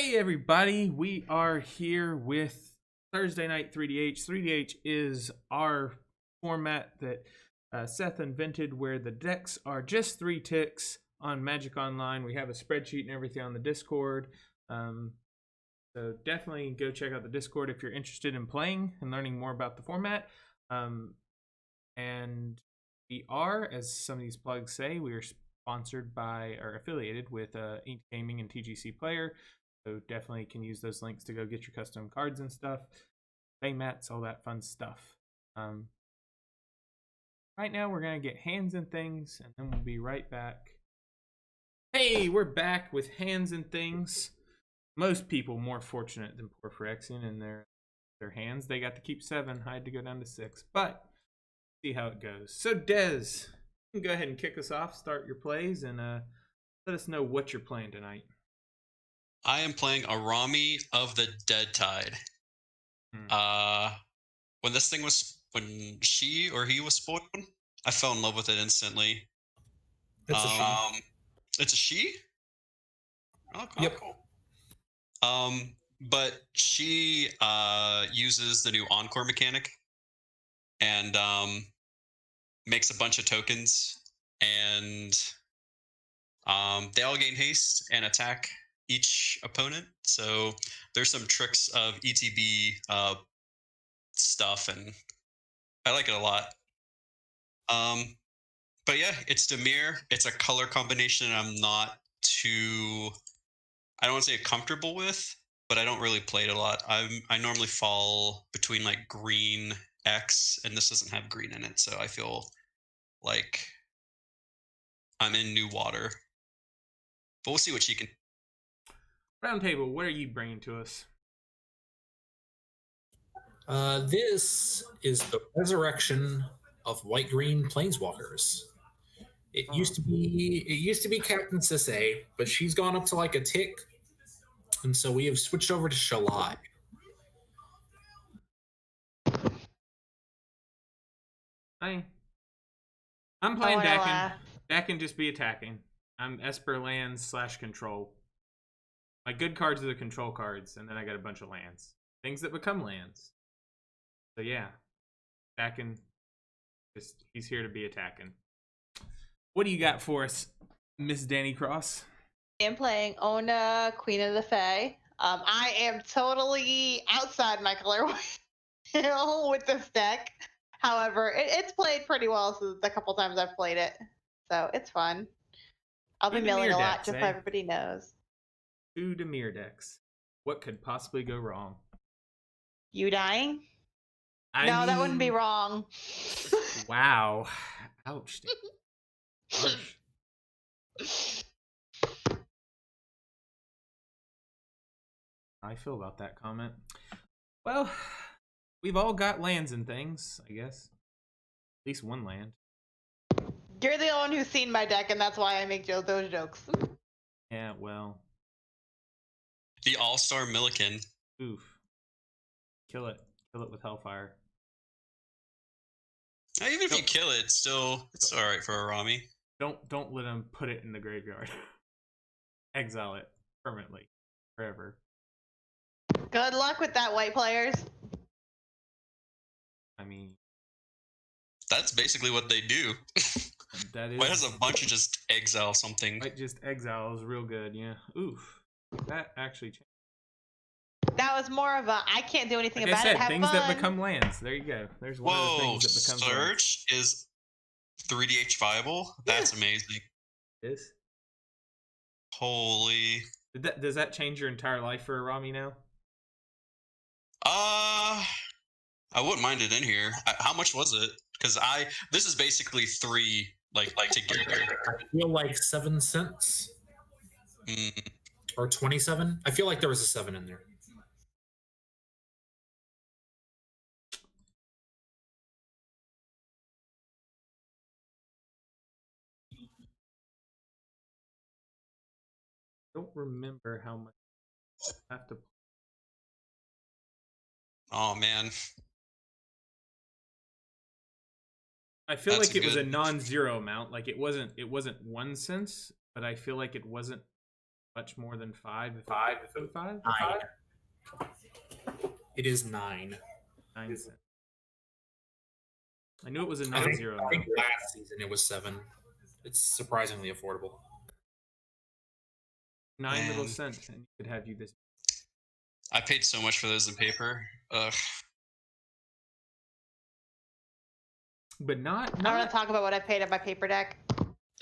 Hey everybody, we are here with Thursday Night 3DH. 3DH is our format that Seth invented where the decks are just 3 ticks on Magic Online. We have a spreadsheet and everything on the Discord. So definitely go check out the Discord if you're interested in playing and learning more about the format. And we are, as some of these plugs say, we are sponsored by or affiliated with Ink Gaming and TGC Player. So definitely can use those links to go get your custom cards and stuff, playmats, all that fun stuff. Right now we're going to get hands and things, and then we'll be right back. Hey, we're back with hands and things. Most people more fortunate than poor Phyrexian in their hands. They got to keep 7. I had to go down to 6, but see how it goes. So Dez, you can go ahead and kick us off, start your plays, and let us know what you're playing tonight. I am playing Arami of the Dead Tide. When she or he was spoiled, I fell in love with it instantly. It's a she. It's a she? Oh, cool. Yep. Cool. But she uses the new Encore mechanic and makes a bunch of tokens, and they all gain haste and attack each opponent. So there's some tricks of ETB stuff, and I like it a lot. But yeah, it's Dimir. It's a color combination I'm not too, I don't want to say comfortable with, but I don't really play it a lot. I normally fall between like green X, and this doesn't have green in it, so I feel like I'm in new water. But we'll see what she can. Roundtable, what are you bringing to us? This is the resurrection of white-green planeswalkers. It used to be Captain Sisay, but she's gone up to like a tick, and so we have switched over to Shalai. I'm playing Dakin. That can just be attacking. I'm Esper lands / control. My good cards are the control cards, and then I got a bunch of lands. Things that become lands. So yeah, Dakin, he's here to be attacking. What do you got for us, Miss Danny Cross? I'm playing Ona, Queen of the Fae. I am totally outside my color with this deck. However, it's played pretty well since the couple times I've played it. So it's fun. I'll be milling a lot, just so everybody knows. 2 Dimir decks. What could possibly go wrong? You dying? No, that wouldn't be wrong. Wow. Ouch. How I feel about that comment. Well, we've all got lands and things, I guess. At least one land. You're the only one who's seen my deck, and that's why I make those jokes. Yeah, well. The All-Star Milliken. Oof. Kill it. Kill it with Hellfire. Even if you kill it, it's alright for Arami. Don't let him put it in the graveyard. Exile it permanently. Forever. Good luck with that, white players. I mean, that's basically what they do. That is. White has a bunch of just exile something. White just exile is real good, yeah. Oof. That actually changed. That was more of a I can't do anything like about I said, it. Have things fun. that become lands. There you go. There's one of the things that become Search lands. is 3DH viable? That's amazing. It is. Holy. Does that change your entire life for Arami now? I wouldn't mind it in here. How much was it? Because this is basically 3 like together. I feel like 7 cents. Or 27. I feel like there was a 7 in there. I don't remember how much I have to. Oh man. I feel like it was a non-zero amount. Like it wasn't 1 cent, but I feel like it wasn't much more than 5. If Five. it's 5? 9. It is 9. 9 cents. I knew it was a I think, non-zero. I think last season it was 7. It's surprisingly affordable. 9 little Man. cents, and you could have you this. I paid so much for those in paper. Ugh. But not. I want to talk about what I paid on my paper deck.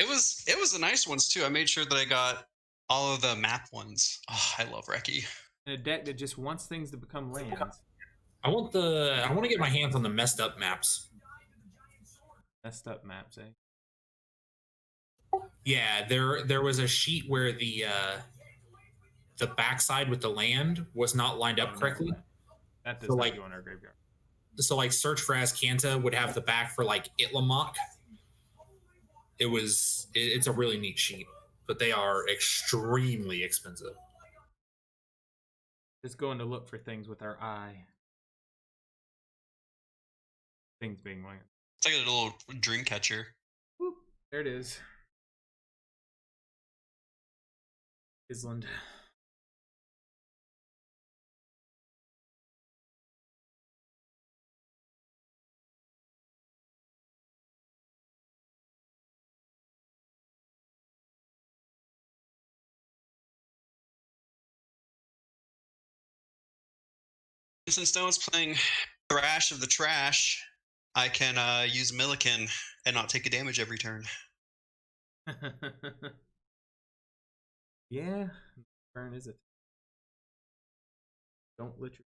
It was the nice ones too. I made sure that I got all of the map ones. Oh, I love Reki. In a deck that just wants things to become lands. I want to get my hands on the messed up maps. Messed up maps, eh? Yeah, there was a sheet where the backside with the land was not lined up correctly. That does So, not like- go in our graveyard. So like Search for Azcanta would have the back for like Itlamok. It's a really neat sheet, but they are extremely expensive. Just going to look for things with our eye. Things being land. It's like a little dream catcher. Whoop, there it is. Island. Since no one's playing Thrash of the Trash, I can use Milliken and not take a damage every turn. Yeah. Burn is it? Don't let your.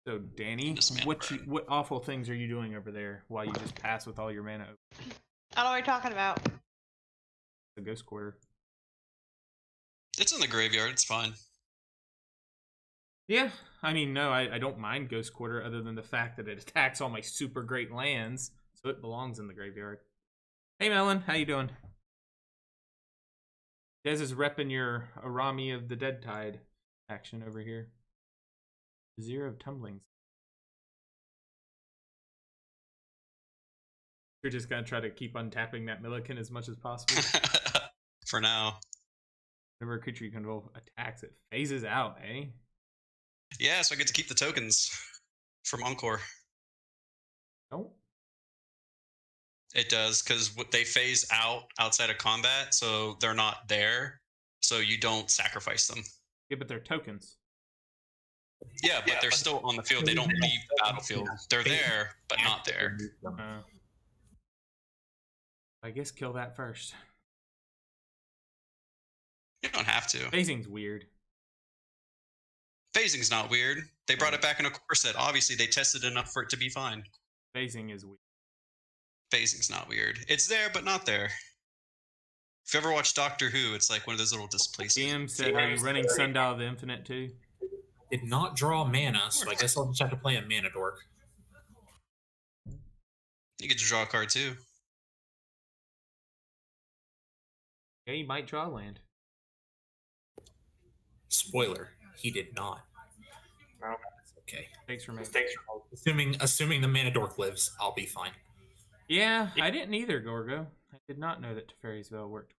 So Danny, Just mana burn. what awful things are you doing over there while you just pass with all your mana? I don't know what you're talking about. The Ghost Quarter. It's in the graveyard. It's fine. Yeah, I mean, no, I don't mind Ghost Quarter other than the fact that it attacks all my super great lands, so it belongs in the graveyard. Hey, Melon, how you doing? Des is repping your Arami of the Dead Tide action over here. 0 of Tumblings. You're just gonna try to keep untapping that Milliken as much as possible. For now. Whenever a creature you control attacks, it phases out, eh? Yeah, so I get to keep the tokens from Encore. Oh. It does, because they phase out outside of combat, so they're not there, so you don't sacrifice them. Yeah, but they're tokens. Yeah, but they're still on the field. They don't leave the battlefield. They're there, but not there. I guess kill that first. You don't have to. Phasing's weird. Phasing's not weird. They brought it back in a core set. Obviously, they tested enough for it to be fine. Phasing is weird. Phasing's not weird. It's there, but not there. If you ever watch Doctor Who, it's like one of those little displacements. DM said, are you running Sundial of the Infinite too? Did not draw mana, so I guess I'll just have to play a mana dork. You get to draw a card too. Yeah, you might draw land. Spoiler, he did not. Oh, that's okay. Thanks for making. Assuming the mana dork lives, I'll be fine. Yeah, I didn't either, Gorgo. I did not know that Teferi's Veil worked.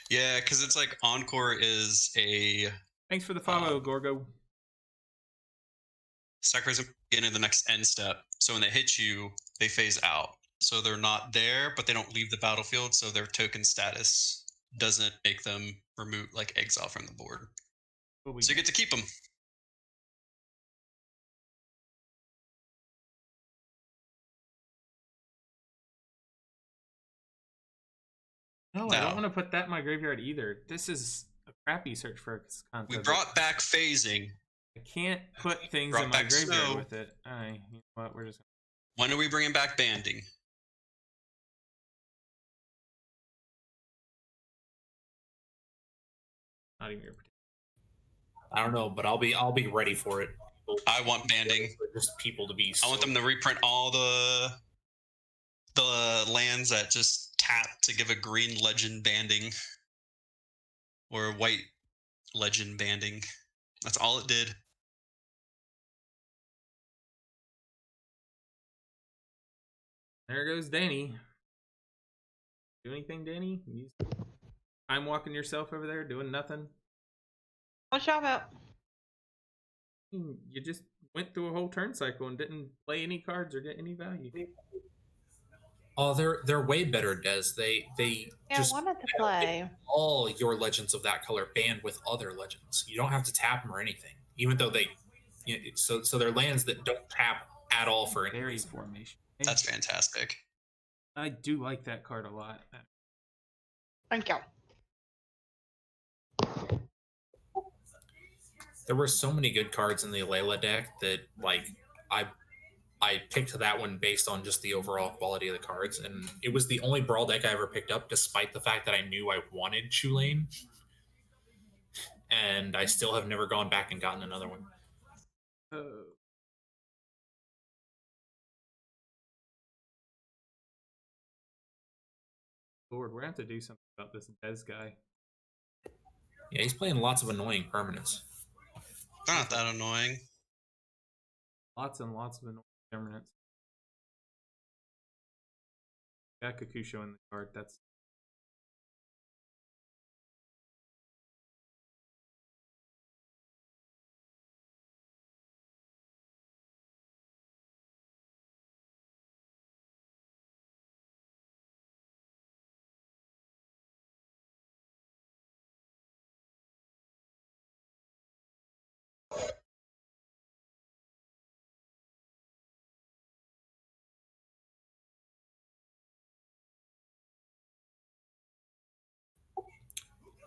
Yeah, because it's like Encore is a Thanks for the follow, Gorgo. sacrifice at the beginning of the next end step. So when they hit you, they phase out. So they're not there, but they don't leave the battlefield. So their token status doesn't make them remove like exile from the board. So you get to keep them. No, I don't want to put that in my graveyard either. This is a crappy search for content. We brought back phasing. I can't put things Brought in my back graveyard snow. with it. You know what? We're just When are we bringing back banding? not even your. I don't know, but I'll be ready for it. I want banding. Just people to be. I want them to reprint all the lands that just tap to give a green legend banding or a white legend banding. That's all it did. There goes Danny. Do anything, Danny? You time walking yourself over there, doing nothing? What's y'all about? You just went through a whole turn cycle and didn't play any cards or get any value. Oh, they're way better, Des. They Yeah, just I wanted to have play. all your legends of that color banned with other legends. You don't have to tap them or anything, even though they. So they're lands that don't tap at all for any Fairy reason. formation. That's fantastic. I do like that card a lot. Thank you. There were so many good cards in the Layla deck that like I picked that one based on just the overall quality of the cards, and it was the only Brawl deck I ever picked up, despite the fact that I knew I wanted Chulane, and I still have never gone back and gotten another one. Lord, we're gonna have to do something about this Dez guy. Yeah, he's playing lots of annoying permanents. They're not that annoying. Lots and lots of annoying permanents. Got Kakusho in the card. That's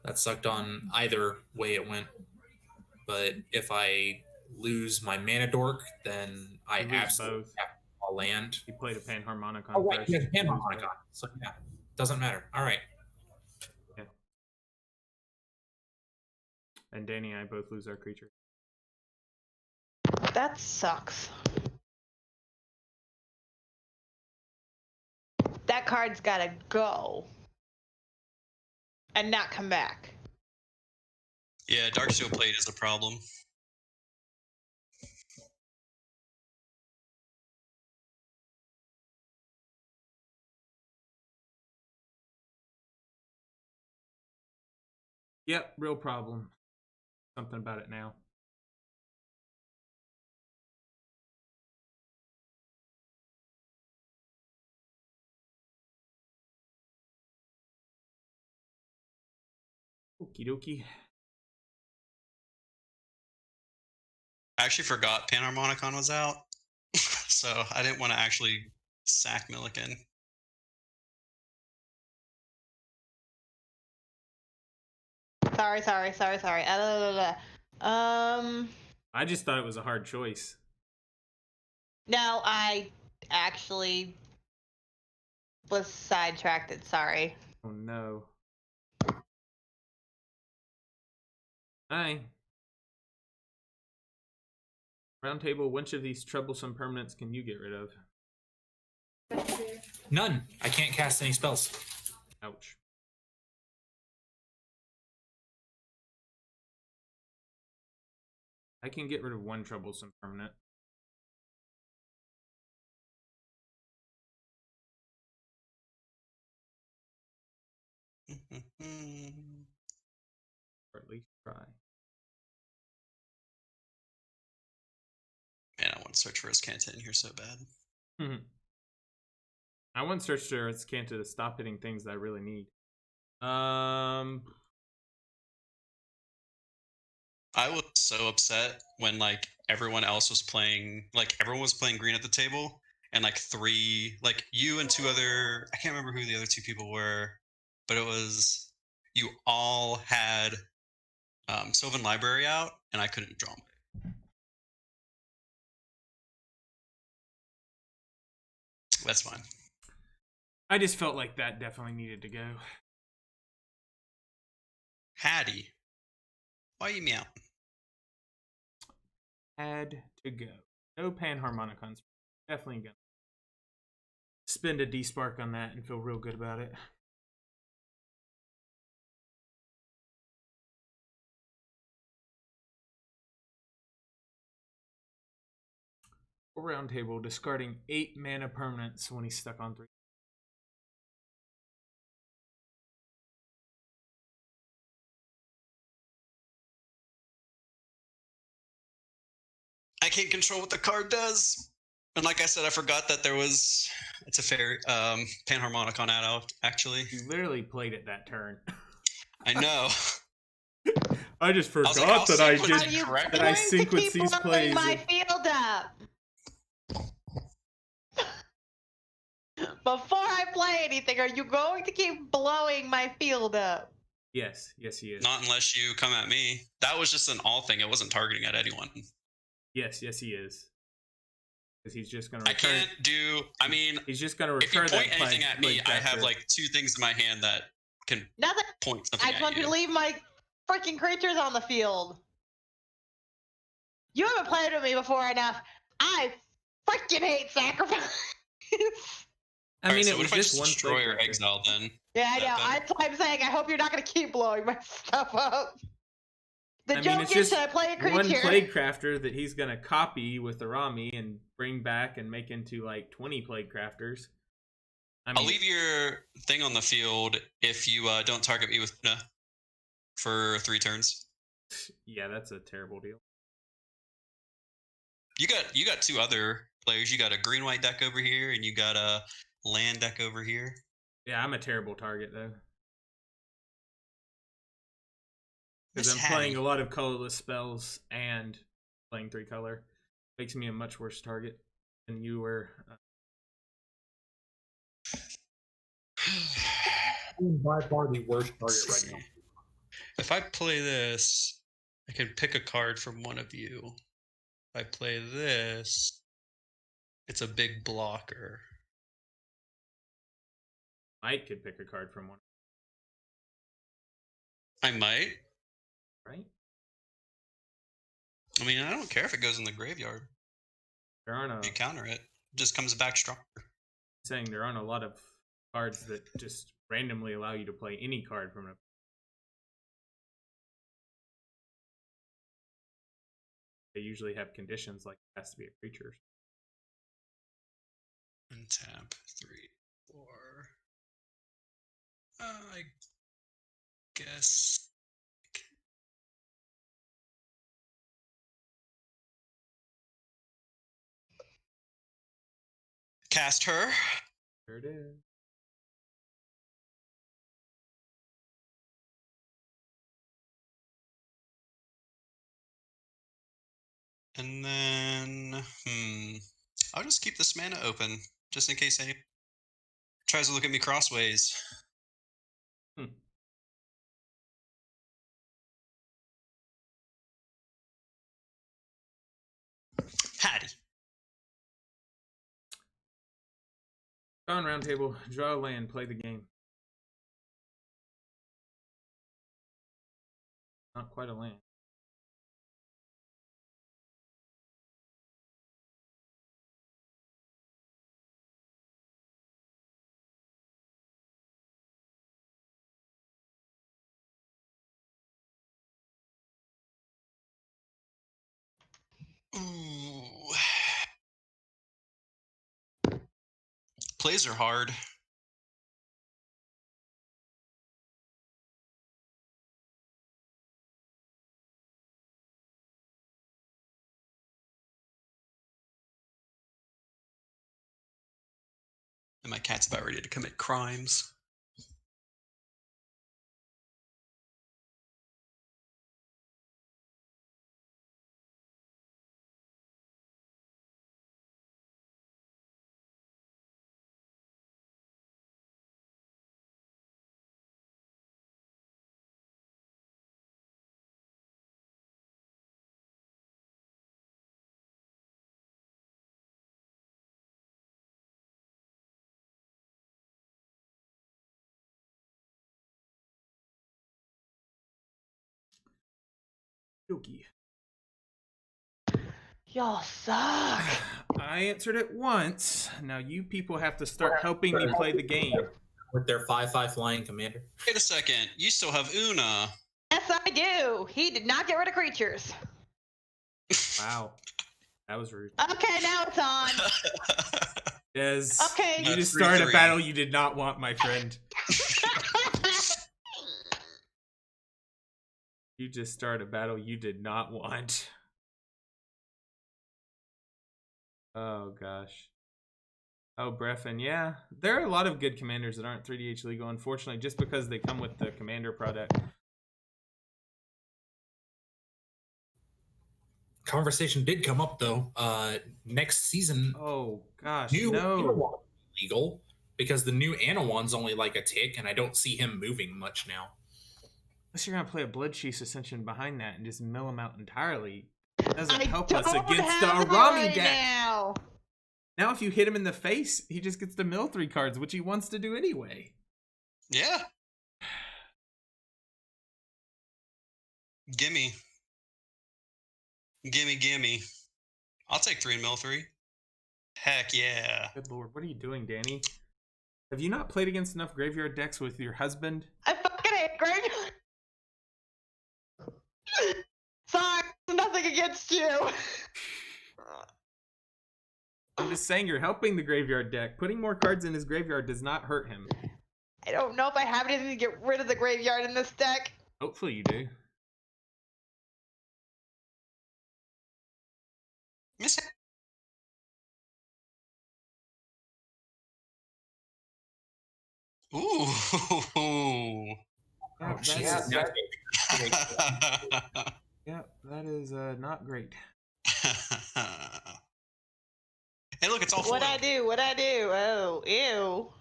That sucked on either way it went. But if I lose my mana dork, then I You lose absolutely both. have to land. He played a Panharmonicon Oh, right, first. he has You lose Panharmonicon. both. So yeah, doesn't matter. All right. Yeah. And Danny and I both lose our creature. That sucks. That card's gotta go. And not come back. Yeah, Darksteel Plate is a problem. Yep, real problem. Something about it now. Okie dokie. I actually forgot Panharmonicon was out, so I didn't want to actually sack Milliken. Sorry. I just thought it was a hard choice. No, I actually was sidetracked. Sorry. Oh no. Hi. Roundtable, which of these troublesome permanents can you get rid of? None. I can't cast any spells. Ouch. I can get rid of one troublesome permanent. Or at least try. Man, I want to search for his Kanta in here so bad. I want Search for its Kanta to stop hitting things that I really need. I was so upset when like everyone else was playing, like everyone was playing green at the table, and like three, like you and two other, I can't remember who the other two people were, but it was you all had Sylvan Library out, and I couldn't draw them. That's fine. I just felt like that definitely needed to go. Hattie, why you meow? Had to go. No Panharmonicons. Definitely gonna spend a D-Spark on that and feel real good about it. Round table, discarding 8 mana permanents when he's stuck on 3. I can't control what the card does. And like I said, I forgot that it's a fair panharmonic on that actually. You literally played it that turn. I know. I just forgot that I sequenced these plays. My field up. Before I play anything, are you going to keep blowing my field up? Yes, he is. Not unless you come at me. That was just an all thing. It wasn't targeting at anyone. Yes, he is. Because he's just going to return. I can't do... I mean... He's just going to return. If you point anything at me, I have like 2 things in my hand that can point something at you. I just want you to leave my freaking creatures on the field. You haven't played with me before enough. I freaking hate sacrifice. I mean, so it was just one destroy or exile then. Yeah, I know. I'm saying I hope you're not going to keep blowing my stuff up. The joke is to play a creature. One Plague Crafter that he's going to copy with the Rami and bring back and make into like 20 Plague Crafters. I'll leave your thing on the field if you don't target me with for 3 turns. Yeah, that's a terrible deal. You got 2 other players. You got a green-white deck over here, and you got a land deck over here. Yeah, I'm a terrible target though. Because I'm playing a lot of colorless spells and playing 3 color. Makes me a much worse target than you were. By far the worst target right now. If I play this, I can pick a card from one of you. If I play this, it's a big blocker. Mike could pick a card from one. I might. Right? I mean, I don't care if it goes in the graveyard. You counter it. It just comes back stronger. I'm saying there aren't a lot of cards that just randomly allow you to play any card from a... They usually have conditions like it has to be a creature. Untap 3, 4. I guess. Cast her. There it is. And then, I'll just keep this mana open, just in case any tries to look at me crossways. Hattie. On round table, draw a land, play the game. Not quite a land. Ooh. Plays are hard. And my cat's about ready to commit crimes. Yogi. Y'all suck. I answered it once. Now you people have to start helping me play the game. With their 5/5 flying commander. Wait a second. You still have Una. Yes, I do. He did not get rid of creatures. Wow. That was rude. Okay, now it's on. Des, Okay. you just 3-3. started a battle you did not want, my friend. You just started a battle you did not want. Oh, gosh. Oh, Breffin, yeah. There are a lot of good commanders that aren't 3DH legal, unfortunately, just because they come with the commander product. Conversation did come up though. Next season, Oh, gosh, new no. Anawan legal because the new Anawan's only like a tick, and I don't see him moving much now. Unless you're going to play a Blood Chief's Ascension behind that and just mill him out entirely. It doesn't I help don't us against the have it Arami right deck. now. Now, if you hit him in the face, he just gets to mill 3 cards, which he wants to do anyway. Yeah. Gimme. Gimme. I'll take 3 and mill 3. Heck yeah. Good lord, what are you doing, Danny? Have you not played against enough graveyard decks with your husband? I fucking hate graveyard. Sorry, nothing against you. I'm just saying you're helping the graveyard deck. Putting more cards in his graveyard does not hurt him. I don't know if I have anything to get rid of the graveyard in this deck. Hopefully you do. Miss. Ooh. Yeah, Oh, that Jesus. is, Now- yeah, that is not great. Hey, look, it's all What'd I foiled. do? What'd I do? Oh, ew.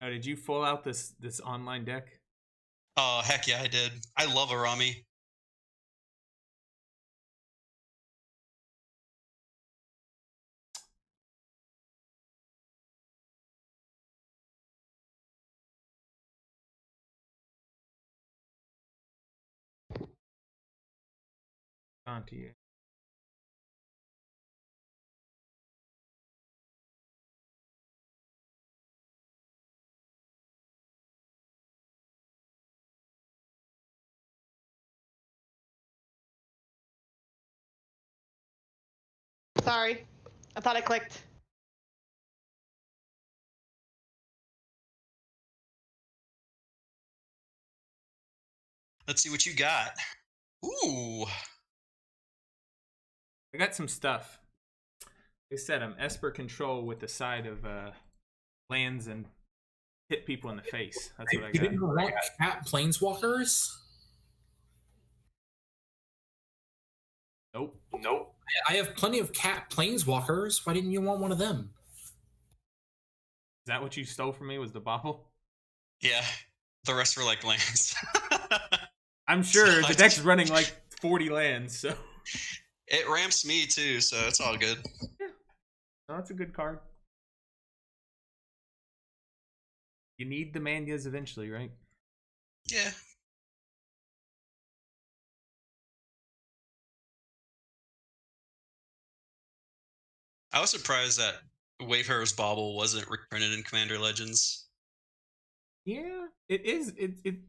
Oh, did you full out this online deck? Oh, heck yeah, I did. I love Arami. Conti. Sorry. I thought I clicked. Let's see what you got. Ooh. I got some stuff. Like I said, I'm Esper Control with the side of lands and hit people in the face. That's what I You got. didn't want cat planeswalkers? Nope. I have plenty of cat planeswalkers. Why didn't you want one of them? Is that what you stole from me? Was the bobble? Yeah. The rest were like lands. I'm sure So the I deck's just- running like 40 lands, so It ramps me too, so it's all good. no, that's a good card. You need the Manyas eventually, right? Yeah. I was surprised that Wayfarer's Bauble wasn't reprinted in Commander Legends. Yeah, it is.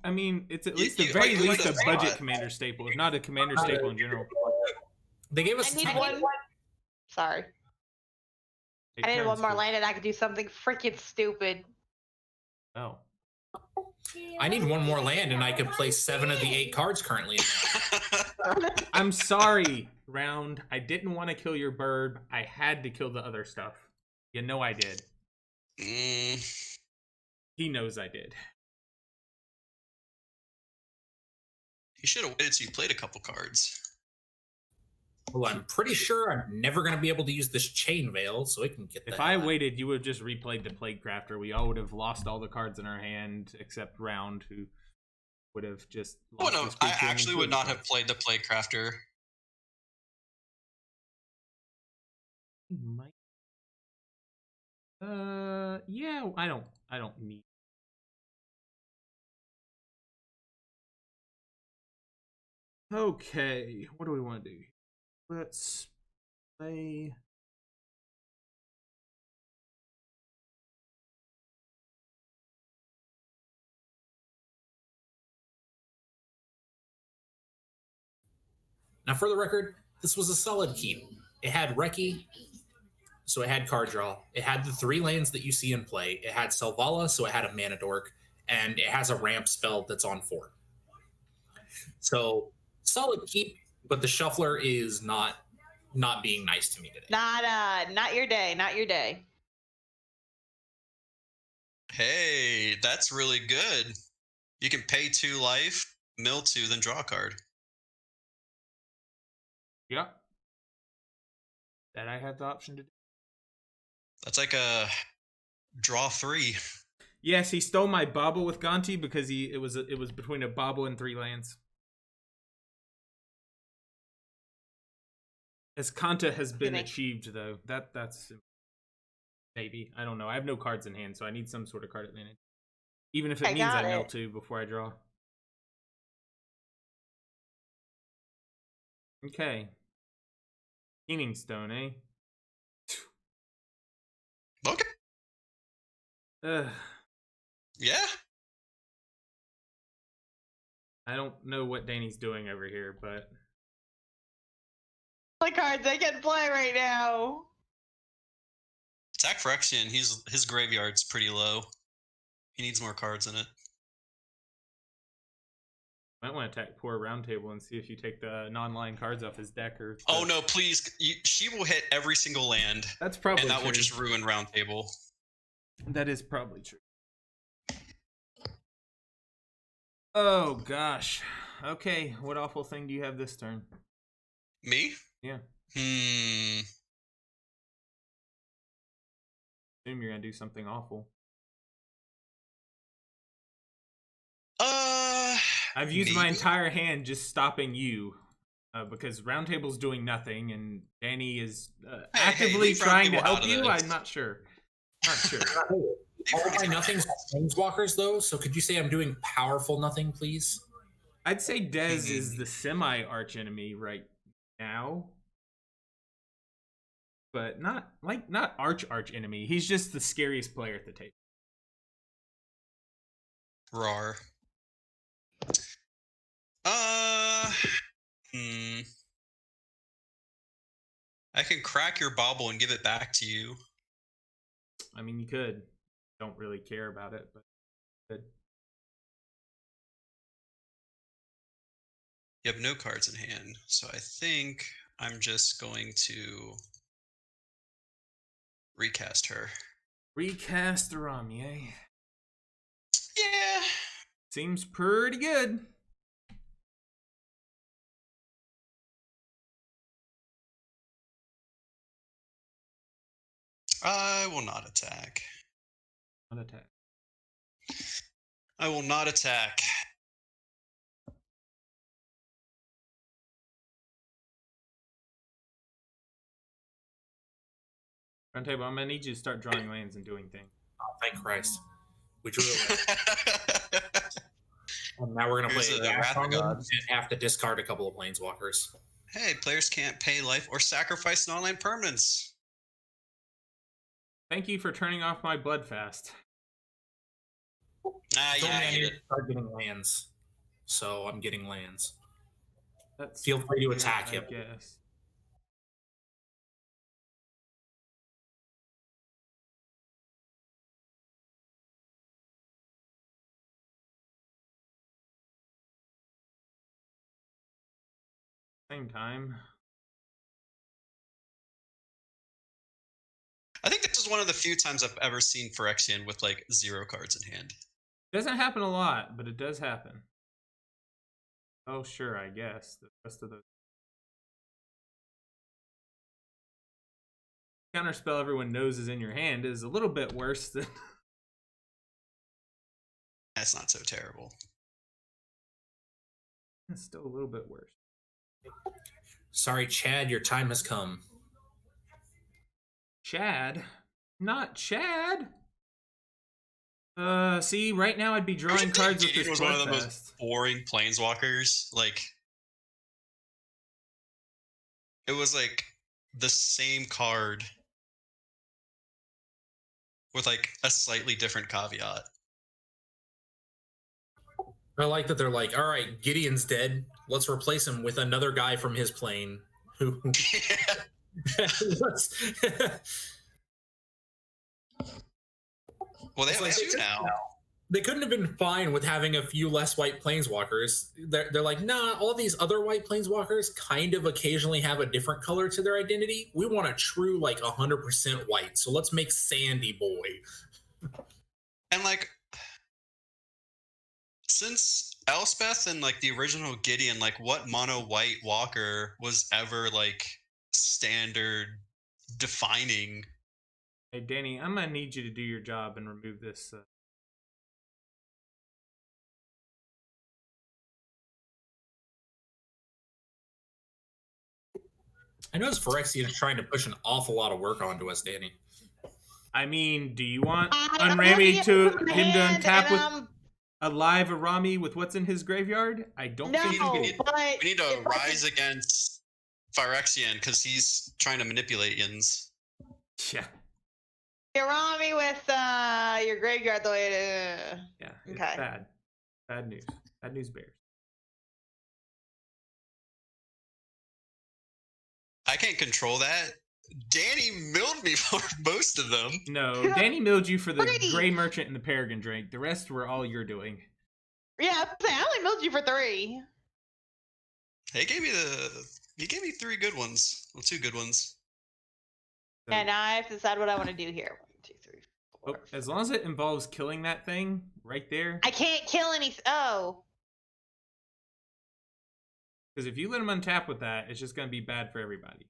I mean, it's at You- least the you- very you least a would've budget thought. commander staple, if not a commander staple in general. They gave I us need 10 one. Sorry. Take I needed one turns more to- land and I could do something freaking stupid. Oh, I need one more land, and I could play 7 of the 8 cards currently. I'm sorry, Round. I didn't want to kill your bird. I had to kill the other stuff. You know I did. Mm, He knows I did. you should have waited till you played a couple cards. Well, I'm pretty sure I'm never going to be able to use this chain veil, so I can get that. If I waited, you would have just replayed the Plague Crafter. We all would have lost all the cards in our hand, except Round, who would have just Oh lost no, his I creature and actually would included not have cards. played the Plague Crafter. He might. Yeah, I don't need. Okay, what do we want to do? Let's play. Now, for the record, this was a solid keep. It had Reki, so it had card draw. It had the 3 lands that you see in play. It had Selvala, so it had a mana dork, and it has a ramp spell that's on 4. So solid keep, but the shuffler is not being nice to me today. Not your day. Not your day. Hey, that's really good. You can pay 2 life, mill 2, then draw a card. Yeah. That I have the option to do. That's like a draw 3. Yes, he stole my bauble with Gonti because it was between a bauble and 3 lands. As Kanta has been achieved, though, that's maybe, I don't know. I have no cards in hand, so I need some sort of card advantage, even if it means I mill 2 before I draw. Okay. Healing Stone, eh? Okay. Yeah. I don't know what Danny's doing over here, but the cards I can play right now. Attack Phyrexian, his graveyard's pretty low. He needs more cards in it. might want to attack poor Roundtable and see if you take the non-line cards off his deck. Or oh no, please! She will hit every single land. That's probably and that true. will just ruin Roundtable. That is probably true. Oh gosh. Okay, what awful thing do you have this turn? Me? Yeah. Assume you're gonna do something awful. I've used my entire hand just stopping you, because Roundtable's doing nothing, and Danny is actively trying to help you. I'm not sure. Not sure. All my nothings are planeswalkers, though. So could you say I'm doing powerful nothing, please? I'd say Dez is the semi-arch enemy right now, but not arch enemy. He's just the scariest player at the table. Rar. I can crack your bauble and give it back to you. I mean, you could. Don't really care about it, but good. You have no cards in hand, so I think I'm just going to recast her. Recast the Rami, eh? Yeah. Seems pretty good. I will not attack. Not attack. I will not attack. Roundtable, I'm gonna need you to start drawing lands and doing things. Oh, thank Christ. We drew it. And now we're gonna play the Wrath of God and have to discard a couple of planeswalkers. Hey, players can't pay life or sacrifice non-land permanents. Thank you for turning off my Bloodfast. Yeah, I need to start getting lands. So I'm getting lands. That's Feel free to attack him. I guess. Same time. I think this is one of the few times I've ever seen Phyrexian with like 0 cards in hand. Doesn't happen a lot, but it does happen. Oh, sure, I guess. The rest of the counterspell everyone knows is in your hand is a little bit worse than... That's not so terrible. It's still a little bit worse. Sorry, Chad, your time has come. Chad? Not Chad! See, right now I'd be drawing cards with this was one of the most boring planeswalkers. Like, it was like the same card with like a slightly different caveat. I like that they're like, all right, Gideon's dead. Let's replace him with another guy from his plane. who Well, they It's have like- two now. they couldn't have been fine with having a few less white planeswalkers. They're like, nah, all these other white planeswalkers kind of occasionally have a different color to their identity. We want a true, like, 100% white. So let's make Sandy Boy. And like, since Elspeth and like the original Gideon, like what mono white walker was ever like standard defining? Hey, Danny, I'm gonna need you to do your job and remove this. I know Phyrexian is trying to push an awful lot of work onto us, Danny. I mean, do you want I'm Unrami looking to at my him to hand untap and with a live Arami with what's in his graveyard? I don't No, think we need- but We need to if I rise against Phyrexian because he's trying to manipulate Yins. Yeah, you're on me with your graveyard the way to. yeah. It's Okay. bad. Bad news. Bad news bears. I can't control that. Danny milled me for most of them. No, Danny milled you for the Pretty. Gray Merchant and the Peregrine Drake. The rest were all you're doing. Yeah, I only milled you for 3. He gave me 3 good ones. Well, 2 good ones. So- And I have to decide what I want to do here. 1, 2, 3, 4. Oh, as long as it involves killing that thing right there, I can't kill any. Oh, because if you let him untap with that, it's just going to be bad for everybody.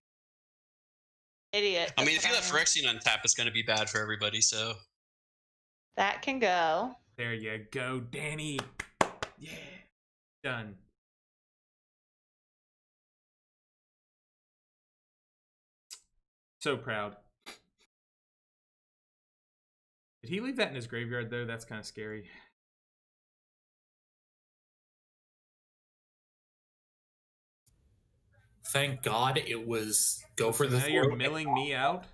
idiot. I mean, if That's you let what I am. Phyrexian on tap, it's going to be bad for everybody, so. That can go. There you go, Danny. Yeah, done. So proud. Did he leave that in his graveyard though? That's kind of scary. Thank God it was go for So the now you're throat. milling me out.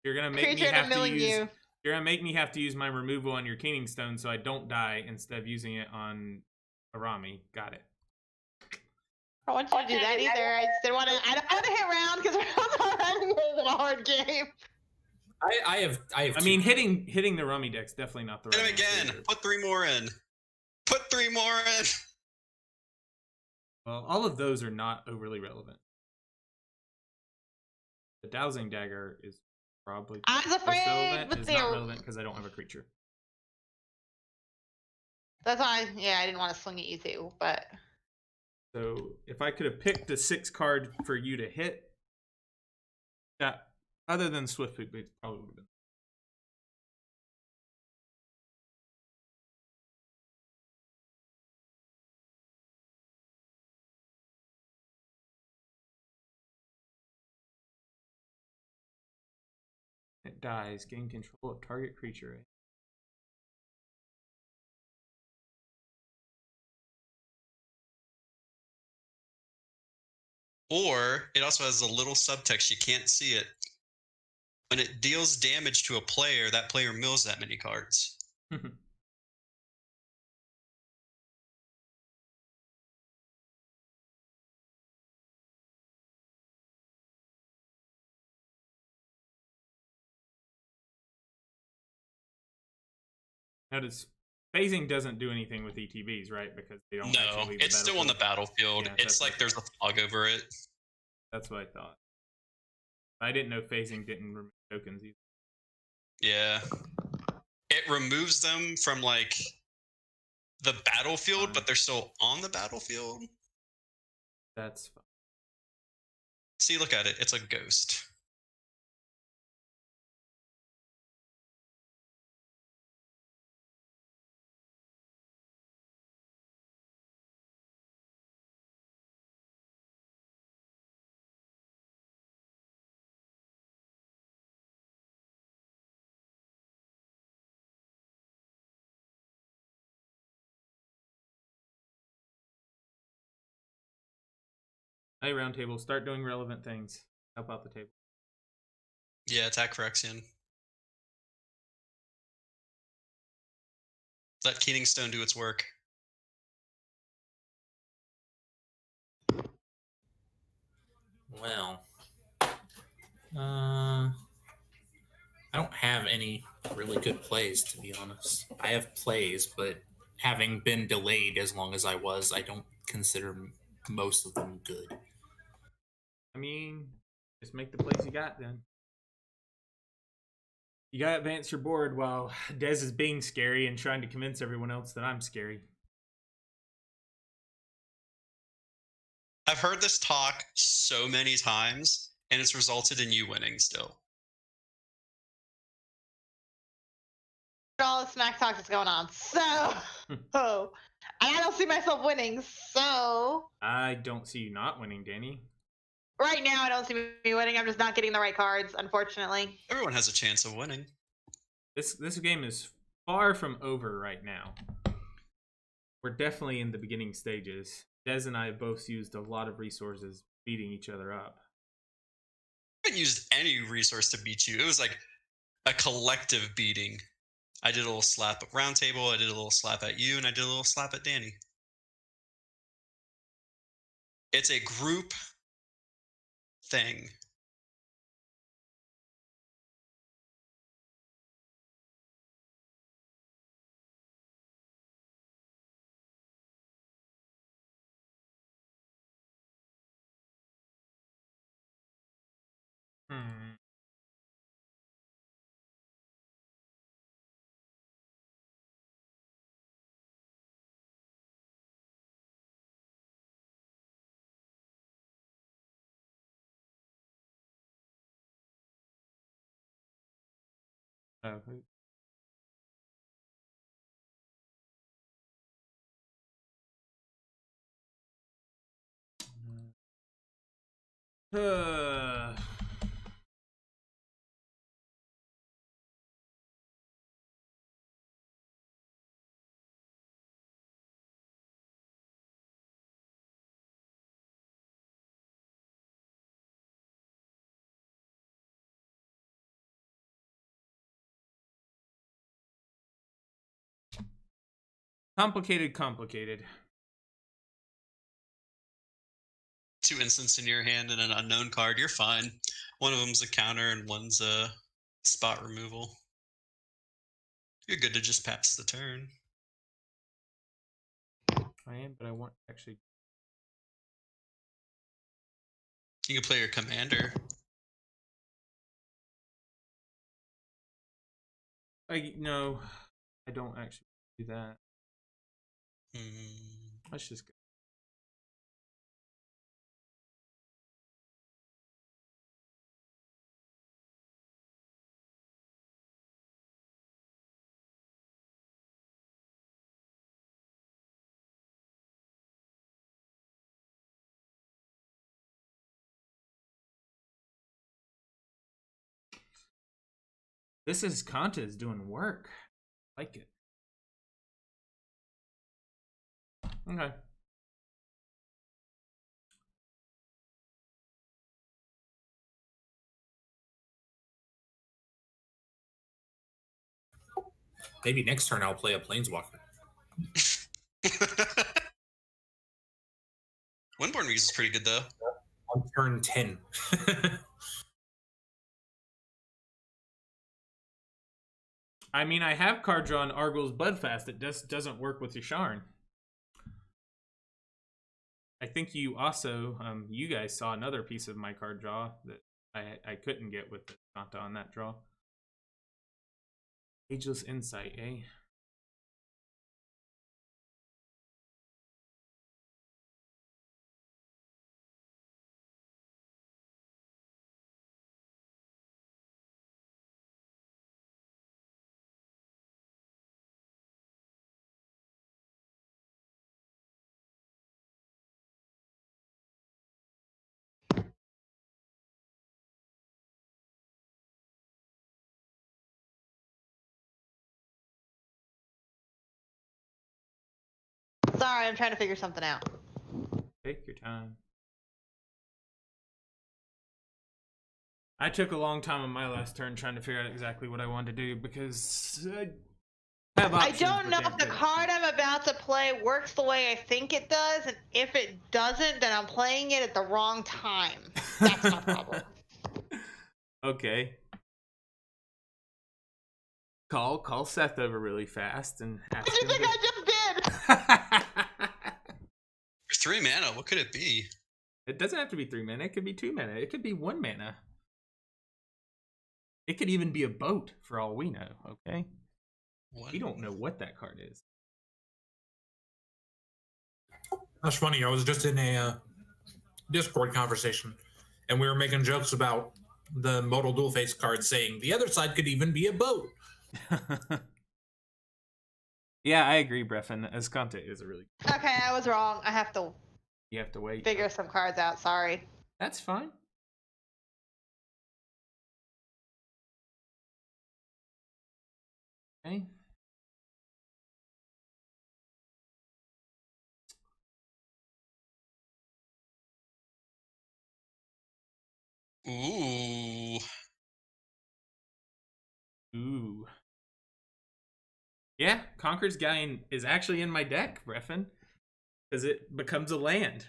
You're gonna make me Creature have to milling use. you. You're gonna make me have to use my removal on your Keening Stone so I don't die instead of using it on Arami. Got it. I don't want you to do that either. I just didn't want to. I don't want to hit round because round is a hard game. I have. I two- mean, hitting the Rummy deck's definitely not the right Hit him answer. again. Put 3 more in. Put 3 more in. Well, all of those are not overly relevant. The Dowsing Dagger is probably I was most afraid relevant. with It's the. not relevant because I don't have a creature. That's why. I didn't want to swing at you too, but So if I could have picked a 6 card for you to hit, that other than Swiftboot, it probably would have been. It dies. Gain control of target creature. Or it also has a little subtext, you can't see it. When it deals damage to a player, that player mills that many cards. Now, phasing doesn't do anything with ETBs, right? Because they don't. No, actually leave the it's still on the battlefield. Yeah, It's that's like what- there's a fog over it. That's what I thought. I didn't know phasing didn't remove tokens either. Yeah. It removes them from like the battlefield, but they're still on the battlefield. That's fine. See, look at it. It's a ghost. Hey, round table, start doing relevant things. Help out the table. Yeah, attack Phyrexian. Let Keening Stone do its work. Well, I don't have any really good plays, to be honest. I have plays, but having been delayed as long as I was, I don't consider most of them good. I mean, just make the plays you got then. You gotta advance your board while Dez is being scary and trying to convince everyone else that I'm scary. I've heard this talk so many times, and it's resulted in you winning still. All the smack talk that's going on. So, and I don't see myself winning. So, I don't see you not winning, Danny. right now, I don't see me winning. I'm just not getting the right cards, unfortunately. Everyone has a chance of winning. This game is far from over right now. We're definitely in the beginning stages. Dez and I have both used a lot of resources beating each other up. I haven't used any resource to beat you. It was like a collective beating. I did a little slap at round table, I did a little slap at you, and I did a little slap at Danny. It's a group thing. Oh, complicated. 2 instants in your hand and an unknown card, you're fine. One of them's a counter and one's a spot removal. You're good to just pass the turn. I am, but I want actually. You can play your commander. No, I don't actually do that. Hmm. Let's just go. This is Kanta is doing work. I like it. Okay. Maybe next turn I'll play a Planeswalker. Windborn Reese is pretty good though. On turn 10. I mean, I have card draw on Argyl's Bloodfast. It just doesn't work with Yasharn. I think you also, you guys saw another piece of my card draw that I couldn't get with the Kanta on that draw. Ageless Insight, eh? Sorry, I'm trying to figure something out. Take your time. I took a long time on my last turn trying to figure out exactly what I wanted to do because have I options, don't but know they have if the good card options. I'm about to play works the way I think it does, and if it doesn't, then I'm playing it at the wrong time. That's my problem. Okay. Call Seth over really fast and ask What do you him think I just did? For 3 mana, what could it be? It doesn't have to be 3 mana. It could be 2 mana. It could be 1 mana. It could even be a boat for all we know, okay? We don't know what that card is. That's funny. I was just in a Discord conversation, and we were making jokes about the modal dual face card, saying the other side could even be a boat. Yeah, I agree, Breffin. Escante is a really... Okay, I was wrong. I have to You have to wait. figure some cards out. Sorry. That's fine. Okay. Ooh. Ooh. Yeah, Conqueror's Galleon is actually in my deck, Breffin, because it becomes a land.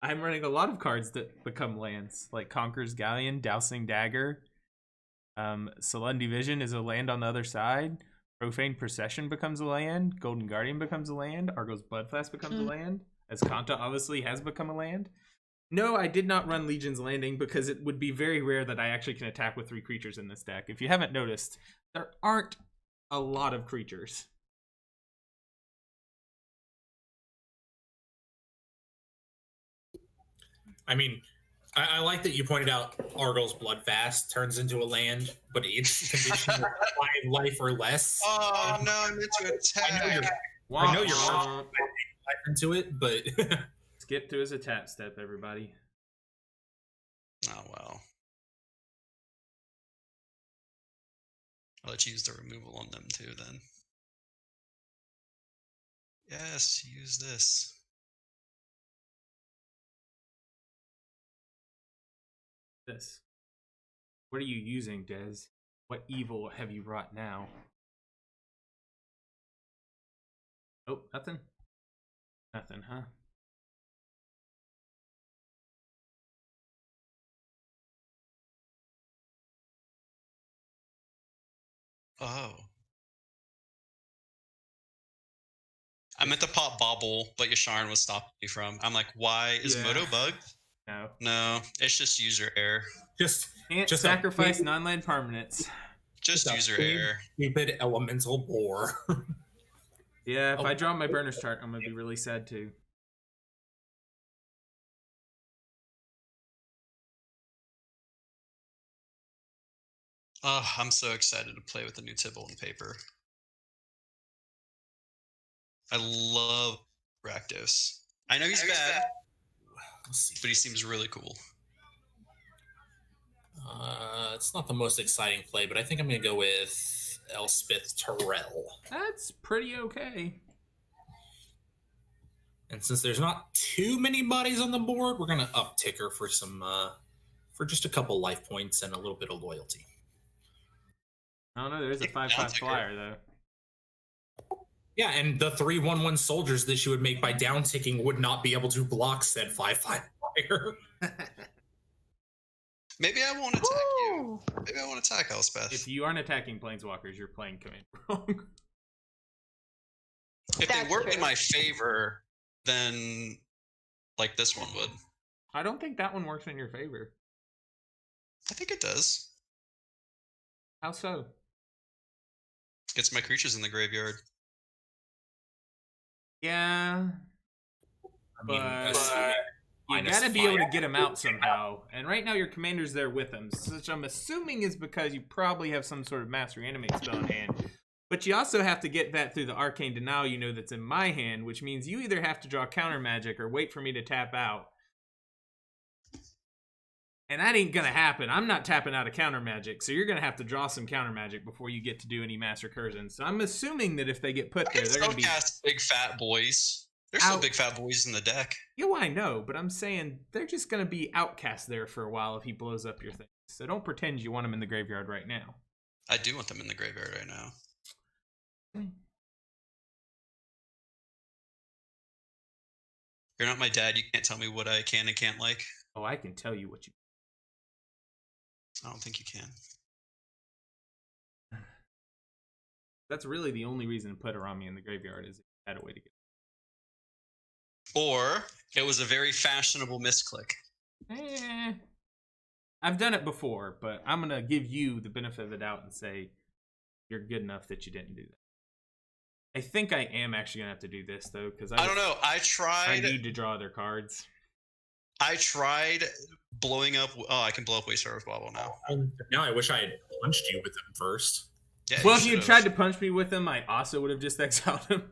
I'm running a lot of cards that become lands, like Conqueror's Galleon, Dousing Dagger. Solemn Vision is a land on the other side. Profane Procession becomes a land. Golden Guardian becomes a land. Argo's Bloodflask becomes a land. Azcanta obviously has become a land. No, I did not run Legion's Landing because it would be very rare that I actually can attack with 3 creatures in this deck. If you haven't noticed, there aren't a lot of creatures. I mean, I like that you pointed out Argyl's Bloodfast turns into a land, but it's conditioned with 5 life or less. Oh, no, I meant to attack. I know you're life into it, but Skip to his attack step, everybody. Oh, well. I'll let you use the removal on them too, then. Yes, use this. This. What are you using, Dez? What evil have you wrought now? Oh, nothing? Nothing, huh? Oh. I meant to pop Bobble, but Yasharn was stopping me from. I'm like, why is Moto bugged? No. No, it's just user error. Can't just sacrifice non-land permanents. Just user error. Stupid elemental bore. Yeah, if I draw my burner's chart, I'm gonna be really sad too. Oh, I'm so excited to play with the new Tibble and paper. I love Rakdos. I know he's bad, but he seems really cool. It's not the most exciting play, but I think I'm going to go with Elspeth Terrell. That's pretty okay. And since there's not too many bodies on the board, we're going to uptick her for some, for just a couple life points and a little bit of loyalty. I don't know. There's a 5/5 flyer though. Yeah, and the 3/1/1 soldiers that she would make by down ticking would not be able to block said 5/5 flyer. Maybe I won't attack you. Maybe I won't attack Elspeth. If you aren't attacking planeswalkers, you're playing Command wrong. If they work in my favor, then like this one would. I don't think that one works in your favor. I think it does. How so? Gets my creatures in the graveyard. Yeah, I mean, but you gotta be able to get them out somehow. And right now your commander's there with them, which I'm assuming is because you probably have some sort of mass reanimate spell in hand. But you also have to get that through the arcane denial you know that's in my hand, which means you either have to draw counter magic or wait for me to tap out. And that ain't gonna happen. I'm not tapping out of counter magic, so you're gonna have to draw some counter magic before you get to do any mass recursions. So I'm assuming that if they get put there, they're gonna be cast big fat boys. There's still big fat boys in the deck. Yeah, I know, but I'm saying they're just gonna be outcast there for a while if he blows up your thing. So don't pretend you want them in the graveyard right now. I do want them in the graveyard right now. You're not my dad. You can't tell me what I can and can't like. Oh, I can tell you what you. I don't think you can. That's really the only reason to put Arami in the graveyard is if you had a way to get. Or it was a very fashionable misclick. I've done it before, but I'm gonna give you the benefit of the doubt and say you're good enough that you didn't do that. I think I am actually gonna have to do this though, because I don't know. I I tried. need to draw their cards. I tried blowing up. Oh, I can blow up Waystar's Wobble now. Now I wish I had punched you with them first. Yeah, Well, if you should've. tried to punch me with him, I also would have just exiled him.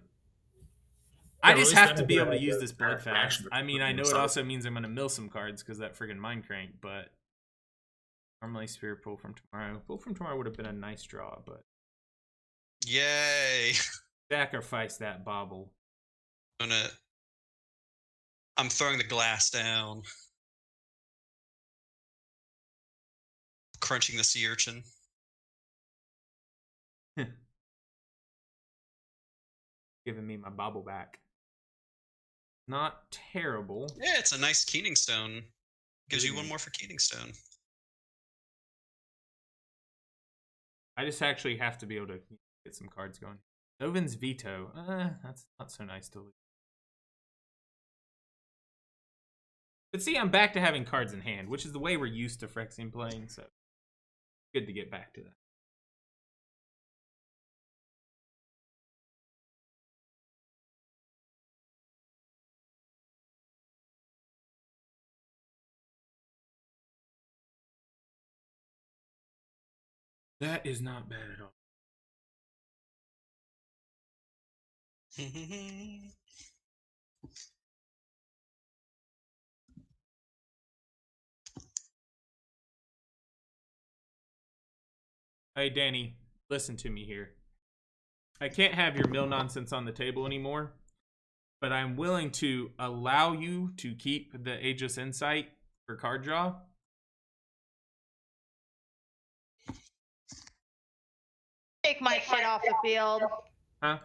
I Yeah, just at least have to then be it able to would use have this a blood fast. reaction to I mean, I know it yourself. also means I'm gonna mill some cards because that friggin' mind crank, but normally Spirit Pull from Tomorrow. Pull from Tomorrow would have been a nice draw, but Yay! sacrifice that bobble. I'm throwing the glass down. Crunching the sea urchin. Giving me my bobble back. Not terrible. Yeah, it's a nice Keening Stone. Gives you one more for Keening Stone. I just actually have to be able to get some cards going. Novin's Veto. That's not so nice to lose. But see, I'm back to having cards in hand, which is the way we're used to Phyrexian playing, so good to get back to that. That is not bad at all. Hey, Danny, listen to me here. I can't have your mill nonsense on the table anymore, but I'm willing to allow you to keep the Aegis Insight for card draw. Take my shit off the field. Huh?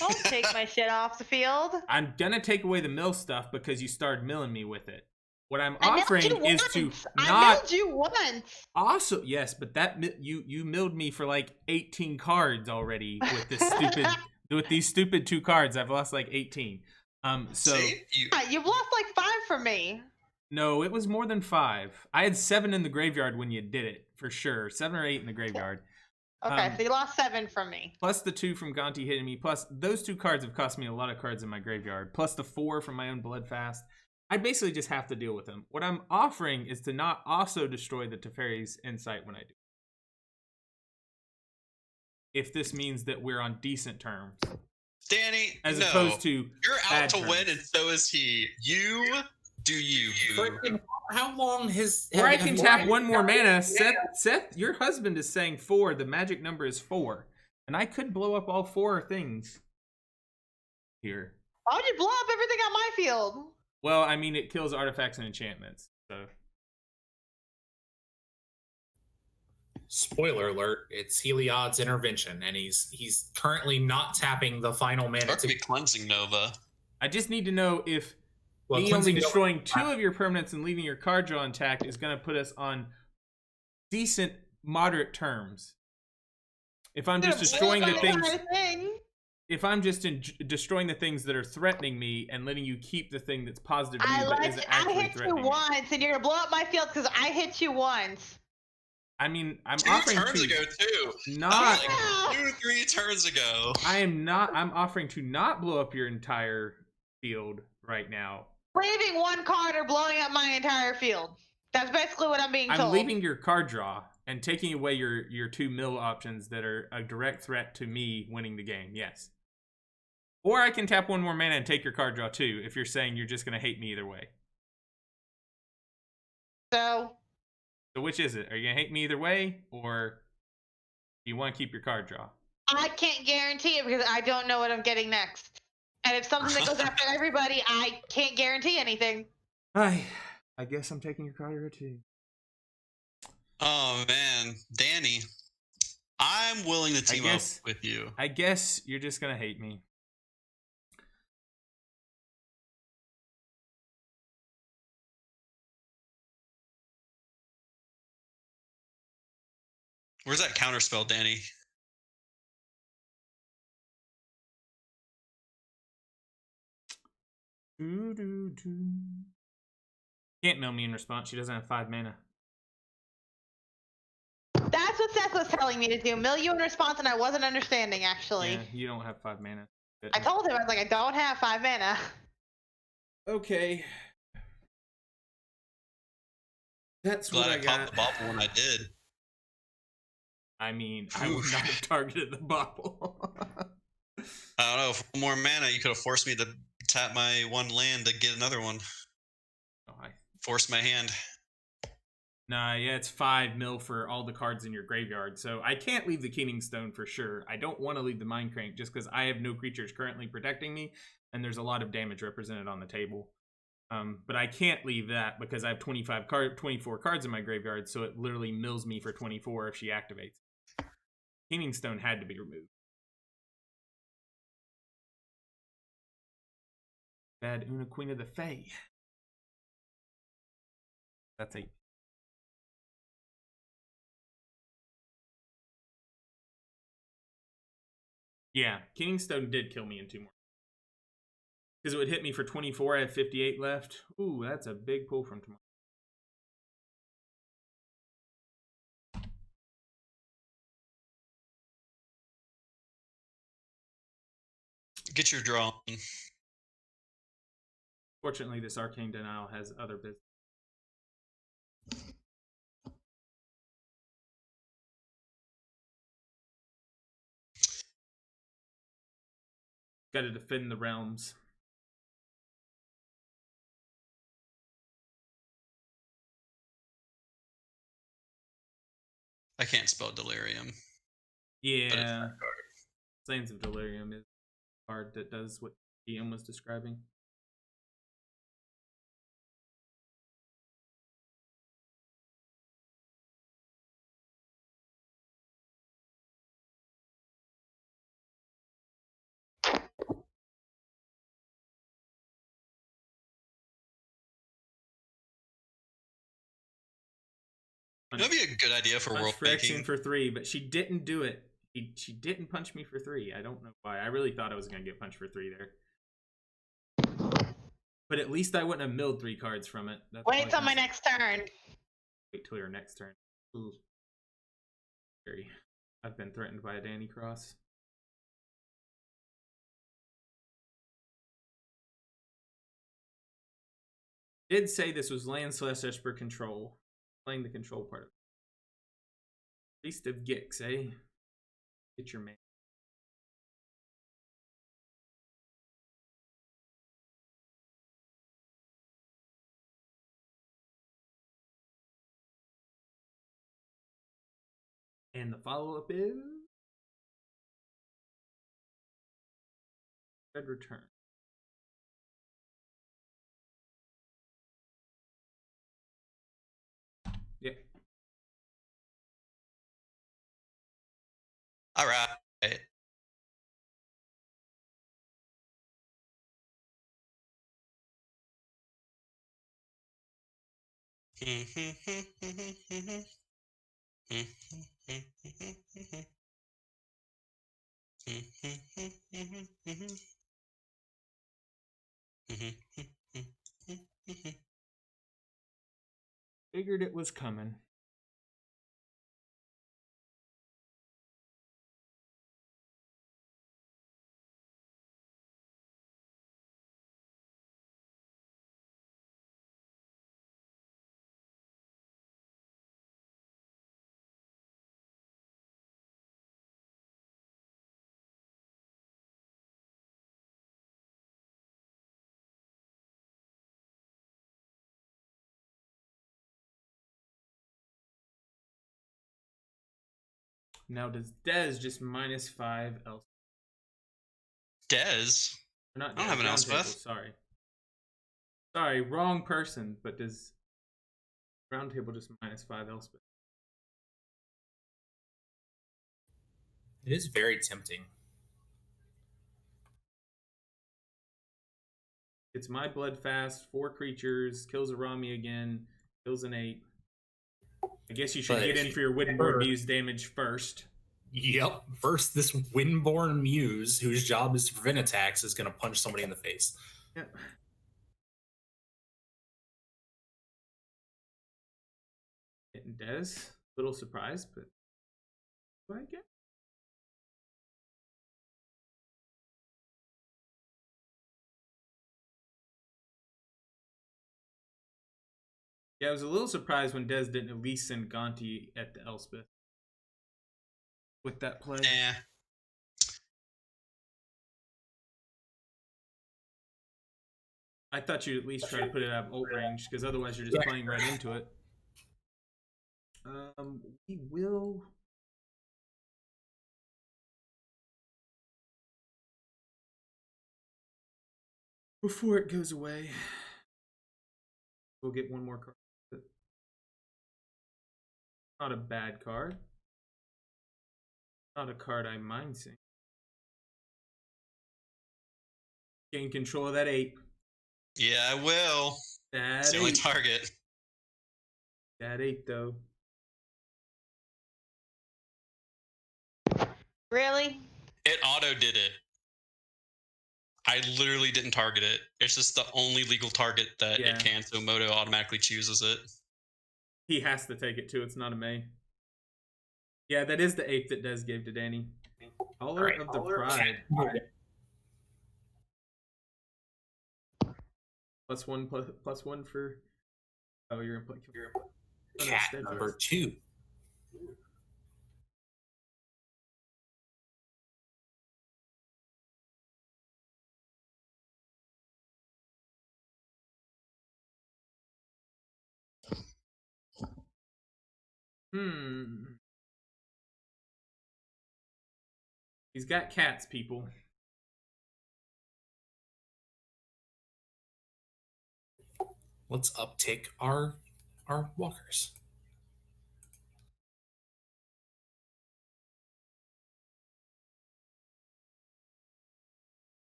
Don't take my shit off the field. I'm gonna take away the mill stuff because you started milling me with it. What I'm I milled offering you is once. to I not milled you once. also yes, but that you milled me for like 18 cards already with this stupid with these stupid 2 cards. I've lost like 18. So See? Yeah, you've lost like 5 from me. no, it was more than 5. I had 7 in the graveyard when you did it for sure. 7 or 8 in the graveyard. Okay, so you lost 7 from me. Plus the 2 from Gonti hitting me. Plus those 2 cards have cost me a lot of cards in my graveyard. Plus the 4 from my own Bloodfast. I basically just have to deal with them. What I'm offering is to not also destroy the Teferi's Insight when I do. If this means that we're on decent terms. Danny, As no. opposed to You're bad out to terms. win, and so is he. You do you. Frickin', how long has... Or I have can you- tap one more mana. Seth, your husband is saying 4. The magic number is 4. And I could blow up all 4 things here. Why would you blow up everything on my field? Well, I mean, it kills artifacts and enchantments. So Spoiler alert, it's Heliod's intervention, and he's currently not tapping the final mana Or it to could be Cleansing Nova. I just need to know if well, me only cleansing destroying 2 of your permanents and leaving your card draw intact is going to put us on decent, moderate terms. If I'm just destroying the things, if I'm just destroying the things that are threatening me and letting you keep the thing that's positive to me but isn't I actually hit you threatening me. once, and you're gonna blow up my field because I hit you once. I mean, I'm 2 offering turns to ago, too. not. Like 2-3 turns ago. I am not. I'm offering to not blow up your entire field right now. Leaving 1 card or blowing up my entire field. That's basically what I'm being told. I'm leaving your card draw and taking away your 2 mill options that are a direct threat to me winning the game. Yes. Or I can tap 1 more mana and take your card draw too, if you're saying you're just going to hate me either way. So which is it? Are you going to hate me either way, or do you want to keep your card draw? I can't guarantee it because I don't know what I'm getting next. And it's something that goes after everybody. I can't guarantee anything. I guess I'm taking your card draw too. Oh, man. Danny. I'm willing to team up with you. I guess you're just gonna hate me. Where's that counterspell, Danny? Can't mill me in response. She doesn't have 5 mana. That's what Seth was telling me to do. Mill you in response, and I wasn't understanding, actually. Yeah, you don't have 5 mana. I told him, I was like, I don't have 5 mana. Okay. That's Glad what I got. popped the bobble when I did. I mean, I would not have targeted the bobble. I don't know. For more mana, you could have forced me to tap my 1 land to get another one. Oh, Force my hand. Nah, yeah, it's 5 mil for all the cards in your graveyard, so I can't leave the Keening Stone for sure. I don't want to leave the Mind Crank just because I have no creatures currently protecting me, and there's a lot of damage represented on the table. But I can't leave that because I have 24 cards in my graveyard, so it literally mills me for 24 if she activates. Keening Stone had to be removed. Bad Una, Queen of the Fae. That's a... Yeah, Keening Stone did kill me in 2 more. Because it would hit me for 24. I have 58 left. Ooh, that's a big pull from tomorrow. Get your draw. Fortunately, this Arcane Denial has other business. Got to defend the realms. I can't spell delirium. Yeah. Sands of Delirium is a card that does what PM was describing. That'd be a good idea for world banking. For 3, but she didn't do it. She didn't punch me for 3. I don't know why. I really thought I was going to get punched for 3 there. But at least I wouldn't have milled 3 cards from it. That's Wait till my next turn. Wait till your next turn. Ooh. Scary. I've been threatened by a Danny Cross. Did say this was land/Esper control. Playing the control part of it. Feast of Gix, eh? Get your man. And the follow-up is Red Return. Yeah. All right. Figured it was coming. Now does Dez just -5 else? Dez? Not I don't have an Elspeth. Sorry. Sorry, wrong person. But does Roundtable just -5 Elspeth? It is very tempting. It's my blood fast, 4 creatures, kills a Rami again, kills an 8. I guess you should But get if in you for your Windborn remember- Muse damage first. Yep. First, this Windborn Muse, whose job is to prevent attacks, is going to punch somebody in the face. Yep. Getting Des, little surprised, but what I get? Yeah, I was a little surprised when Des didn't at least send Gonti at the Elspeth with that play. Eh. I thought you'd at least try to put it out of ult range, because otherwise you're just playing right into it. We will. Before it goes away, we'll get one more card. Not a bad card. Not a card I mind seeing. Gain control of that ape. Yeah, I will. That It's the only ape. target. That ape, though. Really? It auto did it. I literally didn't target it. It's just the only legal target that Yeah. it can, so Moto automatically chooses it. He has to take it too. It's not a May. Yeah, that is the ape that Des gave to Danny. Caller of the Pride. +1 for. Oh, you're gonna play. Cat number 2. He's got cats, people. Let's uptick our walkers.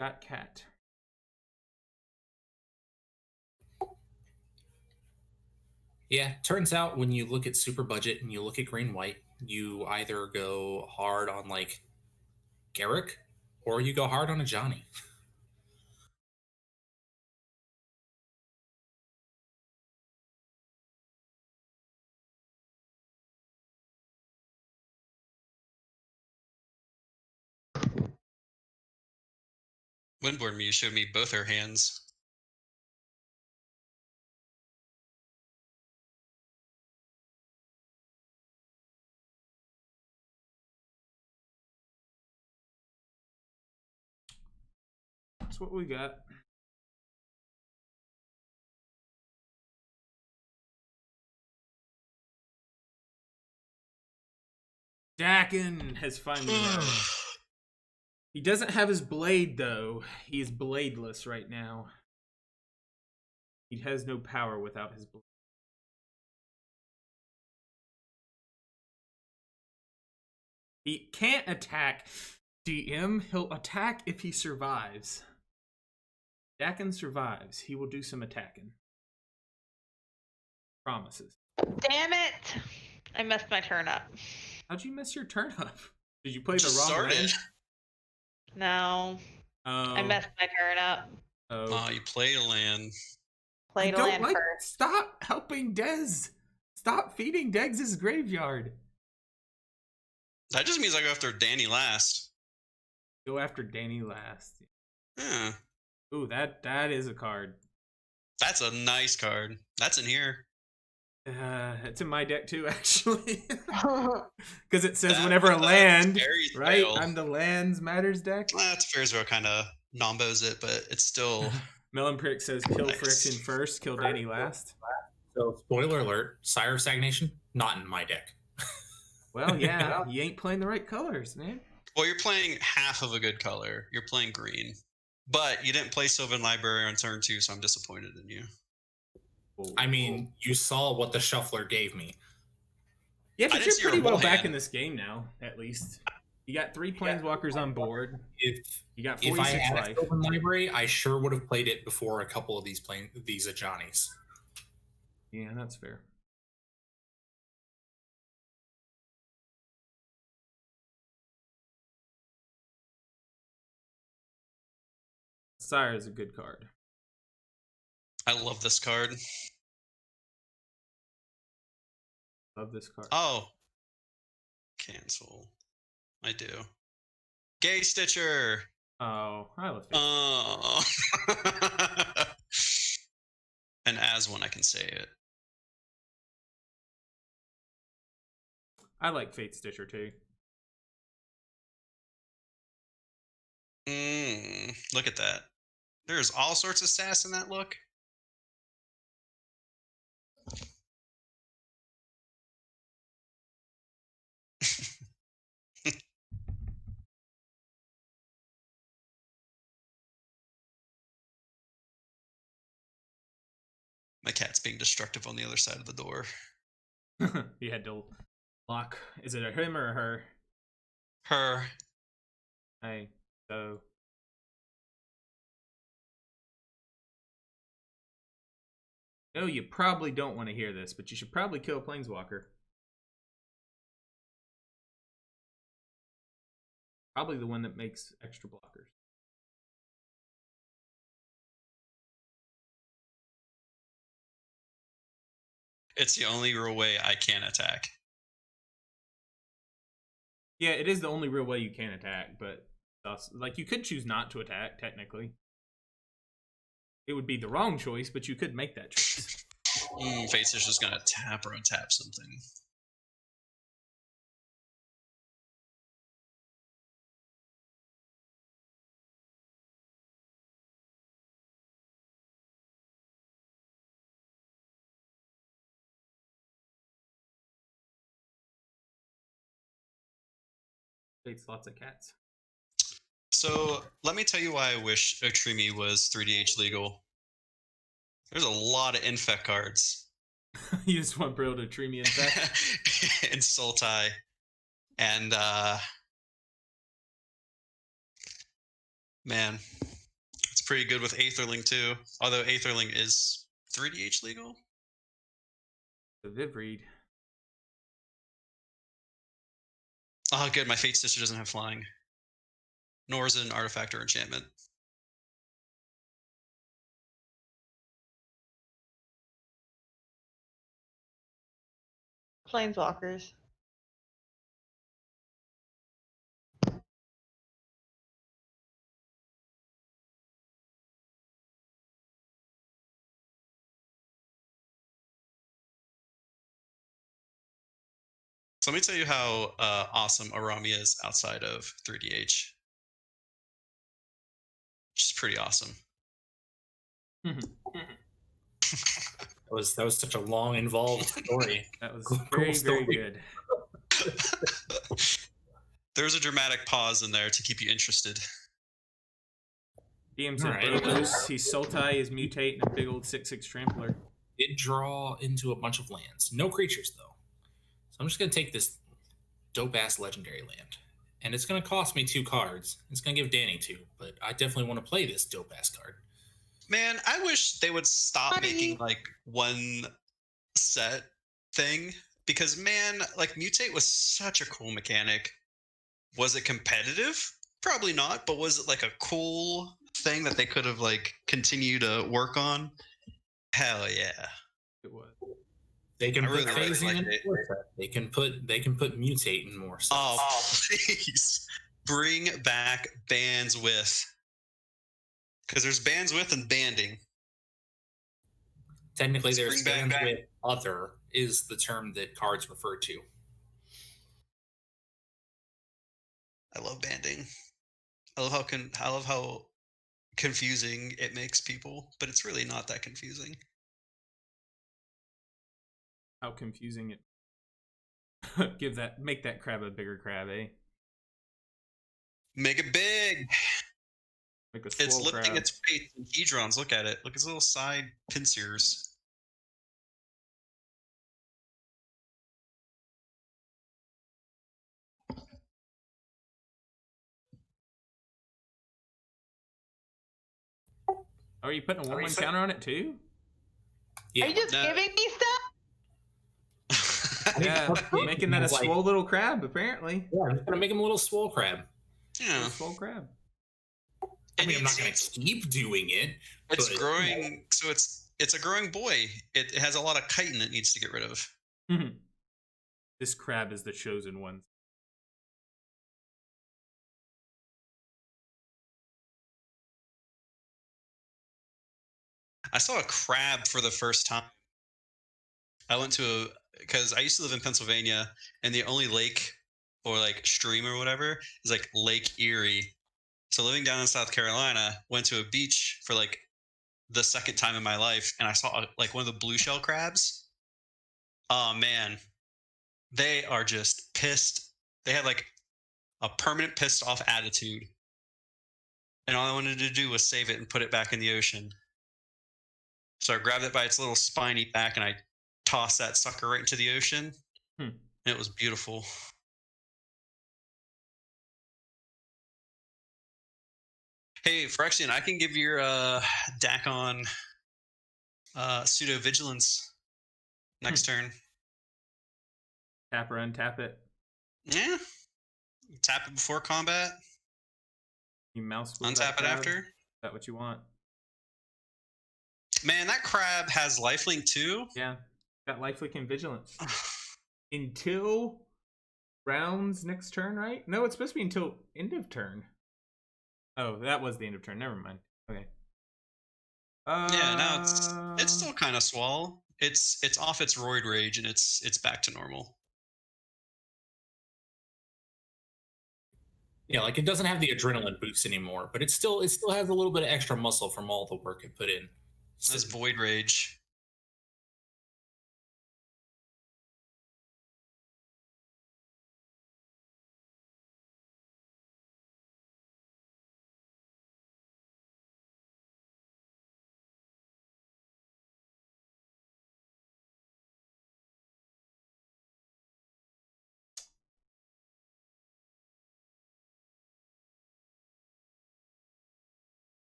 Got cat. Yeah, turns out when you look at super budget and you look at green white, you either go hard on like Garrick or you go hard on a Johnny. Windborn Muse showed me both her hands. That's what we got. Dakin has finally arrived. He doesn't have his blade, though. He is bladeless right now. He has no power without his blade. He can't attack DM. He'll attack if he survives. Dakin survives. He will do some attacking. Promises. Damn it! I messed my turn up. How'd you miss your turn up? Did you play Just the wrong started. land? No, I messed my turn up. Oh, you played a land. Played I a don't land like. first. Stop helping Dez. Stop feeding Deg's graveyard. That just means I go after Danny last. Go after Danny last. Yeah. Ooh, that is a card. That's a nice card. That's in here. It's in my deck too, actually, because it says That whenever a was land, Fairy right? Tale. I'm the lands matters deck. That's Fairsville kind of nombos it, but it's still. Melon Prick says kill Nice. Friction first, kill Danny last. So, spoiler alert, Sire of Stagnation, not in my deck. Well, yeah, you ain't playing the right colors, man. Well, you're playing half of a good color. You're playing green. But you didn't play Sylvan Library on turn 2, so I'm disappointed in you. I mean, you saw what the Shuffler gave me. Yeah, I but didn't you're see your pretty well whole back hand. in this game now, at least. You got 3 planeswalkers on board. If You got if I 46 had life. a Sylvan Library, I sure would have played it before a couple of these Ajani's. Yeah, that's fair. Sire is a good card. I love this card. Love this card. Oh. Cancel. I do. Gay Stitcher! Oh, I love it. Oh. And as one, I can say it. I like Fate Stitcher too. Look at that. There's all sorts of sass in that look. My cat's being destructive on the other side of the door. You had to lock. Is it a him or a her? Her. Hey, so. No, you probably don't want to hear this, but you should probably kill a Planeswalker. Probably the one that makes extra blockers. It's the only real way I can attack. Yeah, it is the only real way you can attack, but like you could choose not to attack, technically. It would be the wrong choice, but you could make that choice. Face is just gonna tap or untap something. Fate's lots of cats. So let me tell you why I wish Otrimi was 3DH legal. There's a lot of infect cards. You just want Brill to tree me infect? And Sultai. And man, it's pretty good with Aetherling too. Although Aetherling is 3DH legal. The Viv read. Oh, good. My Fate Stitcher doesn't have flying. Nor is it an artifact or enchantment. Planeswalkers. So let me tell you how awesome Arami is outside of 3DH. She's pretty awesome. That was such a long, involved story. That was Cool very, story. very good. There's a dramatic pause in there to keep you interested. DM said Alright. Brill loose. He's Sultai, his mutate, and a big old 6/6 trampler. It draw into a bunch of lands. No creatures, though. So I'm just going to take this dope-ass legendary land. And it's going to cost me 2 cards. It's going to give Danny 2, but I definitely want to play this dope-ass card. Man, I wish they would stop Buddy. making like one set thing. Because man, like mutate was such a cool mechanic. Was it competitive? Probably not, but was it like a cool thing that they could have like continued to work on? Hell yeah. It was. They can I put really phasing liked in it. more sets. They can put mutate in more sets. Oh, please bring back bands with. Because there's bands with and banding. Technically, Let's there's bring back- bands with other is the term that cards refer to. I love banding. I love how confusing it makes people, but it's really not that confusing. How confusing it. Make that crab a bigger crab, eh? Make it big. Make a It's swole lifting crab. its face and hedrons. Look at it. Look at its little side pincers. Oh, are you putting a 1/1 counter on it too? Yeah. Are you just giving me stuff? Yeah, making that a swole little crab, apparently. Yeah, I'm just gonna make him a little swole crab. Yeah. Swole crab. I mean, I'm not gonna keep doing it. It's but, growing, so it's a growing boy. It has a lot of chitin it needs to get rid of. This crab is the chosen one. I saw a crab for the first time. I went to because I used to live in Pennsylvania, and the only lake or like stream or whatever is like Lake Erie. So living down in South Carolina, went to a beach for like the second time in my life, and I saw like one of the blue shell crabs. Oh man, they are just pissed. They had like a permanent pissed off attitude, and all I wanted to do was save it and put it back in the ocean. So I grabbed it by its little spiny back and I tossed that sucker right into the ocean. And it was beautiful. Hey, Phyrexian, I can give your Dakon pseudo vigilance next turn. Tap or untap it. Yeah. Tap it before combat. You mouse untap it after. Is that what you want? Man, that crab has lifelink too. Yeah, got lifelink and vigilance until rounds next turn, right? No, it's supposed to be until end of turn. Oh, that was the end of turn. Never mind. Okay. Yeah, now it's still kind of swole. It's off its roid rage and it's back to normal. Yeah, like it doesn't have the adrenaline boost anymore, but it still has a little bit of extra muscle from all the work it put in. That's void rage.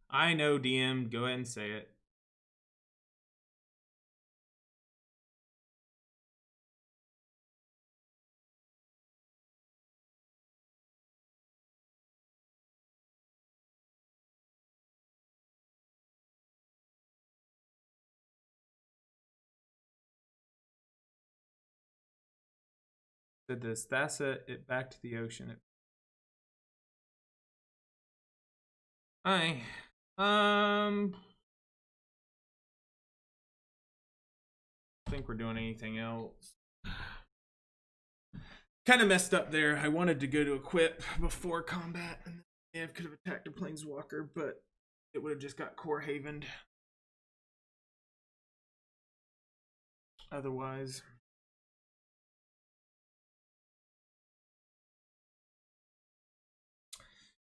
I know, DM. Go ahead and say it. Did this? That's it. Back to the ocean. I think we're doing anything else. Kind of messed up there. I wanted to go to equip before combat, and then could have attacked a planeswalker, but it would have just got core havened. Otherwise.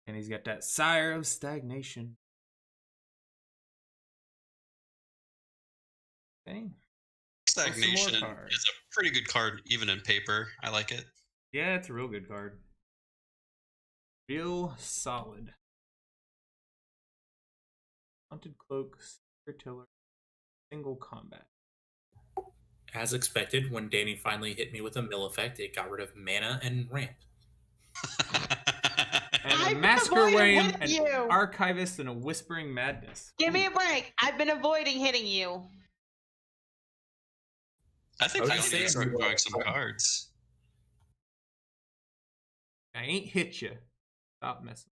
And he's got that Sire of Stagnation. Okay. Stagnation is a pretty good card, even in paper. I like it. Yeah, it's a real good card. Real solid. Haunted Cloak, Tiller, single combat. As expected, when Danny finally hit me with a mill effect, it got rid of mana and ramp. And a Massacre Wave, an Archivist, and a Whispering Madness. Give me a break. I've been avoiding hitting you. I think you need to start drawing some cards. I ain't hit you. Stop messing.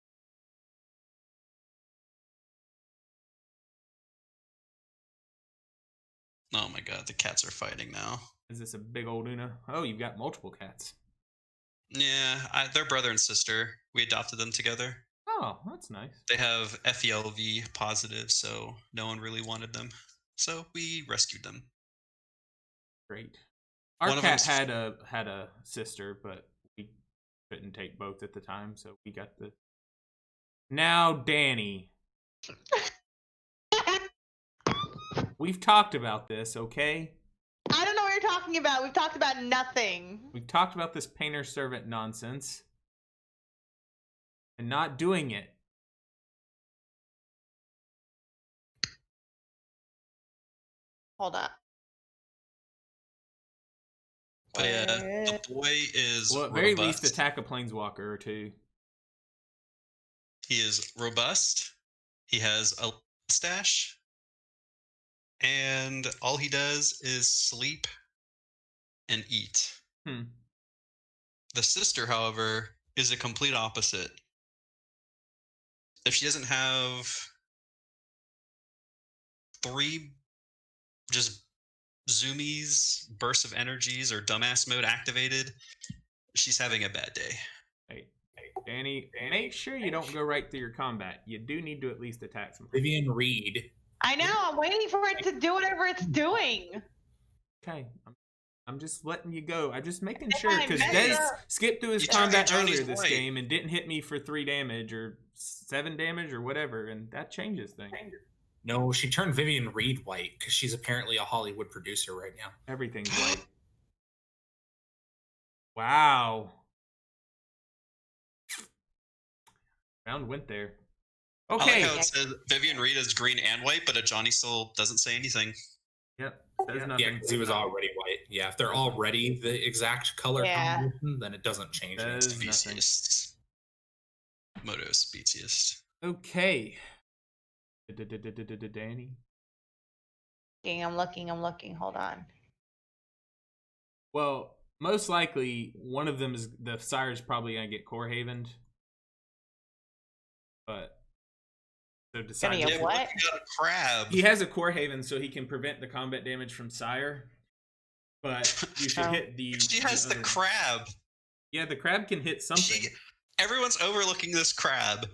Oh my god, the cats are fighting now. Is this a big old Una? Oh, you've got multiple cats. Yeah, they're brother and sister. We adopted them together. Oh, that's nice. They have FELV positive, so no one really wanted them. So we rescued them. Great. Our cat had a sister, but we couldn't take both at the time, so we got the. Now, Danny. We've talked about this, okay? I don't know what you're talking about. We've talked about nothing. We've talked about this painter servant nonsense. and not doing it. Hold up. But yeah, the boy is Well, at very robust. least attack a planeswalker or two. He is robust. He has a stash. And all he does is sleep and eat. The sister, however, is a complete opposite. If she doesn't have 3 just zoomies, bursts of energies, or dumbass mode activated, she's having a bad day. Hey, Danny, make sure you don't go right through your combat. You do need to at least attack some. Vivian Reed. I know. I'm waiting for it to do whatever it's doing. Okay, I'm just letting you go. I'm just making If sure I because mess Des up- skipped through his You tried combat Johnny's earlier this White. game and didn't hit me for 3 damage or 7 damage or whatever, and that changes things. No, she turned Vivian Reed white because she's apparently a Hollywood producer right now. Everything's white. Wow. Round went there. I Okay. like how it says Vivian Reed is green and white, but Johnny still doesn't say anything. Yep. Says Yeah, nothing. because he was already white. Yeah, if they're already the exact color Yeah. combination, then it doesn't change Does anything. nothing. Speciest. Moto speciest. Okay. Danny. I'm looking. Hold on. Well, most likely one of them is the Sire's probably gonna get Core Havened. But so decide. Gonna get Yeah, what? but you got a crab. He has a Core Haven, so he can prevent the combat damage from Sire. But you should Oh. hit the. She has the other- crab. Yeah, the crab can hit something. Everyone's overlooking this crab.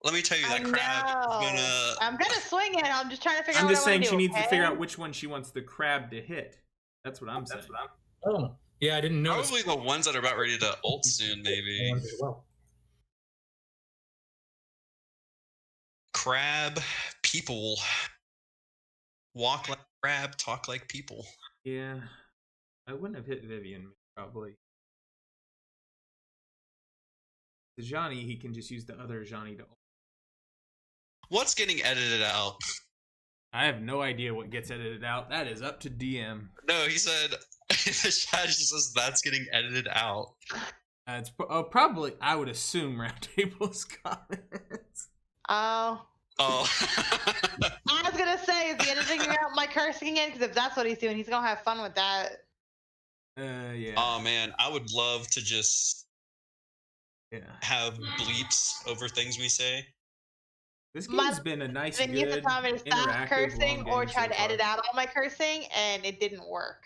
Let me tell you, that crab is gonna. I'm gonna swing it. I'm just trying to figure I'm out just what I saying wanna she do, needs to figure okay? out which one she wants the crab to hit. That's what I'm saying. Oh, yeah, I didn't know. Probably the ones that are about ready to ult soon, maybe. Well, Crab people. Walk like crab, talk like people. Yeah, I wouldn't have hit Vivian probably. The Johnny, he can just use the other Johnny to. What's getting edited out? I have no idea what gets edited out. That is up to DM. No, he said. The chat just says that's getting edited out. It's probably, I would assume, Roundtable's comments. Oh. Oh. I was gonna say, is he editing out my cursing in? Because if that's what he's doing, he's gonna have fun with that. Yeah. Oh man, I would love to just Yeah. have bleeps over things we say. This My- game's been a nice, Then you good, have to stop interactive, cursing long or game try so to far. edit out all my cursing, and it didn't work.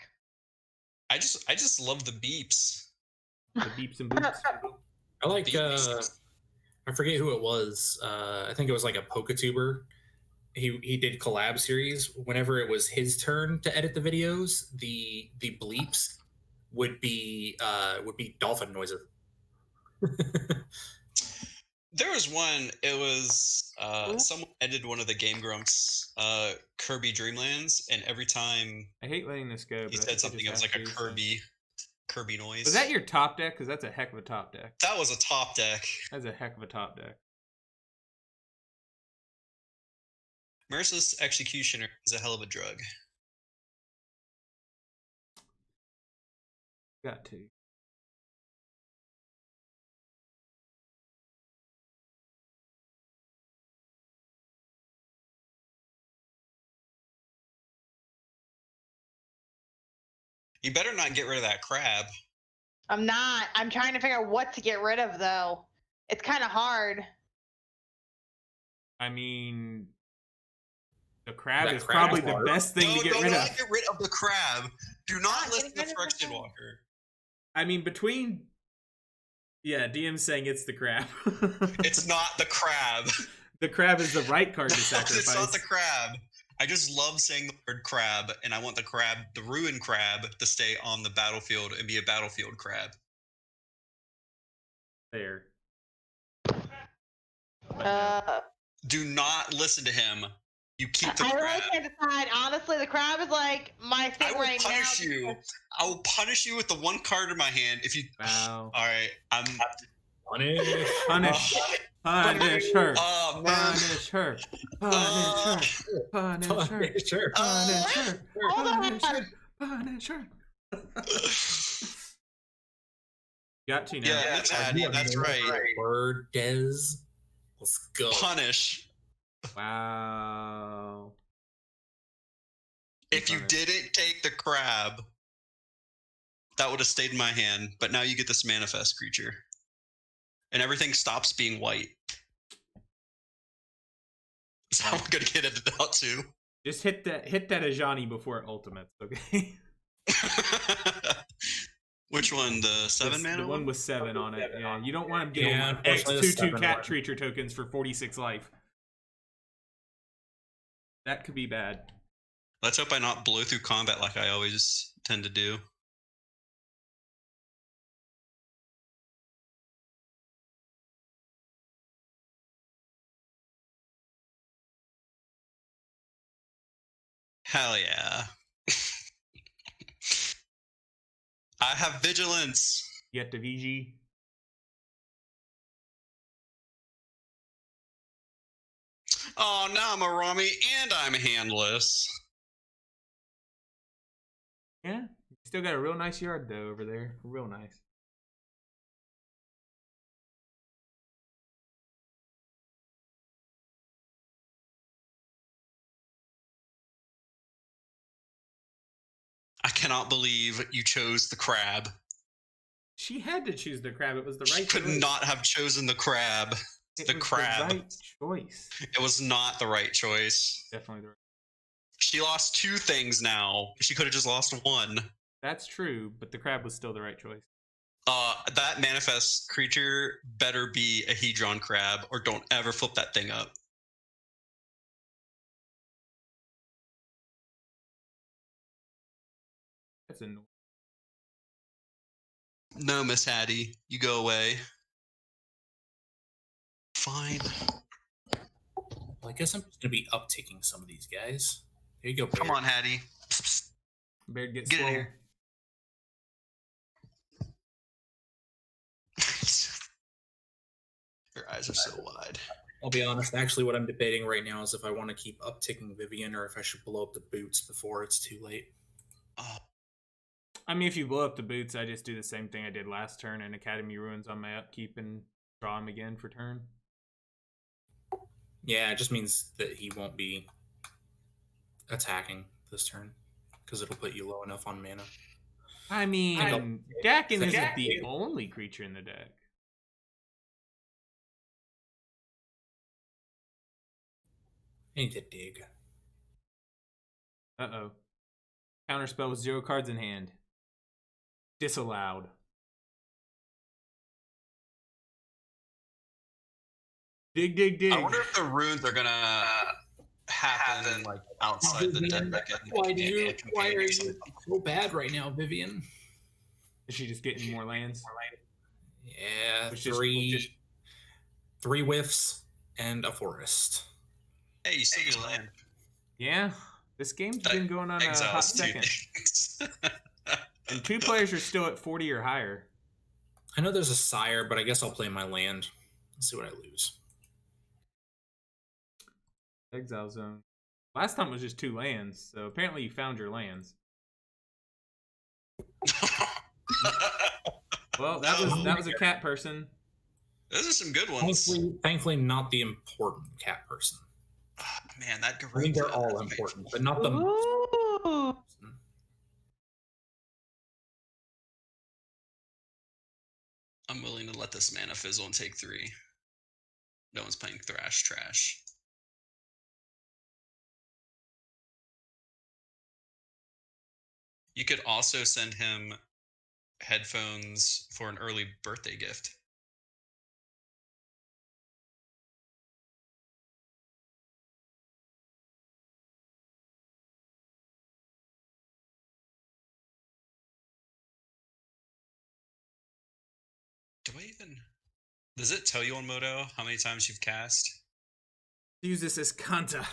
I just love the beeps. The beeps and boops. I like. Beeps. I forget who it was. I think it was like a PokeTuber. He did collab series. Whenever it was his turn to edit the videos, the bleeps would be dolphin noises. There was one. It was someone edited one of the Game Grumps Kirby Dreamlands, and every time I hate letting this go. he But I said think I something, it was just like a have to, so. Kirby noise. Was that your top deck? Because that's a heck of a top deck. That was a top deck. That's a heck of a top deck. Merciless Executioner is a hell of a drug. Got to. You better not get rid of that crab. I'm not. I'm trying to figure out what to get rid of, though. It's kind of hard. I mean, the crab That is crab probably is the hard. best thing to get rid of. Get rid of the crab. Do not Not listen getting to rid of the Friction crab. Walker. I mean, between. Yeah, DM's saying it's the crab. It's not the crab. The crab is the right card to No, sacrifice. it's not the crab. I just love saying the word crab, and I want the crab, the ruined crab, to stay on the battlefield and be a battlefield crab. There. Do not listen to him. You keep the I crab. really can't decide. Honestly, the crab is like my I thing will right now. punish you. I will punish you with the one card in my hand if you. Wow. All right, I'm. Punish. Punish. Punish her. Oh man. Punish her. Punish her. Punish her. Punish her. Punish her. Hold on. Punish her. Punish her. Got to now. Yeah, it's Hattie. That's right. Word, Des. Let's go. Punish. Wow. If you didn't take the crab, that would have stayed in my hand. But now you get this manifest creature. And everything stops being white. So I'm gonna get it out too. Just hit that Ajani before it ultimates, okay? Which one? The 7-mana The one with 7 on it. Yeah, you don't want him getting unfortunately, the X 2/2 7 cat one. creature tokens for 46 life. That could be bad. Let's hope I not blow through combat like I always tend to do. Hell yeah. I have vigilance. You get the VG. Oh, now I'm a Rami and I'm handless. Yeah, you still got a real nice yard though over there. Real nice. I cannot believe you chose the crab. She had to choose the crab. It was the She right could choice. not have chosen the crab. It The was crab. The right choice. It was not the right choice. Definitely the right. She lost 2 things now. She could have just lost 1. That's true, but the crab was still the right choice. That manifest creature better be a Hedron crab, or don't ever flip that thing up. That's annoying. No, Miss Hattie, you go away. Fine. Well, I guess I'm just gonna be upticking some of these guys. There you go. Come Bear. on, Hattie. Beard gets Get in slow. here. Your eyes are so wide. I'll be honest. Actually, what I'm debating right now is if I want to keep upticking Vivian or if I should blow up the boots before it's too late. Oh, I mean, if you blow up the boots, I just do the same thing I did last turn and Academy Ruins on my upkeep and draw him again for turn. Yeah, it just means that he won't be attacking this turn because it'll put you low enough on mana. I mean, Dakin isn't the only creature in the deck. I need to dig. Uh-oh. Counterspell with 0 cards in hand. Disallowed. Dig, dig, dig. I wonder if the runes are gonna happen like outside the deck. Why are you so bad right now, Vivian? Is she just getting more lands? Yeah, Which is- three whiffs and a forest. Hey, you still get a land. Yeah. This game's been going on a hot Exiles 2 second. things. And 2 players are still at 40 or higher. I know there's a sire, but I guess I'll play my land. Let's see what I lose. Exile zone. Last time it was just 2 lands, so apparently you found your lands. Well, that was a cat person. Those are some good ones. Thankfully, not the important cat person. Ah, man, that I mean, Garuda, they're all that's amazing. important, but not the. Ooh. I'm willing to let this mana fizzle and take 3. No one's playing Thrash Trash. You could also send him headphones for an early birthday gift. Do I even... Does it tell you on Moto how many times you've cast? Use this as Kanta.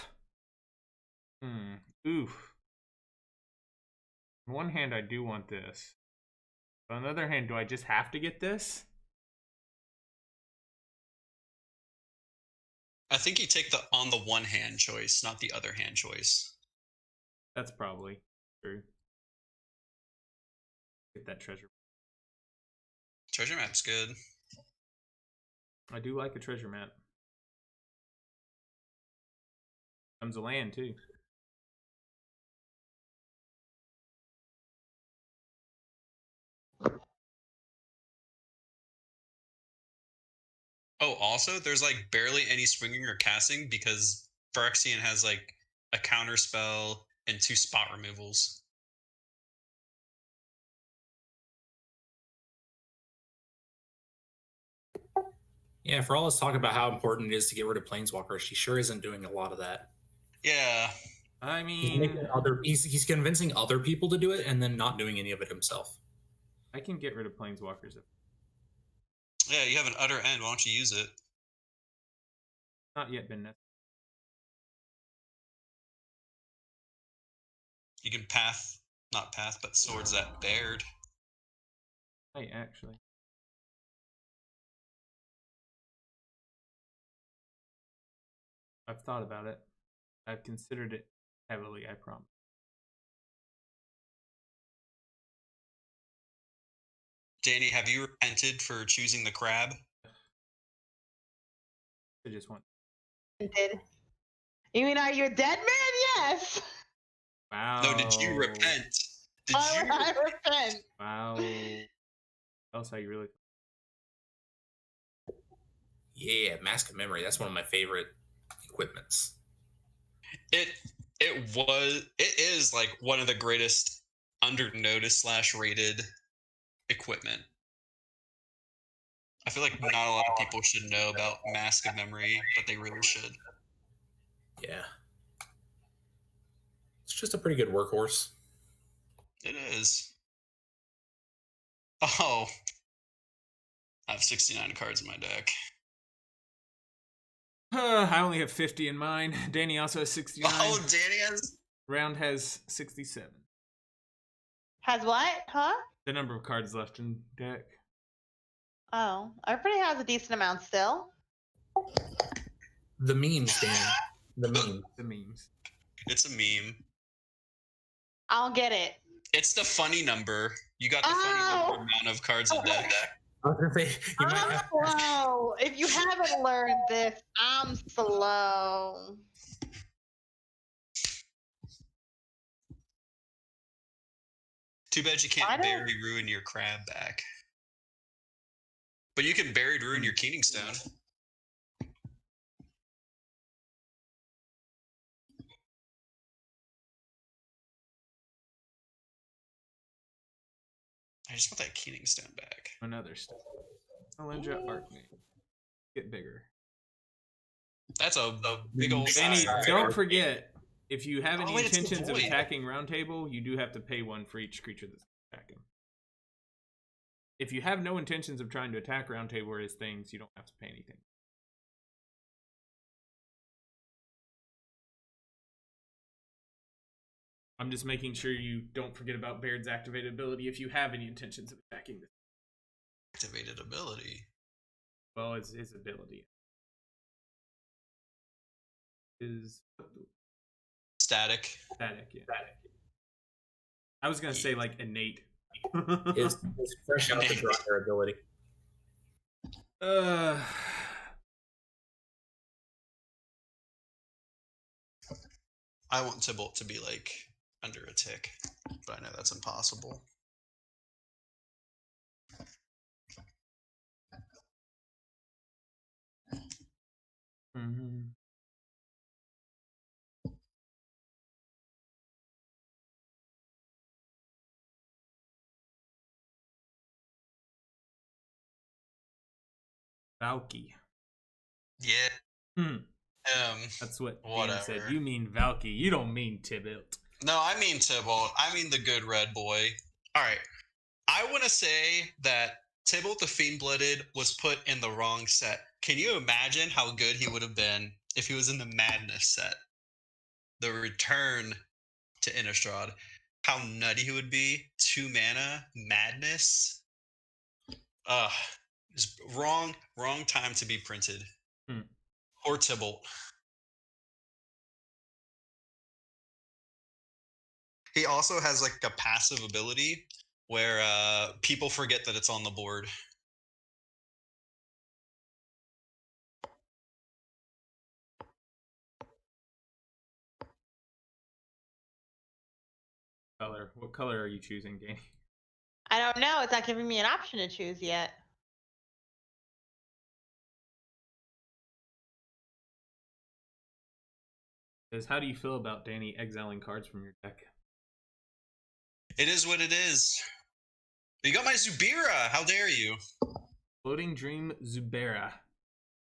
Oof. On one hand, I do want this. But on the other hand, do I just have to get this? I think you take the on the one hand choice, not the other hand choice. That's probably true. Get that treasure. Treasure map's good. I do like a treasure map. Comes a land too. Oh, also, there's like barely any swinging or casting because Phyrexian has like a counter spell and 2 spot removals. Yeah, for all this talk about how important it is to get rid of planeswalkers, she sure isn't doing a lot of that. Yeah. I He's, mean, making he's convincing other people to do it and then not doing any of it himself. I can get rid of planeswalkers. Yeah, you have an utter end. Why don't you use it? Not yet been necessary. You can not path, but swords that bared. Hey, actually. I've thought about it. I've considered it heavily, I promise. Danny, have you repented for choosing the crab? I just want. Did. You mean are you a dead man? Yes. Wow. No, did you repent? Why would I repent? Wow. Else how you really. Yeah, Mask of Memory. That's one of my favorite equipments. It is like one of the greatest under noticed / rated equipment. I feel like not a lot of people should know about Mask of Memory, but they really should. Yeah. It's just a pretty good workhorse. It is. Oh. I have 69 cards in my deck. I only have 50 in mine. Danny also has 69. Oh, Danny has... Round has 67. Has what? Huh? The number of cards left in deck. Oh, everybody has a decent amount still. The memes, Danny. The memes. The memes. It's a meme. I'll get it. It's the funny number. You got the funny number amount of cards in deck. I was gonna say you might I'm have slow. If you haven't learned this, I'm slow. Too bad you can't bury ruin your crab back. But you can buried ruin your Keening Stone. I just want that Keening Stone back. Another stone. Highlander Arcname. Get bigger. That's a big old Danny, size. don't forget, if you have any wait, it's the intentions of void. attacking Round Table, you do have to pay 1 for each creature that's attacking. If you have no intentions of trying to attack Round Table or his things, you don't have to pay anything. I'm just making sure you don't forget about Baird's activated ability if you have any intentions of attacking this. Activated ability. Well, it's his ability. Is Static. static, yeah. I was gonna say like innate. is fresh out the dryer ability. I want Tybalt to be like under a tick, but I know that's impossible. Mm-hmm. Valky. Yeah. That's what whatever. Dan said. You mean Valky. You don't mean Tybalt. No, I mean Tybalt. I mean the good red boy. All right. I want to say that Tybalt the Fiend-Blooded was put in the wrong set. Can you imagine how good he would have been if he was in the Madness set? The Return to Innistrad. How nutty he would be. 2 mana, Madness. Just wrong time to be printed. Or Tybalt. He also has like a passive ability where people forget that it's on the board. Color. What color are you choosing, Danny? I don't know. It's not giving me an option to choose yet. Because how do you feel about Danny exiling cards from your deck? It is what it is. You got my Zubira. How dare you? Floating Dream Zubera.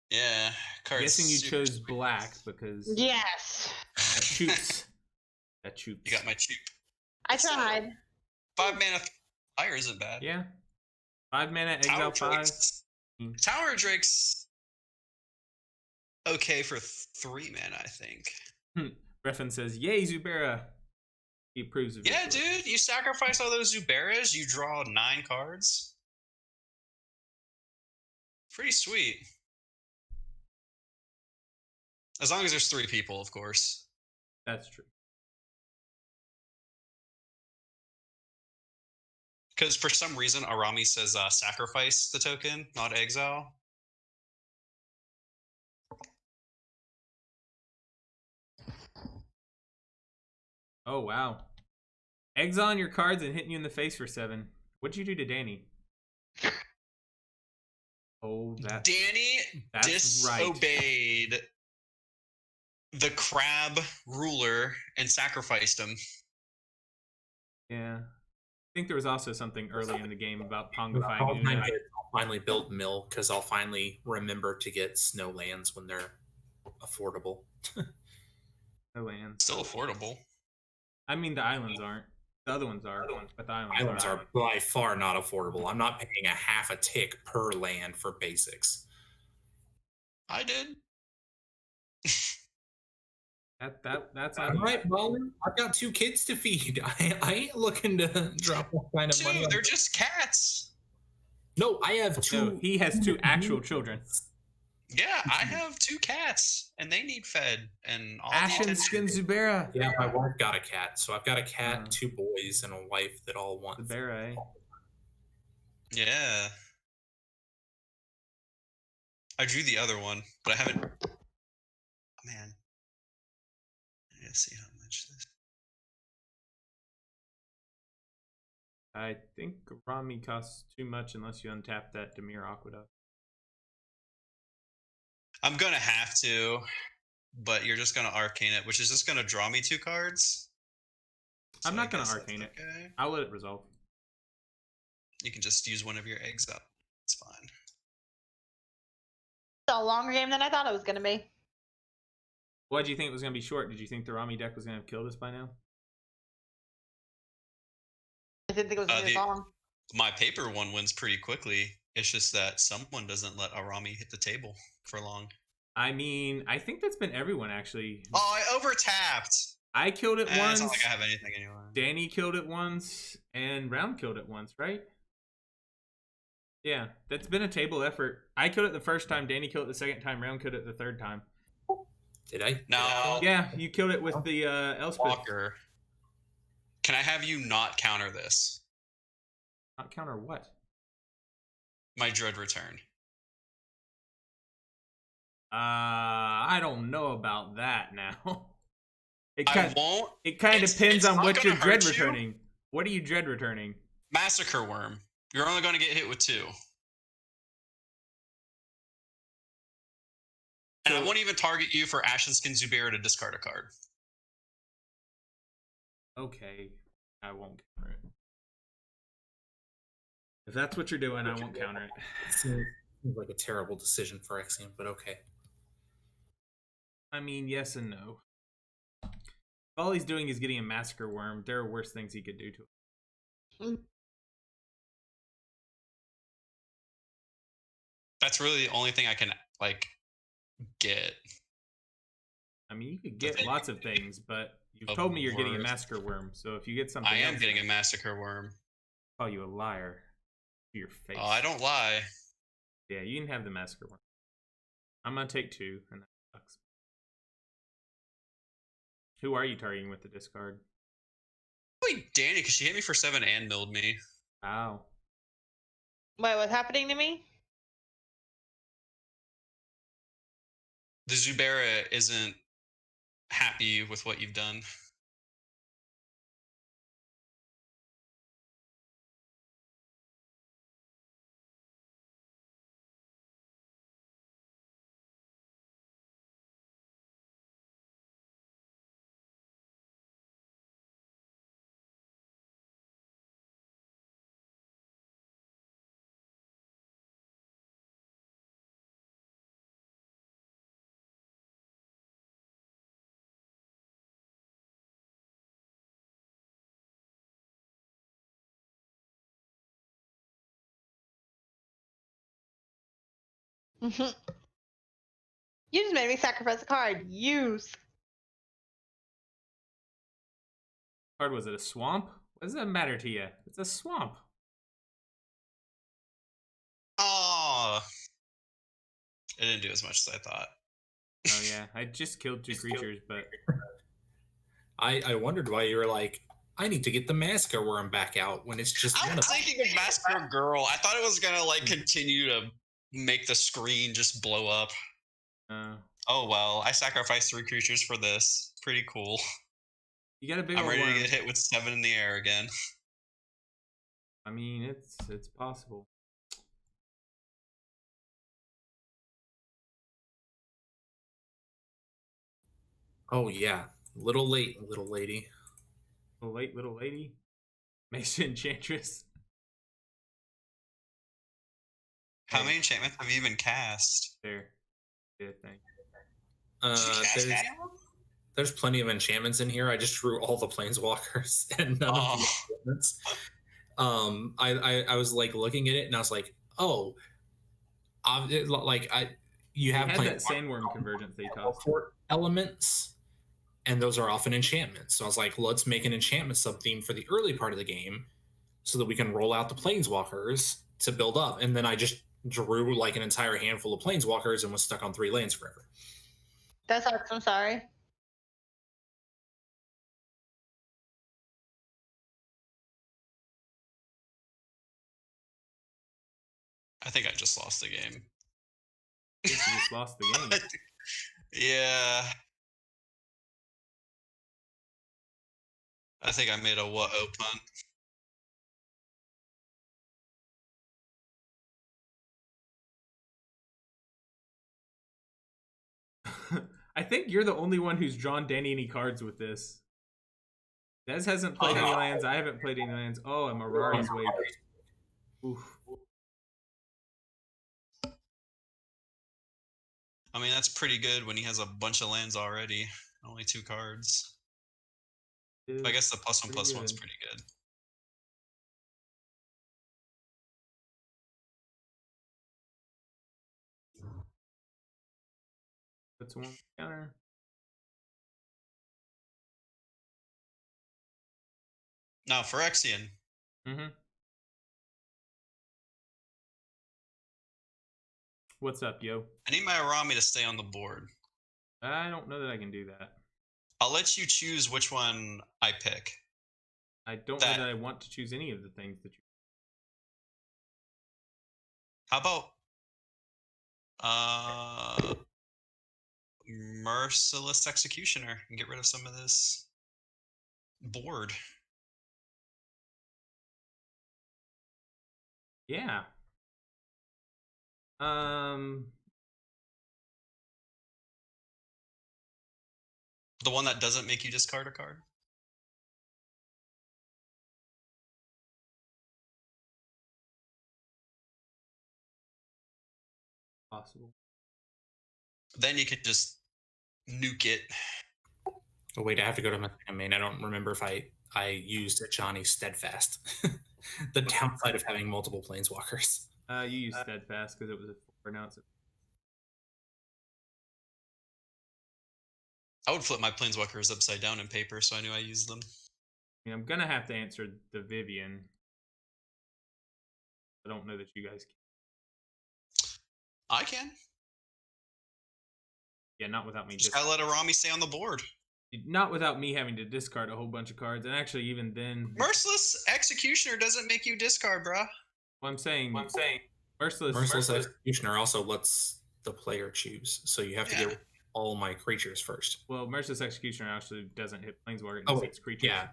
Yeah. I'm guessing you chose black because Yes. that shoots. That shoots. You got my cheap. I tried. 5 mana fire isn't bad. Yeah. 5 mana, exile 5. Tower Drake's okay for 3 mana, I think. Refin says, "Yay, Zubera." He approves of it. Yeah, dude. You sacrifice all those Zuberas, you draw 9 cards. Pretty sweet. As long as there's 3 people, of course. That's true. Because for some reason, Arami says sacrifice the token, not exile. Oh, wow. Exiling your cards and hitting you in the face for 7. What'd you do to Danny? Oh, Danny disobeyed the crab ruler and sacrificed him. Yeah. I think there was also something early in the game about pongifying I'll finally build mill because I'll finally remember to get snowlands when they're affordable. No lands. Still affordable. I mean, the islands aren't. The other ones are, but the islands are by far not affordable. I'm not paying a half a tick per land for basics. I did. That's all right, well, I've got 2 kids to feed. I ain't looking to drop that kind of money. They're just cats. No, I have 2. No, he has 2 actual children. Yeah, I have 2 cats, and they need fed. And all Ashen Skin Zubera. Yeah, my wife got a cat, so I've got a cat, 2 boys, and a wife that all want Zubera. Yeah. I drew the other one, but I haven't. Man. Let's see how much this. I think Rami costs too much unless you untap that Dimir Aqueduct. I'm gonna have to, but you're just gonna arcane it, which is just gonna draw me 2 cards. So I'm not gonna arcane it. I'll let it resolve. You can just use one of your eggs up. It's fine. It's a longer game than I thought it was gonna be. What did you think it was going to be short? Did you think the Rami deck was going to have killed us by now? I didn't think it was going to be long. My paper one wins pretty quickly. It's just that someone doesn't let Arami hit the table for long. I mean, I think that's been everyone, actually. Oh, I overtapped. I killed it once. It's not like I have anything anymore. Danny killed it once, and Round killed it once, right? Yeah, that's been a table effort. I killed it the first time, Danny killed it the second time, Round killed it the third time. Did I? No. Yeah, you killed it with the Elspeth. Walker. Can I have you not counter this? Not counter what? My Dread Return. I don't know about that now. I won't. It kind of depends on what you're dread returning. What are you dread returning? Massacre Worm. You're only going to get hit with 2. And I won't even target you for Ashen Skin Zubera to discard a card. Okay, I won't counter it. If that's what you're doing, I won't counter it. Seems like a terrible decision for Exium, but okay. I mean, yes and no. If all he's doing is getting a Massacre Worm, there are worse things he could do to it. That's really the only thing I can, like, get. I mean, you could get lots of things, but you've told me you're getting a Massacre Worm, so if you get something I am getting a Massacre Worm. I'll call you a liar to your face. Oh, I don't lie. Yeah, you can have the Massacre Worm. I'm going to take 2. And Sucks. Who are you targeting with the discard? Probably Danny, because she hit me for 7 and milled me. Wow. Wait, what's happening to me? The Zubera isn't happy with what you've done. You just made me sacrifice a card. Use. Card, was it a swamp? What does that matter to you? It's a swamp. Oh, it didn't do as much as I thought. Oh yeah, I just killed 2 creatures, but I wondered why you were like, I need to get the Massacre Worm back out when it's just I one was of them. thinking of Massacre Girl. I thought it was gonna like continue to make the screen just blow up. Oh well, I sacrificed 3 creatures for this. Pretty cool. you got a big I'm old ready worm. to get hit with 7 in the air again. I mean, it's possible. Oh yeah, little late, little lady. Little late, little lady. Mason Enchantress. How Hey. many enchantments have you even cast? There. Good thing. Did you cast There's, any of them? there's plenty of enchantments in here. I just drew all the planeswalkers and none of the Oh. enchantments. I was like looking at it and I was like, oh, you have had plane that sandworm convergence they tossed. for elements, and those are often enchantments. So I was like, let's make an enchantment sub-theme for the early part of the game so that we can roll out the planeswalkers to build up. And then I just drew like an entire handful of planeswalkers and was stuck on 3 lanes forever. That sucks. I'm sorry. I think I just lost the game. I think you just lost the game. Yeah. I think I made a what-oh pun. I think you're the only one who's drawn Danny any cards with this. Des hasn't played any lands. I haven't played any lands. Oh, and Mirari's Wake. Oof. I mean, that's pretty good when he has a bunch of lands already. Only 2 cards. But I guess the +1/+1's pretty good. Puts 1 counter. Now, Phyrexian. Mm-hmm. What's up, yo? I need my Arami to stay on the board. I don't know that I can do that. I'll let you choose which one I pick. I don't know that I want to choose any of the things that you. How about Merciless Executioner and get rid of some of this board? Yeah. The one that doesn't make you discard a card? Possible. Then you could just nuke it. Oh wait, I have to go to my main. I don't remember if I used a Johnny Steadfast. The downside of having multiple planeswalkers. You used Steadfast because it was a pronounce it. I would flip my planeswalkers upside down in paper, so I knew I used them. I mean, I'm gonna have to answer the Vivian. I don't know that you guys can. I can. Yeah, not without me. Just gotta let Arami stay on the board. Not without me having to discard a whole bunch of cards, and actually even then, Merciless Executioner doesn't make you discard, bruh. I'm saying Merciless Executioner also lets the player choose, so you have to get all my creatures first. Well, Merciless Executioner actually doesn't hit Planeswalker. Oh, it's creatures. yeah.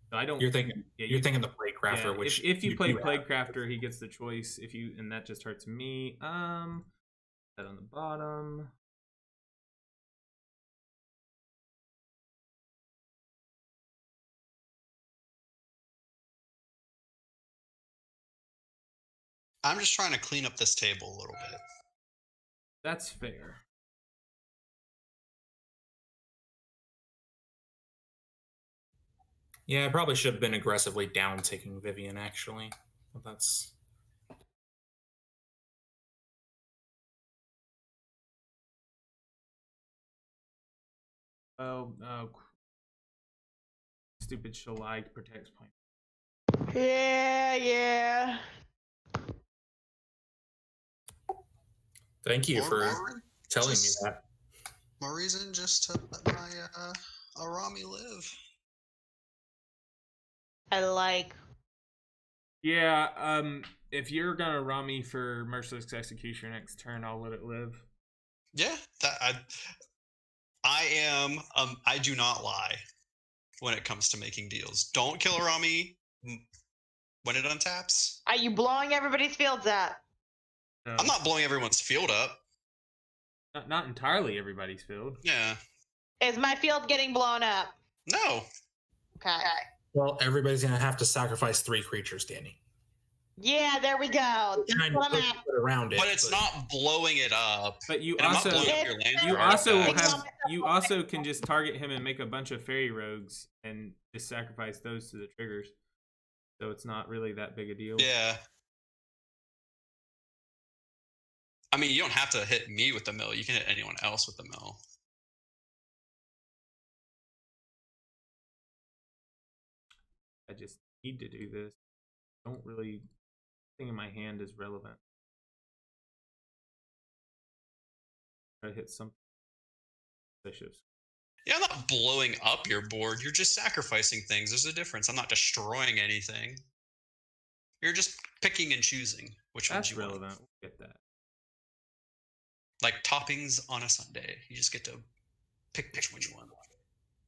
So I don't. You're thinking the Plague Crafter, which if you play Plague Crafter, he gets the choice. And that just hurts me. That on the bottom. I'm just trying to clean up this table a little bit. That's fair. Yeah, I probably should have been aggressively down taking Vivian, actually. But that's... Oh, stupid Shalai protects point. Yeah. Thank you for telling me that. More reason just to let my Arami live. I like. Yeah, if you're gonna Rami for Merciless Execution next turn, I'll let it live. Yeah, I am. I do not lie when it comes to making deals. Don't kill Arami when it untaps. Are you blowing everybody's fields up? No. I'm not blowing everyone's field up. Not entirely everybody's field. Yeah. Is my field getting blown up? No. Okay. Well, everybody's going to have to sacrifice 3 creatures, Danny. Yeah, there we go. Trying to put around it, but it's not blowing it up. But you and also you also can just target him and make a bunch of fairy rogues and just sacrifice those to the triggers. So it's not really that big a deal. Yeah. I mean, you don't have to hit me with the mill. You can hit anyone else with the mill. I just need to do this. Don't really think in my hand is relevant. I hit some bishops. Yeah, I'm not blowing up your board. You're just sacrificing things. There's a difference. I'm not destroying anything. You're just picking and choosing which ones you relevant. want. We'll get that. Like toppings on a Sunday. You just get to pick which one you want.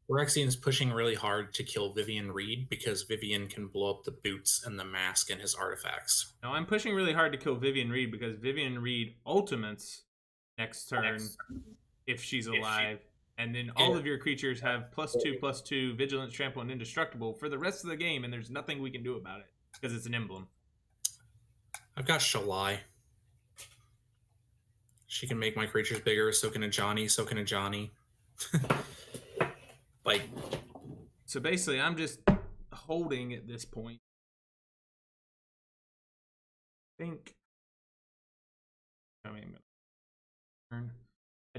Phyrexian's pushing really hard to kill Vivian Reed because Vivian can blow up the boots and the mask and his artifacts. No, I'm pushing really hard to kill Vivian Reed because Vivian Reed ultimates next turn if she's alive. And then all of your creatures have +2/+2 Vigilance, Trample, and Indestructible for the rest of the game, and there's nothing we can do about it because it's an emblem. I've got Shalai. She can make my creatures bigger. So can a Johnny. So basically, I'm just holding at this point. I think. I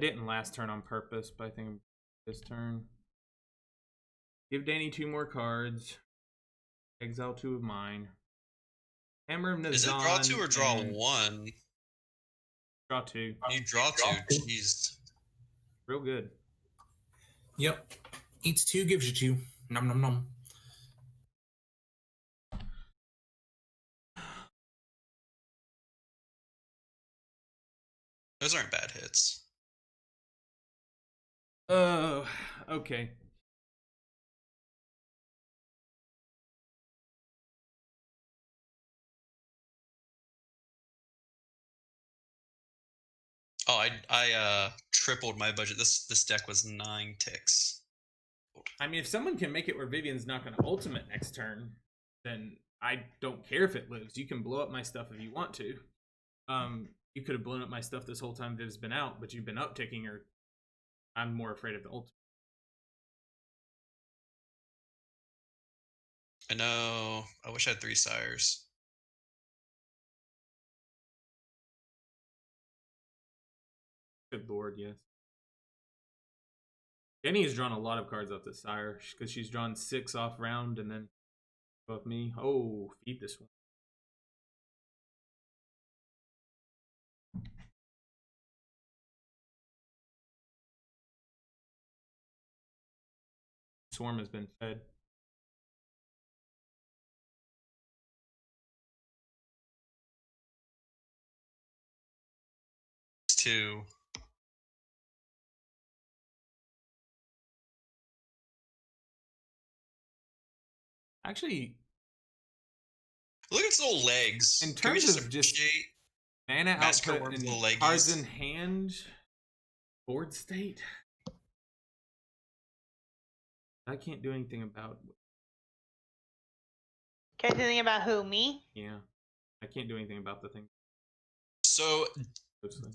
didn't last turn on purpose, but I think this turn. Give Danny 2 more cards. Exile 2 of mine. Hammer of Nazan. Is it draw 2 or draw 1? Draw 2. You draw 2. Jeez. Real good. Yep. Eats 2, gives you 2. Nom nom nom. Those aren't bad hits. Okay. Oh, I tripled my budget. This deck was 9 ticks. I mean, if someone can make it where Vivian's not going to ultimate next turn, then I don't care if it lives. You can blow up my stuff if you want to. You could have blown up my stuff this whole time Viv's been out, but you've been upticking her. I'm more afraid of the ultimate. I know. I wish I had 3 sires. Good board, yes. Jenny has drawn a lot of cards off the sire because she's drawn 6 off round and then above me. Oh, feed this one. Swarm has been fed. Two. Actually, Look at its little legs. in Can we terms just of just appreciate mana Massacre output Worm's and little leggies? cards in hand, board state, I can't do anything about. Can't do anything about who? Me? Yeah, I can't do anything about the thing. So Mostly.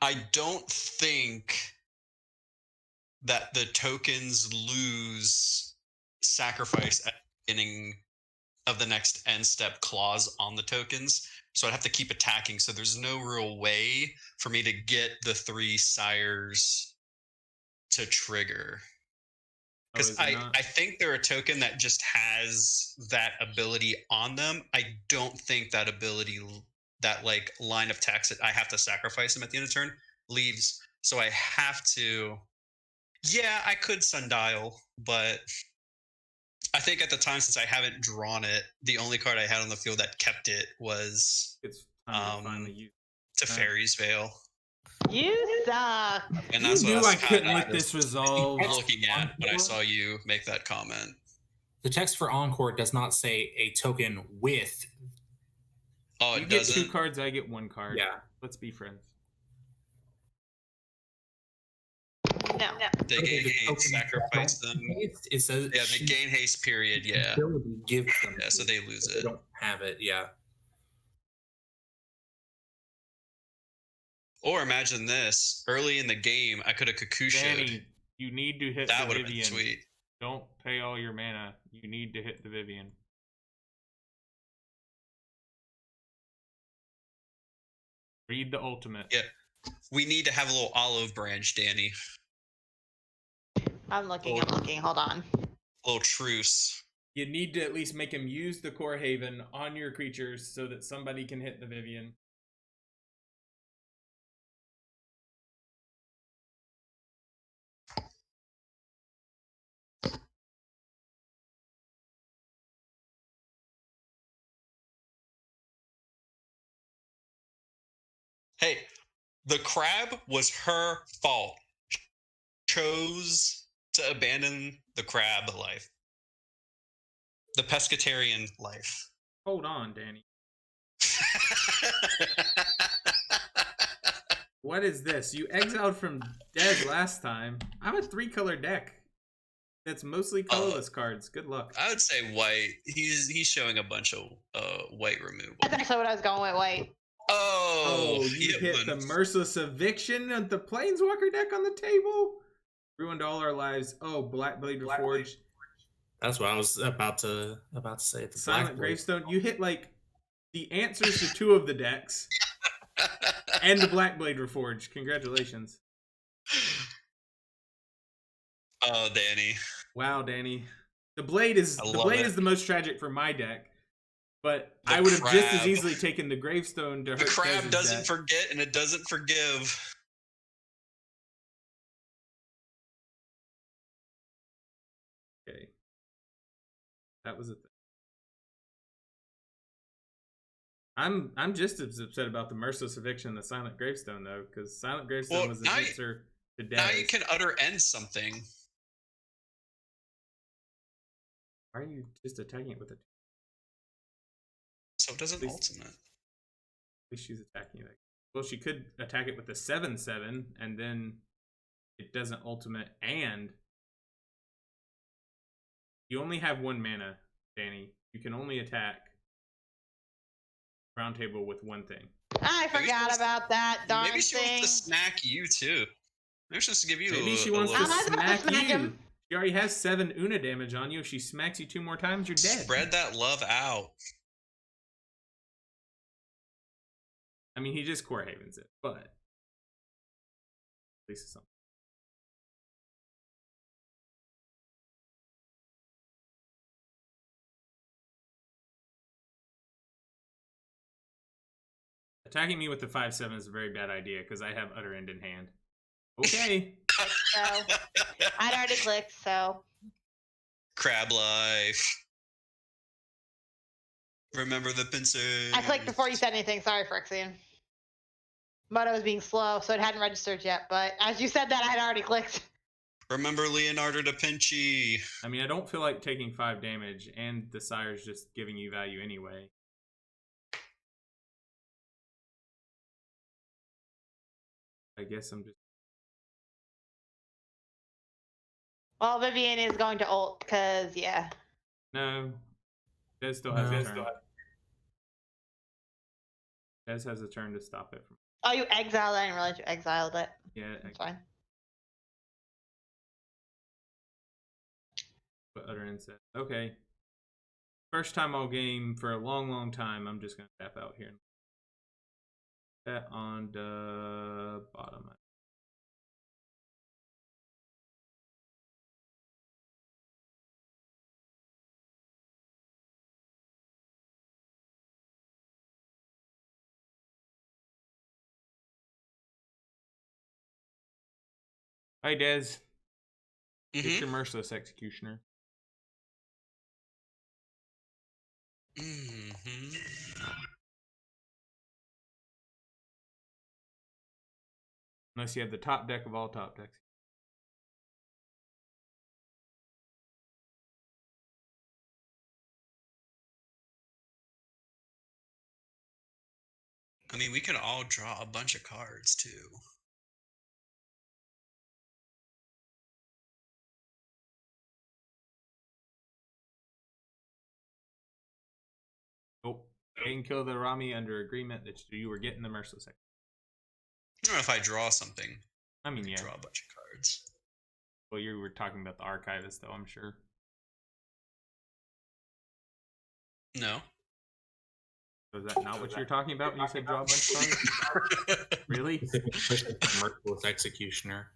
I don't think that the tokens lose sacrifice at the beginning of the next end step clause on the tokens. So I'd have to keep attacking. So there's no real way for me to get the 3 sires to trigger. Because I think they're a token that just has that ability on them. I don't think that ability, that like line of text that I have to sacrifice them at the end of the turn, leaves. So I have to. Yeah, I could Sundial, but I think at the time, since I haven't drawn it, the only card I had on the field that kept it was It's time to finally use Teferi's Veil. You suck. And you that's what knew I couldn't kinda let this resolve. looking at when I saw you make that comment. The text for Encore does not say a token with. Oh, You it get doesn't? 2 cards, I get 1 card. Yeah. Let's be friends. No. They gain haste, sacrifice them. It says Yeah, they gain haste, period. Yeah. Ability gives them. Yeah, so they lose They it. don't have it. Yeah. Or imagine this. Early in the game, I could have Kakusho'd. Danny, you need to hit That the would have been Vivian. sweet. Don't pay all your mana. You need to hit the Vivian. Read the ultimate. Yeah. We need to have a little olive branch, Danny. I'm looking. Hold on. A little truce. You need to at least make him use the Core Haven on your creatures so that somebody can hit the Vivian. Hey, the crab was her fault. Chose to abandon the crab life. The pescatarian life. Hold on, Danny. What is this? You exiled from Dead last time. I'm a 3-color deck. That's mostly colorless cards. Good luck. I would say white. He's showing a bunch of white removal. That's actually what I was going with. White. Oh, you hit the Merciless Eviction of the Planeswalker deck on the table? Ruined all our lives. Oh, Black Blade Reforged. That's what I was about to say. The Silent Gravestone. You hit like the answers to 2 of the decks. And the Black Blade Reforged. Congratulations. Oh, Danny. Wow, Danny. The blade is the most tragic for my deck. But The I would have just as crab. easily taken the Gravestone to hurt The crab Tez's doesn't deck. forget and it doesn't forgive. Okay. That was a thing. I'm just as upset about the Merciless Eviction and the Silent Gravestone though, because Silent Gravestone was an answer to death. Now you can utter end something. Why are you just attacking it with it? So it doesn't Please. ultimate. At least she's attacking it. Well, she could attack it with the 7/7, and then it doesn't ultimate, and you only have 1 mana, Danny. You can only attack Round Table with 1 thing. I forgot about that darn Maybe she thing. wants to smack you too. Maybe she wants to give you. Maybe she a wants to little- I'm not about to smack smack you. him. She already has 7 Una damage on you. If she smacks you 2 more times, you're dead. Spread that love out. I mean, he just Core Havens it, but at least it's something. Attacking me with the 5/7 is a very bad idea because I have Utter End in hand. Okay. I'd already clicked, so. Crab life. Remember the pincers. I clicked before you said anything. Sorry, Phyrexian. But I was being slow, so it hadn't registered yet. But as you said that, I had already clicked. Remember Leonardo da Vinci. I mean, I don't feel like taking 5 damage, and the Sire's just giving you value anyway. I guess I'm just... Well, Vivian is going to ult, because, yeah. No. Des still has a turn. Des has a turn to stop it from... Oh, you exiled? I didn't realize you exiled it. Yeah, That's fine. What utterance said. Okay. First time all game for a long, long time. I'm just going to tap out here. That on the bottom. Hi, Des. It's your merciless executioner. Unless you have the top deck of all top decks. I mean, we could all draw a bunch of cards, too. Oh, they can kill the Rami under agreement that you were getting the merciless executioner. I don't know if I draw something. I mean, yeah. Draw a bunch of cards. Well, you were talking about the archivist, though, I'm sure. No. Was that not what you were talking about when you said draw a bunch of cards? Really? Merciless executioner.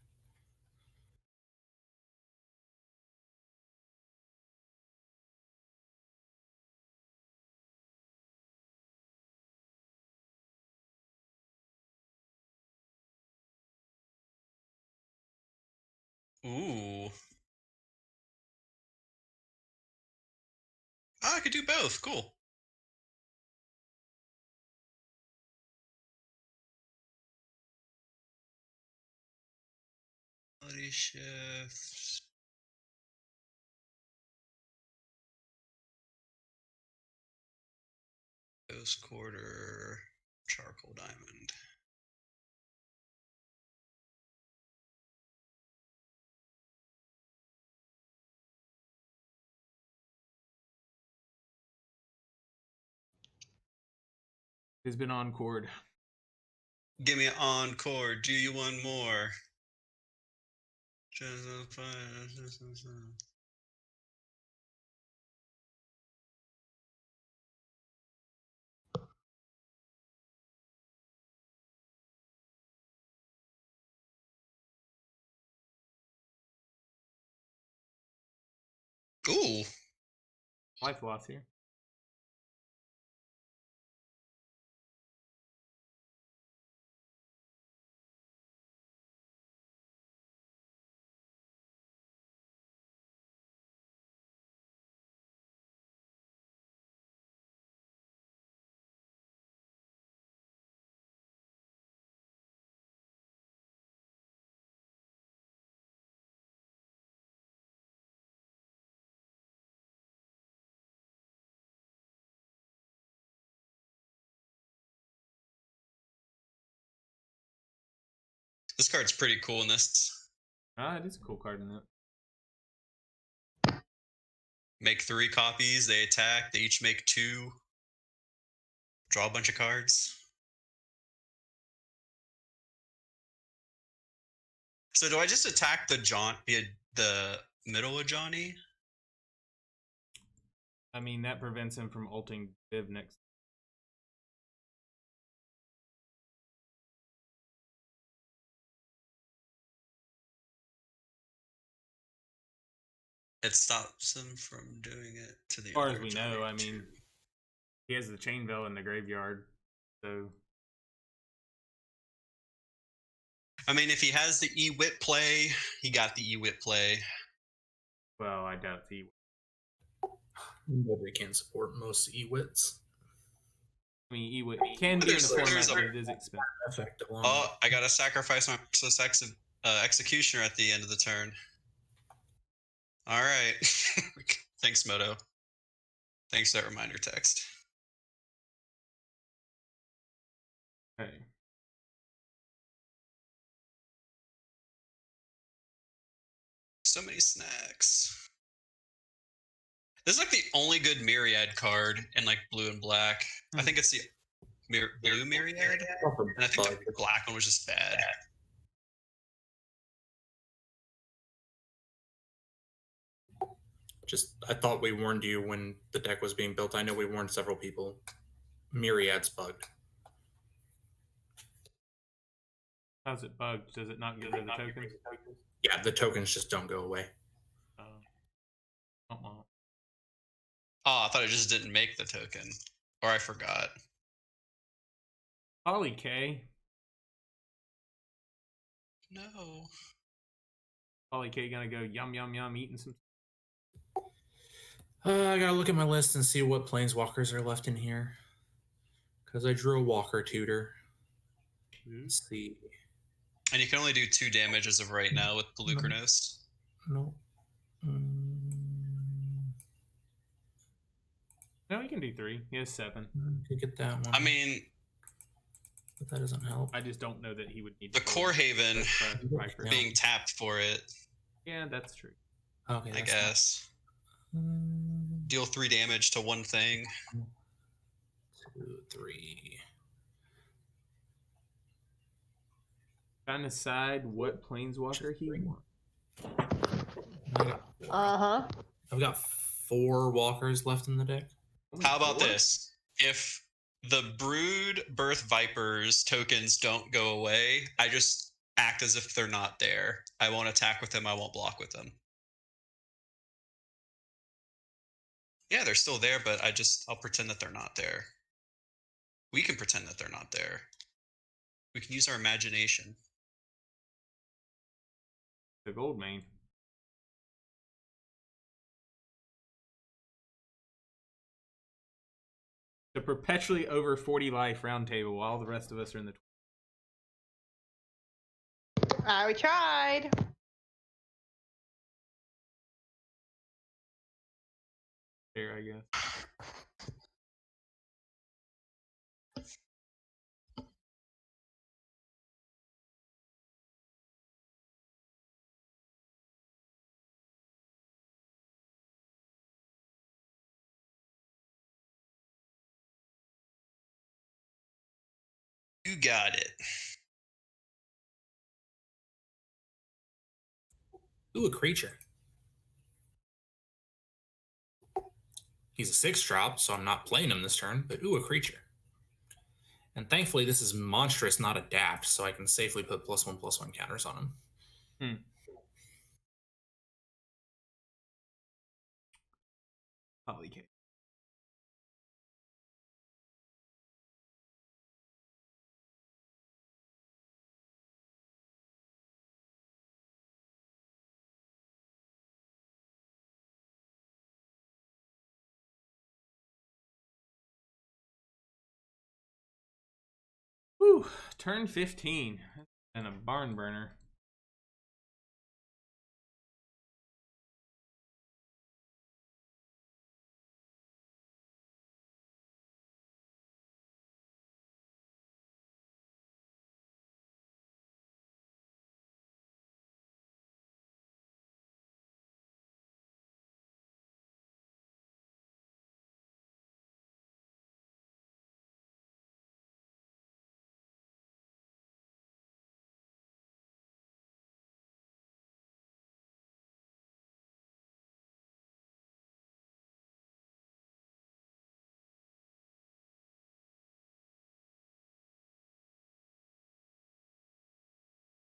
Ooh. Oh, I could do both. Cool. Quality shift. Ghost quarter. Charcoal diamond. Has been encored. Give me an encore. Do you want more? Ooh. Life loss here. This card's pretty cool in this. Ah, it is a cool card in that. Make 3 copies. They attack. They each make 2. Draw a bunch of cards. So do I just attack the middle of Johnny? I mean, that prevents him from ulting Viv next. It stops him from doing it to the As far other as we Johnny know, I too. mean, he has the chain veil in the graveyard, so I mean, if he has the E-Wit play, he got the E-Wit play. Well, I doubt he. Nobody can support most E-Wits. I mean, he can be in the format, but it is expensive. Effective one. Oh, I gotta sacrifice my merciless executioner at the end of the turn. All right. Thanks, Moto. Thanks for that reminder text. Okay. So many snacks. This is like the only good Myriad card in like blue and black. I think it's the blue Myriad, and I think the black one was just bad. I thought we warned you when the deck was being built. I know we warned several people. Myriad's bugged. How's it bugged? Does it not get rid of the tokens? Yeah, the tokens just don't go away. Oh, I thought it just didn't make the token, or I forgot. Holly K. No. Holly K gonna go yum yum yum eating some. I gotta look at my list and see what planeswalkers are left in here. Because I drew a Walker Tutor. Let's see. And you can only do 2 damage as of right now with the Lucernos. No. No, he can do 3. He has 7. I could get that one. I mean, but that doesn't help. I just don't know that he would need the Core Haven Viper. being tapped for it. Yeah, that's true. Okay, I guess. Deal 3 damage to one thing. 2, 3. Trying to decide what planeswalker he wants. I've got 4 walkers left in the deck. How about this? If the Brood Birth Vipers tokens don't go away, I just act as if they're not there. I won't attack with them. I won't block with them. Yeah, they're still there, but I'll pretend that they're not there. We can pretend that they're not there. We can use our imagination. The gold main. The perpetually over 40 life round table while the rest of us are in the. We tried. There, I guess. You got it. Ooh, a creature. He's a 6-drop, so I'm not playing him this turn, but ooh, a creature. And thankfully, this is monstrous, not adapt, so I can safely put +1/+1 counters on him. Holy cake. Whew, turn 15 and a barn burner.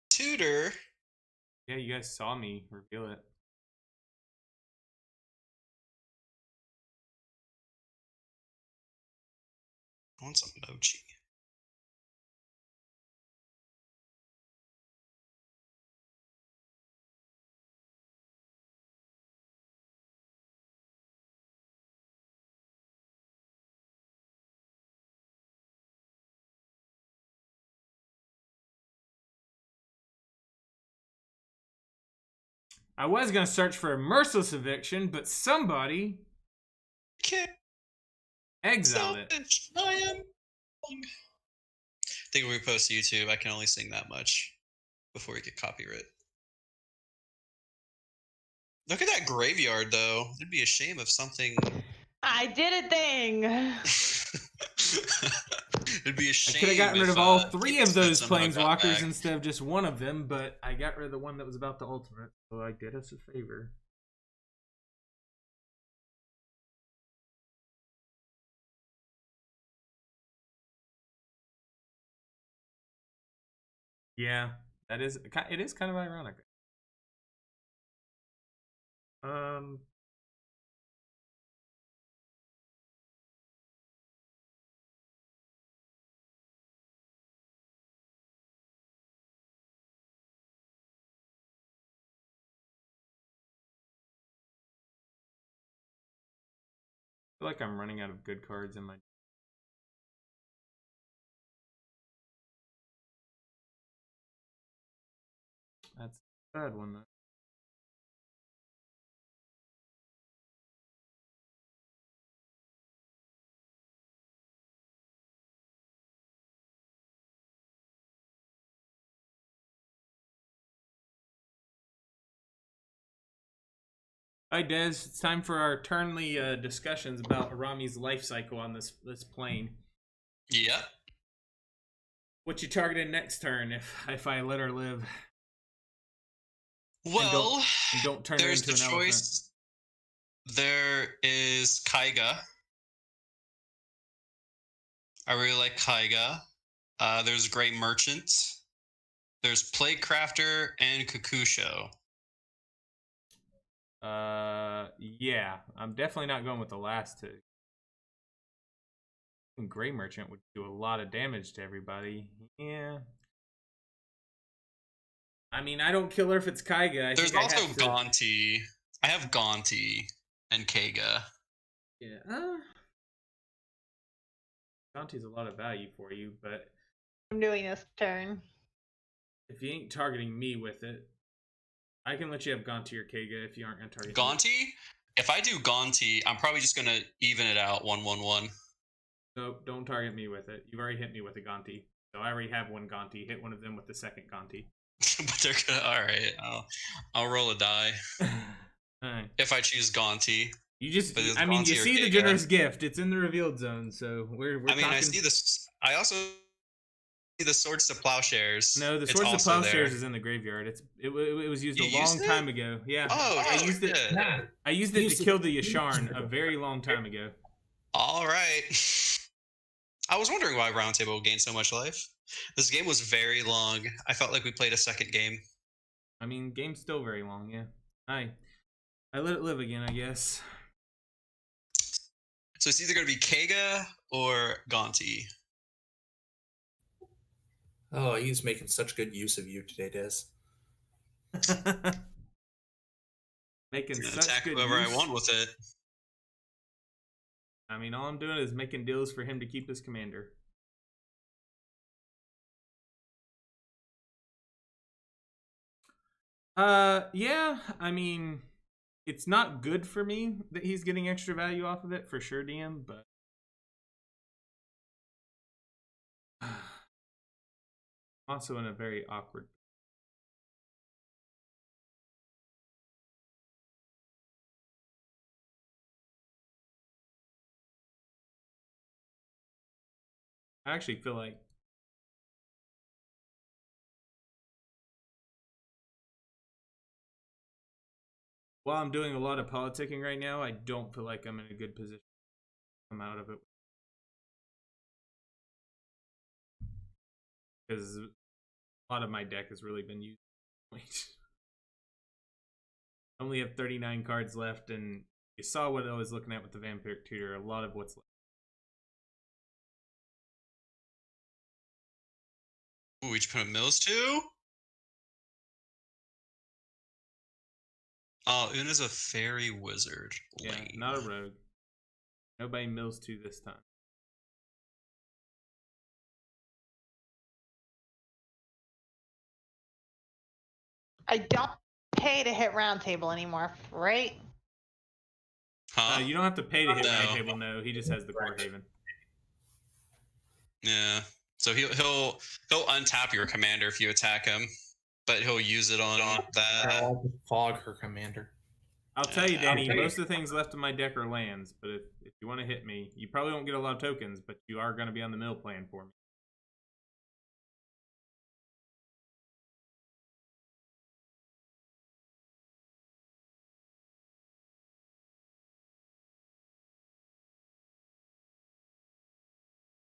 Tutor. Yeah, you guys saw me reveal it. I want some mochi. I was gonna search for a merciless eviction, but somebody Can't exiled it. selfish. I am. I think when we post to YouTube, I can only sing that much before we get copyright. Look at that graveyard, though. It'd be a shame if something. I did a thing. It'd be a I shame. could have gotten rid if, of all 3 of those somehow got planeswalkers back. instead of just one of them, but I got rid of the one that was about the ultimate, so I did us a favor. Yeah, it is kind of ironic. I feel like I'm running out of good cards in my. That's a bad one, though. Hi, Des. It's time for our turnly discussions about Arami's life cycle on this plane. Yeah. What you targeting next turn if I let her live? Well, and don't turn her there's into the an choice. There is Kaiga. I really like Kaiga. There's Grey Merchant. There's Plague Crafter and Kakusho. Yeah, I'm definitely not going with the last 2. And Grey Merchant would do a lot of damage to everybody. Yeah. I mean, I don't kill her if it's Kaiga. There's also Gonti. I have Gonti and Kaiga. Yeah. Gonti's a lot of value for you, but I'm doing this turn. if you ain't targeting me with it, I can let you have Gonti or Kaiga if you aren't going to target Gonti? me. If I do Gonti, I'm probably just going to even it out 1-1-1. Nope, don't target me with it. You've already hit me with a Gonti. So I already have one Gonti. Hit one of them with the second Gonti. But they're gonna. All right, I'll roll a die. Alright. If I choose Gonti. You just, But I mean, Gonti you or see the Kaiga. generous gift. It's in the revealed zone, so we're I mean, talking... I see this. I also see the Swords to Plowshares. No, the It's Swords to also Plowshares there. is in the graveyard. It was used You a long used it? time ago. Yeah. Oh, I used it. shit. I used it to kill the Yasharn a very long time ago. All right. I was wondering why Roundtable gained so much life. This game was very long. I felt like we played a second game. I mean, game's still very long, yeah. I let it live again, I guess. So it's either going to be Kaiga or Gonti. Oh, he's making such good use of you today, Des. Making I'm such attack good whoever use. I want with it. I mean, all I'm doing is making deals for him to keep his commander. Yeah, I mean, it's not good for me that he's getting extra value off of it, for sure, DM, but... also in a very awkward... I actually feel like... while I'm doing a lot of politicking right now, I don't feel like I'm in a good position to come out of it. Because a lot of my deck has really been used. I only have 39 cards left, and you saw what I was looking at with the Vampiric Tutor. A lot of what's left. Ooh, we just put a Mills too? Oh, Una's a fairy wizard. Yeah, Lame. not a rogue. Nobody mills 2 this time. I don't pay to hit round table anymore, right? Huh? You don't have to pay to hit No. round table. No, he just has the core haven. Yeah. So he'll untap your commander if you attack him, but he'll use it on that. I'll just fog her commander. I'll tell you, Danny, I'll tell you. most of the things left in my deck are lands, but if you want to hit me, you probably won't get a lot of tokens, but you are going to be on the mill plan for me.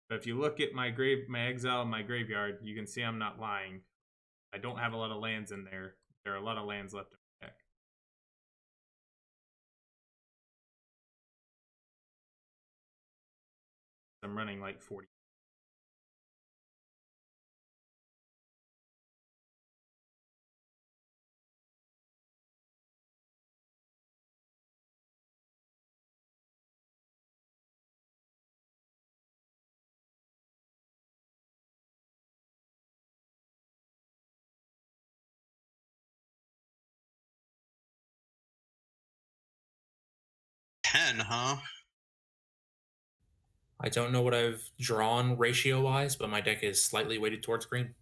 But if you look at my exile, and my graveyard, you can see I'm not lying. I don't have a lot of lands in there. There are a lot of lands left in my deck. I'm running like 40. Huh? I don't know what I've drawn ratio-wise, but my deck is slightly weighted towards green.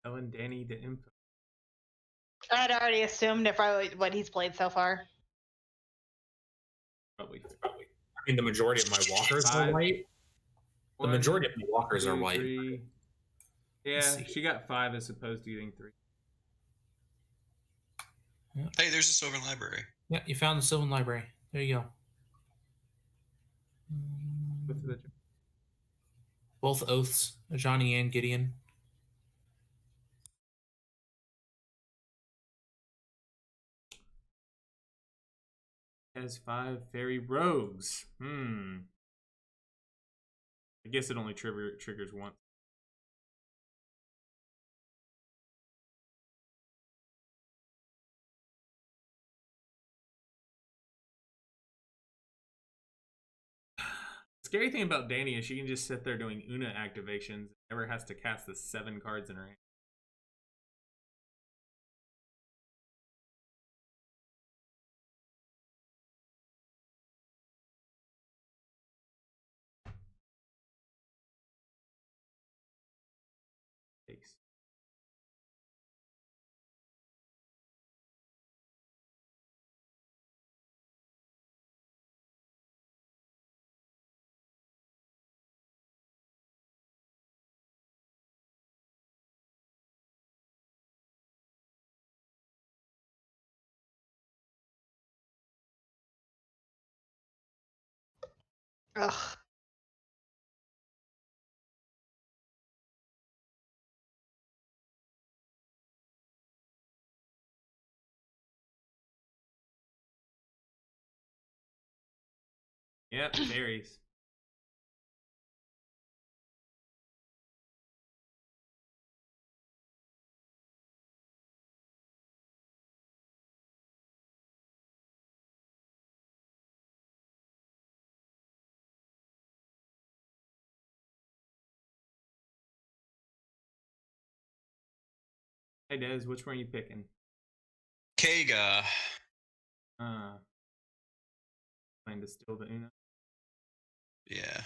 Telling Danny the info. I'd already assumed what he's played so far. Probably. I mean, the majority of my walkers are white. The majority of my walkers are white. 3. Yeah, she got 5 as opposed to getting 3. Yeah. Hey, there's a Sylvan Library. Yeah, you found the Sylvan Library. There you go. Both oaths, Johnny and Gideon. Has 5 fairy rogues. I guess it only triggers once. The scary thing about Danny is she can just sit there doing Una activations. Never has to cast the 7 cards in her hand. Takes. Ugh. Yep, fairies. Hey Des, which one are you picking? Kega. Trying to steal the Una. Yeah.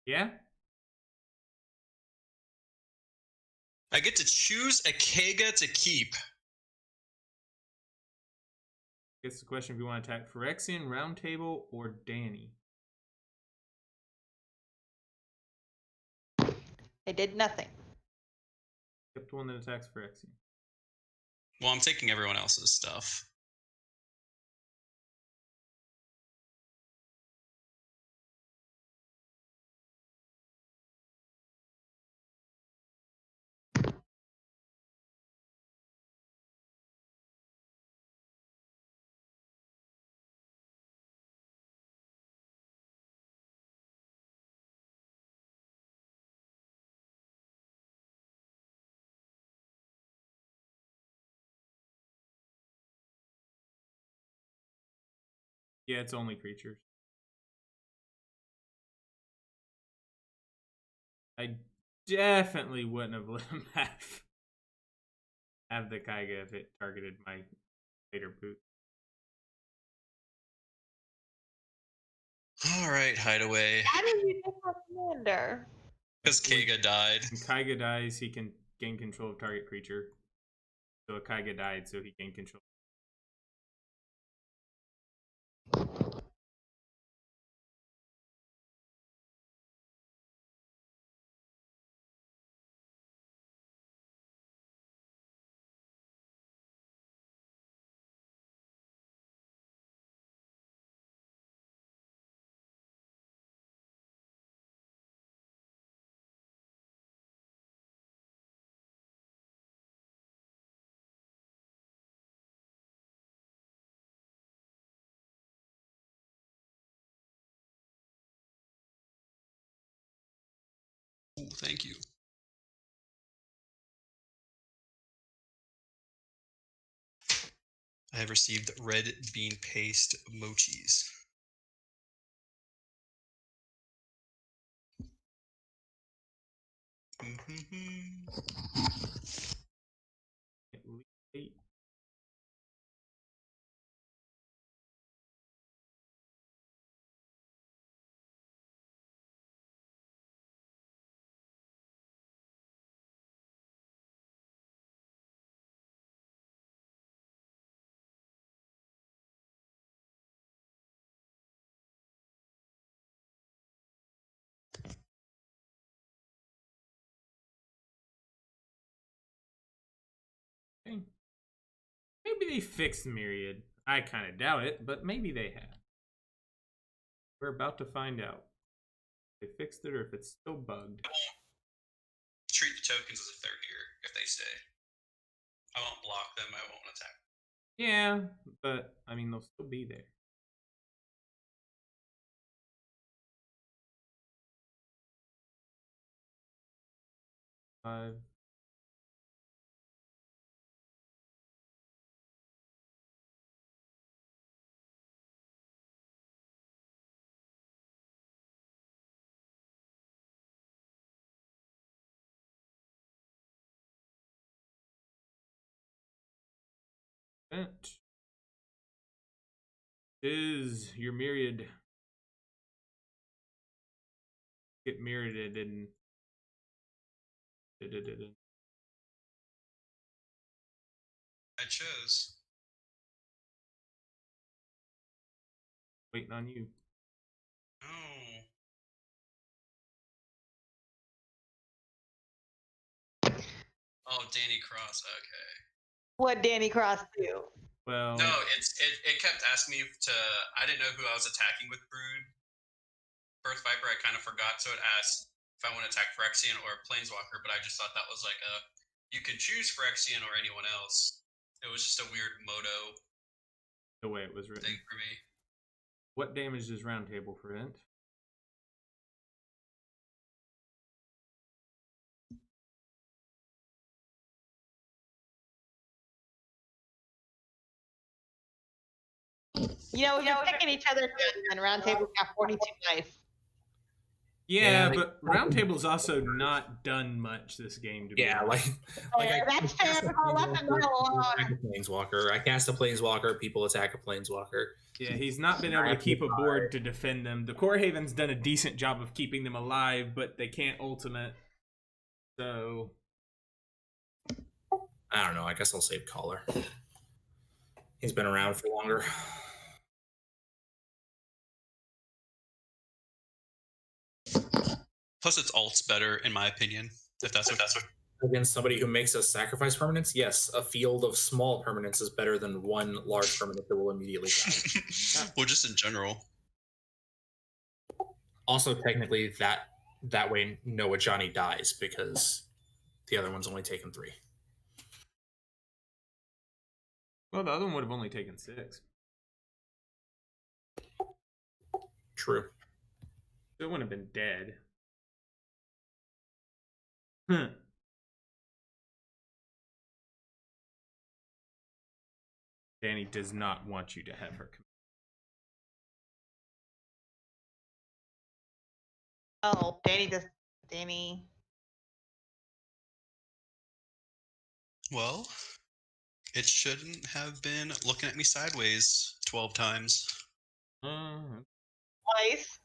Yeah? I get to choose a Kega to keep. Guess the question if you want to attack Phyrexian, Roundtable, or Danny. It did nothing. Except one that attacks Phyrexian. Well, I'm taking everyone else's stuff. Yeah, it's only creatures. I definitely wouldn't have let him have the Kaiga if it targeted my later boot. All right, Hideaway. How did you take my commander? Because Kaiga died. When Kaiga dies, he can gain control of target creature. So Kaiga died, so he gained control. Ooh, thank you. I have received red bean paste mochis. Eight. Okay. Maybe they fixed Myriad. I kind of doubt it, but maybe they have. We're about to find out. If they fixed it or if it's still bugged. Treat the tokens as if they're here if they stay. I won't block them, I won't attack. Yeah, but I mean, they'll still be there. Five. Event is your Myriad. Get Myriaded and I chose. waiting on you. No. Oh, Danny Cross. Okay. What Danny Cross do? Well, No, it kept asking me to. I didn't know who I was attacking with Brood. Birth Viper, I kind of forgot, so it asked if I want to attack Phyrexian or Planeswalker, but I just thought that was like you can choose Phyrexian or anyone else. It was just a weird moto the way it was written. thing for me. What damage does Roundtable prevent? You know, we're picking each other, and Roundtable got 42 life. Yeah, but Roundtable's also not done much this game. To be honest. That's fair. I'll let them know. Attack a Planeswalker. I cast a Planeswalker. People attack a Planeswalker. Yeah, he's not been able to keep a board to defend them. The Core Haven's done a decent job of keeping them alive, but they can't ultimate. So I don't know. I guess I'll save Caller. He's been around for longer. Plus, its ult's better, in my opinion. If that's what. Against somebody who makes us sacrifice permanents, yes, a field of small permanents is better than one large permanent that will immediately die. Well, just in general. Also, technically, that way Noah Johnny dies because the other one's only taken 3. Well, the other one would have only taken 6. True. It wouldn't have been dead. Danny does not want you to have her. Oh, Danny. Well, it shouldn't have been looking at me sideways 12 times. Twice.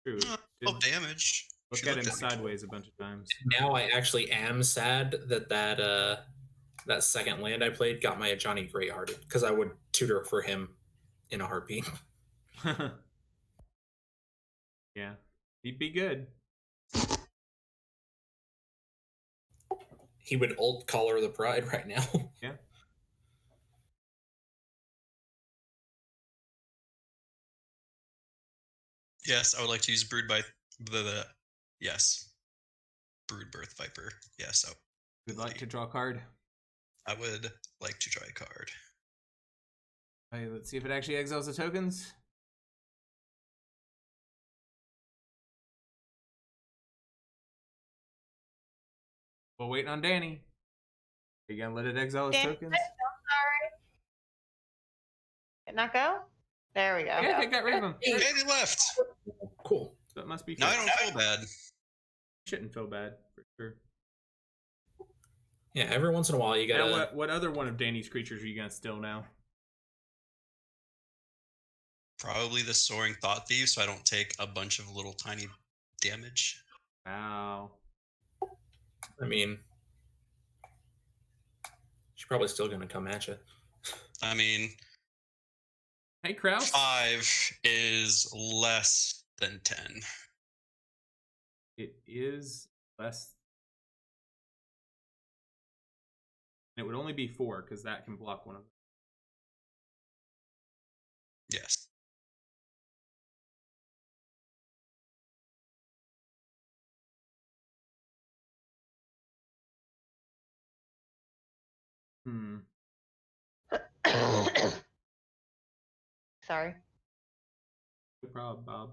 True. 12 damage. Look She at him looked at me. sideways a bunch of times. Now I actually am sad that second land I played got my Johnny Greyhearted because I would tutor for him in a heartbeat. Yeah, he'd be good. He would ult Color of the Pride right now. Yeah. Yes, I would like to use Brood by yes. Brood Birth Viper. Yes, Would like to draw a card. I would like to draw a card. Okay, let's see if it actually exiles the tokens. We're waiting on Danny. Are you gonna let it exile his tokens? I'm sorry. Did it not go? There we go. Yeah, I got rid of him. And he left. Cool. So it must be. Now I don't feel bad. Shouldn't feel bad for sure. Yeah, every once in a while you gotta. Now, what other one of Danny's creatures are you gonna steal now? Probably the Soaring Thought Thief, so I don't take a bunch of little tiny damage. Wow. I mean, she's probably still gonna come at you. I mean, Hey, Kraus. 5 is less than 10. It is less. It would only be 4 because that can block one of them. Yes. Sorry. No problem, Bob.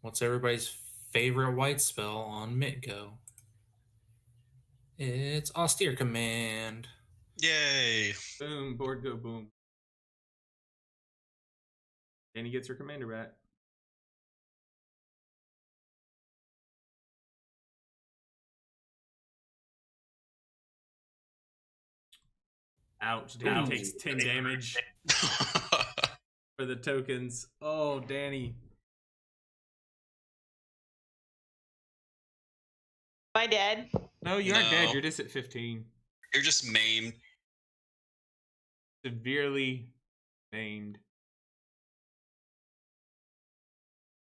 What's everybody's favorite white spell on Mitgo? It's Austere Command. Yay. Boom, board go boom. Danny gets her commander back. Ouch, Danny takes 10 damage for the tokens. Oh, Danny. Am I dead? No, you aren't dead. No. You're just at 15. You're just maimed. Severely maimed.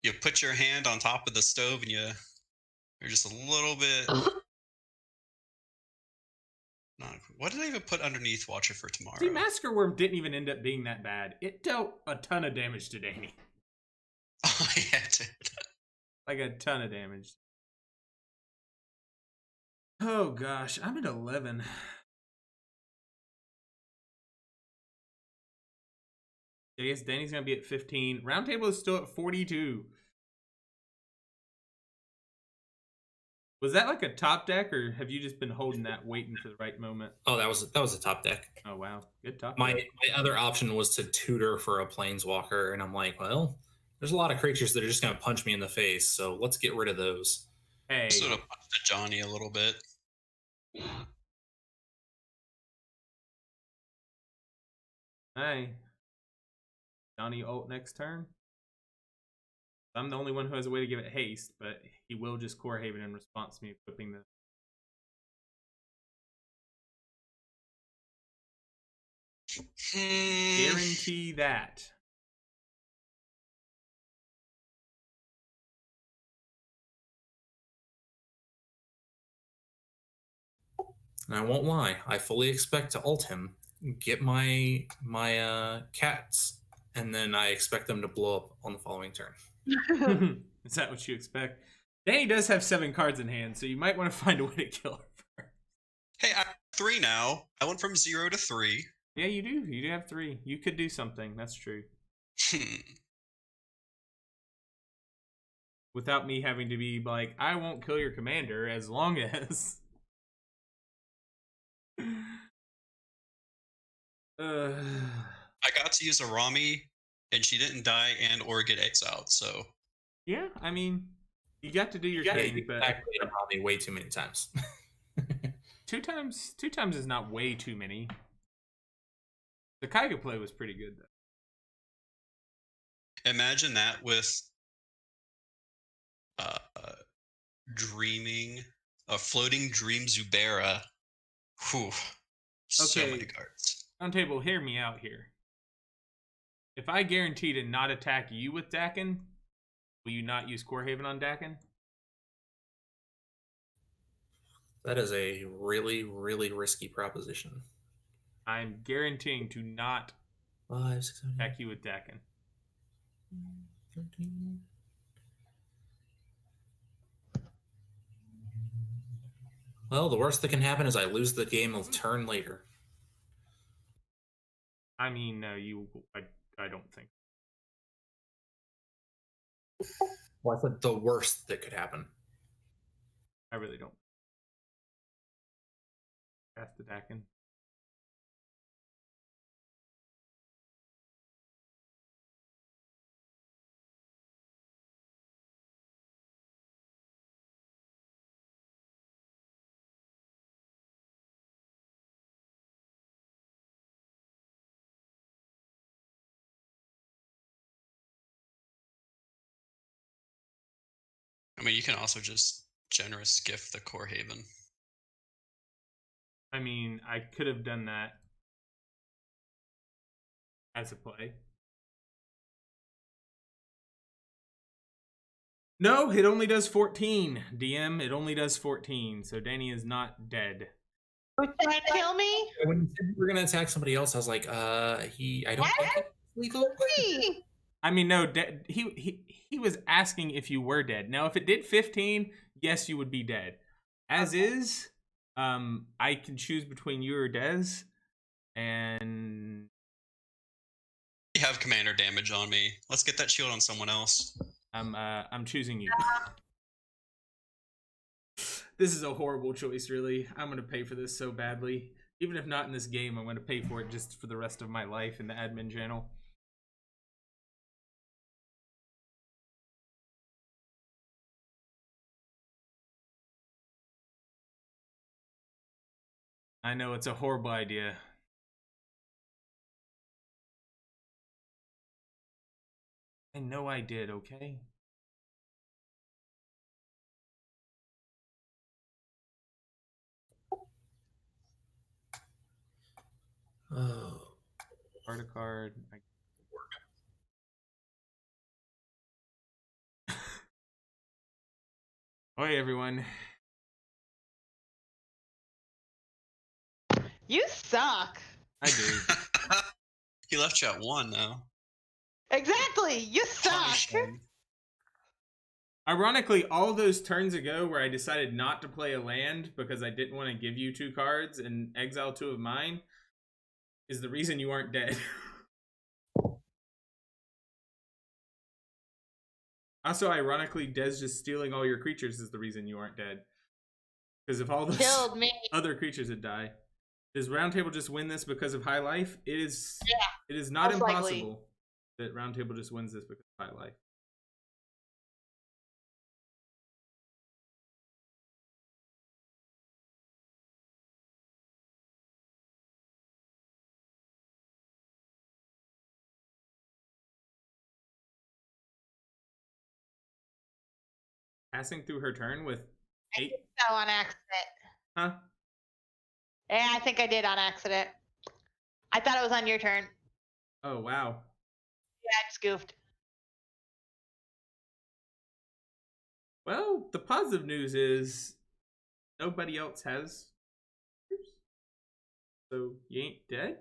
You put your hand on top of the stove and you're just a little bit. What did I even put underneath Watcher for Tomorrow? See, Massacre Worm didn't even end up being that bad. It dealt a ton of damage to Danny. Oh, yeah, it did. Like a ton of damage. Oh gosh, I'm at 11. I guess Danny's gonna be at 15. Roundtable is still at 42. Was that like a top deck, or have you just been holding that, waiting for the right moment? Oh, that was a top deck. Oh wow, good top My deck. other option was to tutor for a planeswalker, and I'm like, well, there's a lot of creatures that are just going to punch me in the face, so let's get rid of those. Hey, Sort of punched at Johnny a little bit. hey, Johnny ult next turn. I'm the only one who has a way to give it haste, but he will just Core Haven in response to me equipping the. Guarantee that. And I won't lie, I fully expect to ult him, get my cats, and then I expect them to blow up on the following turn. Is that what you expect? Danny does have 7 cards in hand, so you might want to find a way to kill her first. Hey, I have 3 now. I went from 0 to 3. Yeah, you do. You do have 3. You could do something. That's true. Without me having to be like, I won't kill your commander as long as. I got to use a Rami, and she didn't die and or get exiled, so. Yeah, I mean, you got to do your thing, but Activate a Rami way too many times. 2 times is not way too many. The Kaiga play was pretty good, though. Imagine that with dreaming, a floating dream Zubera. Whew. So Okay. many cards. Roundtable, hear me out here. If I guarantee to not attack you with Dakin, will you not use Core Haven on Dakin? That is a really, really risky proposition. I'm guaranteeing to not 5, 6, 7, 8, attack you with Dakin. 13. Well, the worst that can happen is I lose the game a turn later. I mean, no, I don't think. Well, I said the worst that could happen. I really don't. Cast the Dakin. I mean, you can also just generous gift the Core Haven. I mean, I could have done that as a play. No, it only does 14. DM, it only does 14. So Danny is not dead. Would that kill me? When you said you were going to attack somebody else, I was like, I don't think it's legal. Me. I mean, no, he was asking if you were dead. Now, if it did 15, yes, you would be dead. As is, I can choose between you or Dez, and You have commander damage on me. Let's get that shield on someone else. I'm choosing you. This is a horrible choice, really. I'm gonna pay for this so badly. Even if not in this game, I'm gonna pay for it just for the rest of my life in the admin channel. I know it's a horrible idea. I know I did, okay? Oh. Card a card. Oi, everyone. You suck. I do. He left you at 1 now. Exactly. You Punish suck. him. Ironically, all those turns ago where I decided not to play a land because I didn't want to give you 2 cards and exile 2 of mine is the reason you aren't dead. Also, ironically, Dez just stealing all your creatures is the reason you aren't dead. Because if all those Killed me. other creatures had died, does Round Table just win this because of high life? It is. Yeah, It is not most impossible likely. that Round Table just wins this because of high life. Passing through her turn with 8. So on accident. Huh? Yeah, I think I did on accident. I thought it was on your turn. Oh, wow. Yeah, I just goofed. Well, the positive news is nobody else has. So you ain't dead?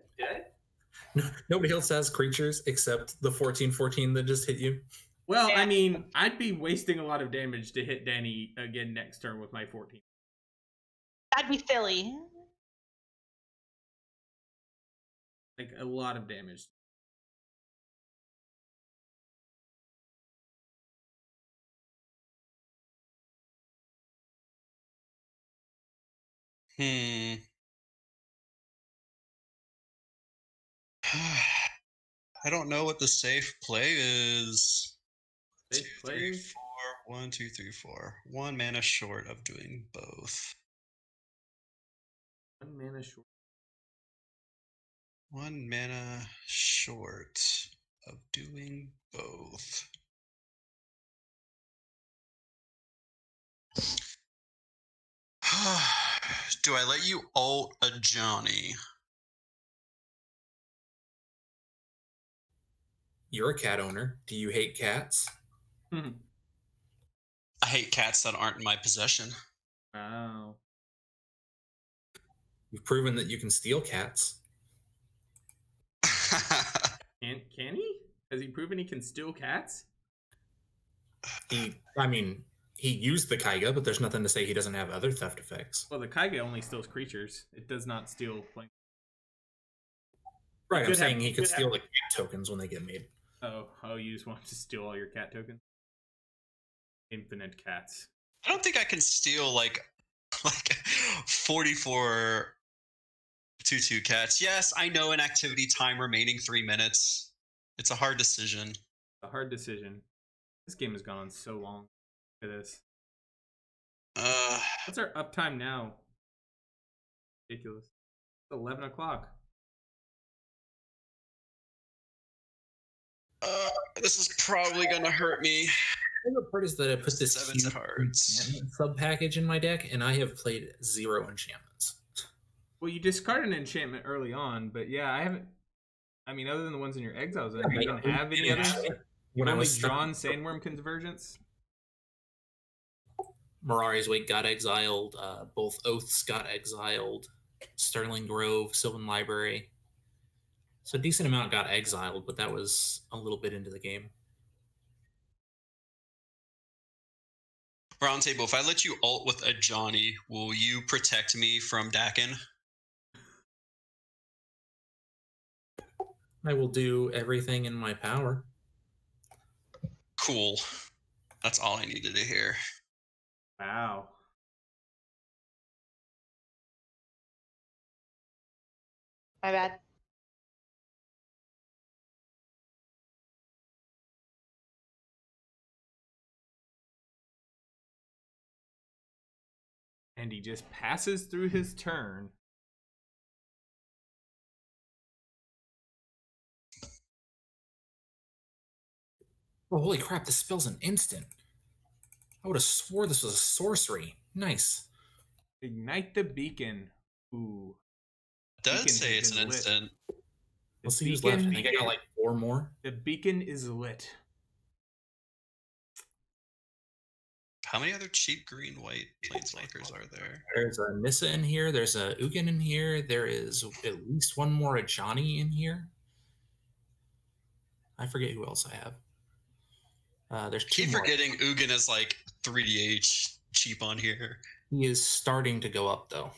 Nobody else has creatures except the 14/14 that just hit you. Well, Yeah. I mean, I'd be wasting a lot of damage to hit Danny again next turn with my 14. That'd be silly. Like, a lot of damage. I don't know what the safe play is. Safe 2, play? 3, 4. 1, 2, 3, 4. 1 mana short of doing both. 1 mana short. 1 mana short of doing both. Do I let you ult a Johnny? You're a cat owner. Do you hate cats? Hmm. I hate cats that aren't in my possession. Wow. You've proven that you can steal cats. Can he? Has he proven he can steal cats? He used the Kaiga, but there's nothing to say he doesn't have other theft effects. Well, the Kaiga only steals creatures. It does not steal planes. Right, I'm Could saying have- he could could steal have- the cat tokens when they get made. Oh, you just want to steal all your cat tokens? Infinite cats. I don't think I can steal like 44 2/2 cats. Yes, I know an activity time remaining 3 minutes. It's a hard decision. A hard decision. This game has gone on so long. Look at this. What's our uptime now? Ridiculous. It's 11 o'clock. This is probably gonna hurt me. The favorite part is that I put this Sevens huge of hearts. enchantment sub package in my deck, and I have played 0 enchantments. Well, you discarded an enchantment early on, but yeah, I haven't. I mean, other than the ones in your exiles, I Yeah, didn't have any others. When I Only was stuck- drawn Sandworm Convergence. Mirari's Wake got exiled. Both Oaths got exiled. Sterling Grove, Sylvan Library. So a decent amount got exiled, but that was a little bit into the game. Roundtable, if I let you ult with a Johnny, will you protect me from Dakin? I will do everything in my power. Cool. That's all I needed to hear. Wow. My bad. And he just passes through his turn. Oh, holy crap, this spell's an instant. I would have swore this was a sorcery. Nice. Ignite the beacon. Ooh. It does Beacon say has it's an been lit. instant. Let's see who's left. I think I got like 4 more. The beacon is lit. How many other cheap green white planeswalkers are there? There's a Nissa in here. There's a Ugin in here. There is at least one more Ajani in here. I forget who else I have. There's 2 Keep more. forgetting Ugin is like 3DH cheap on here. He is starting to go up, though.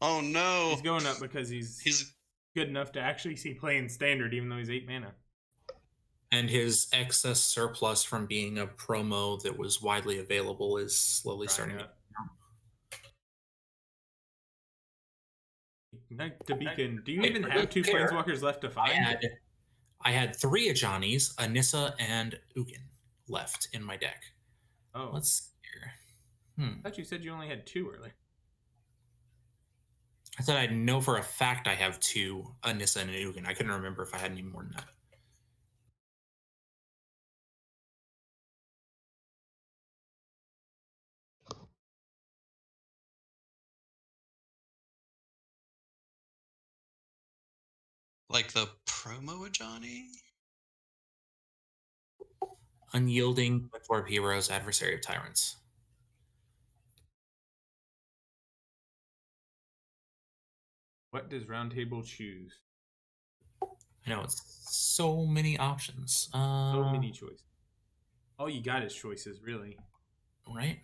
Oh no. He's going up because he's good enough to actually see play in standard, even though he's 8 mana. And his excess surplus from being a promo that was widely available is slowly Drying starting to up. To begin, do you even have two planeswalkers left to find? I had 3 Ajanis, a Nissa, and Ugin left in my deck. Oh, Let's see here. I thought you said you only had 2 earlier. I said I know for a fact I have 2, a Nissa and an Ugin. I couldn't remember if I had any more than that. Like the promo Ajani? Unyielding, Orb Heroes, Adversary of Tyrants. What does Roundtable choose? I know, it's so many options. So many choices. All you got is choices, really. Right?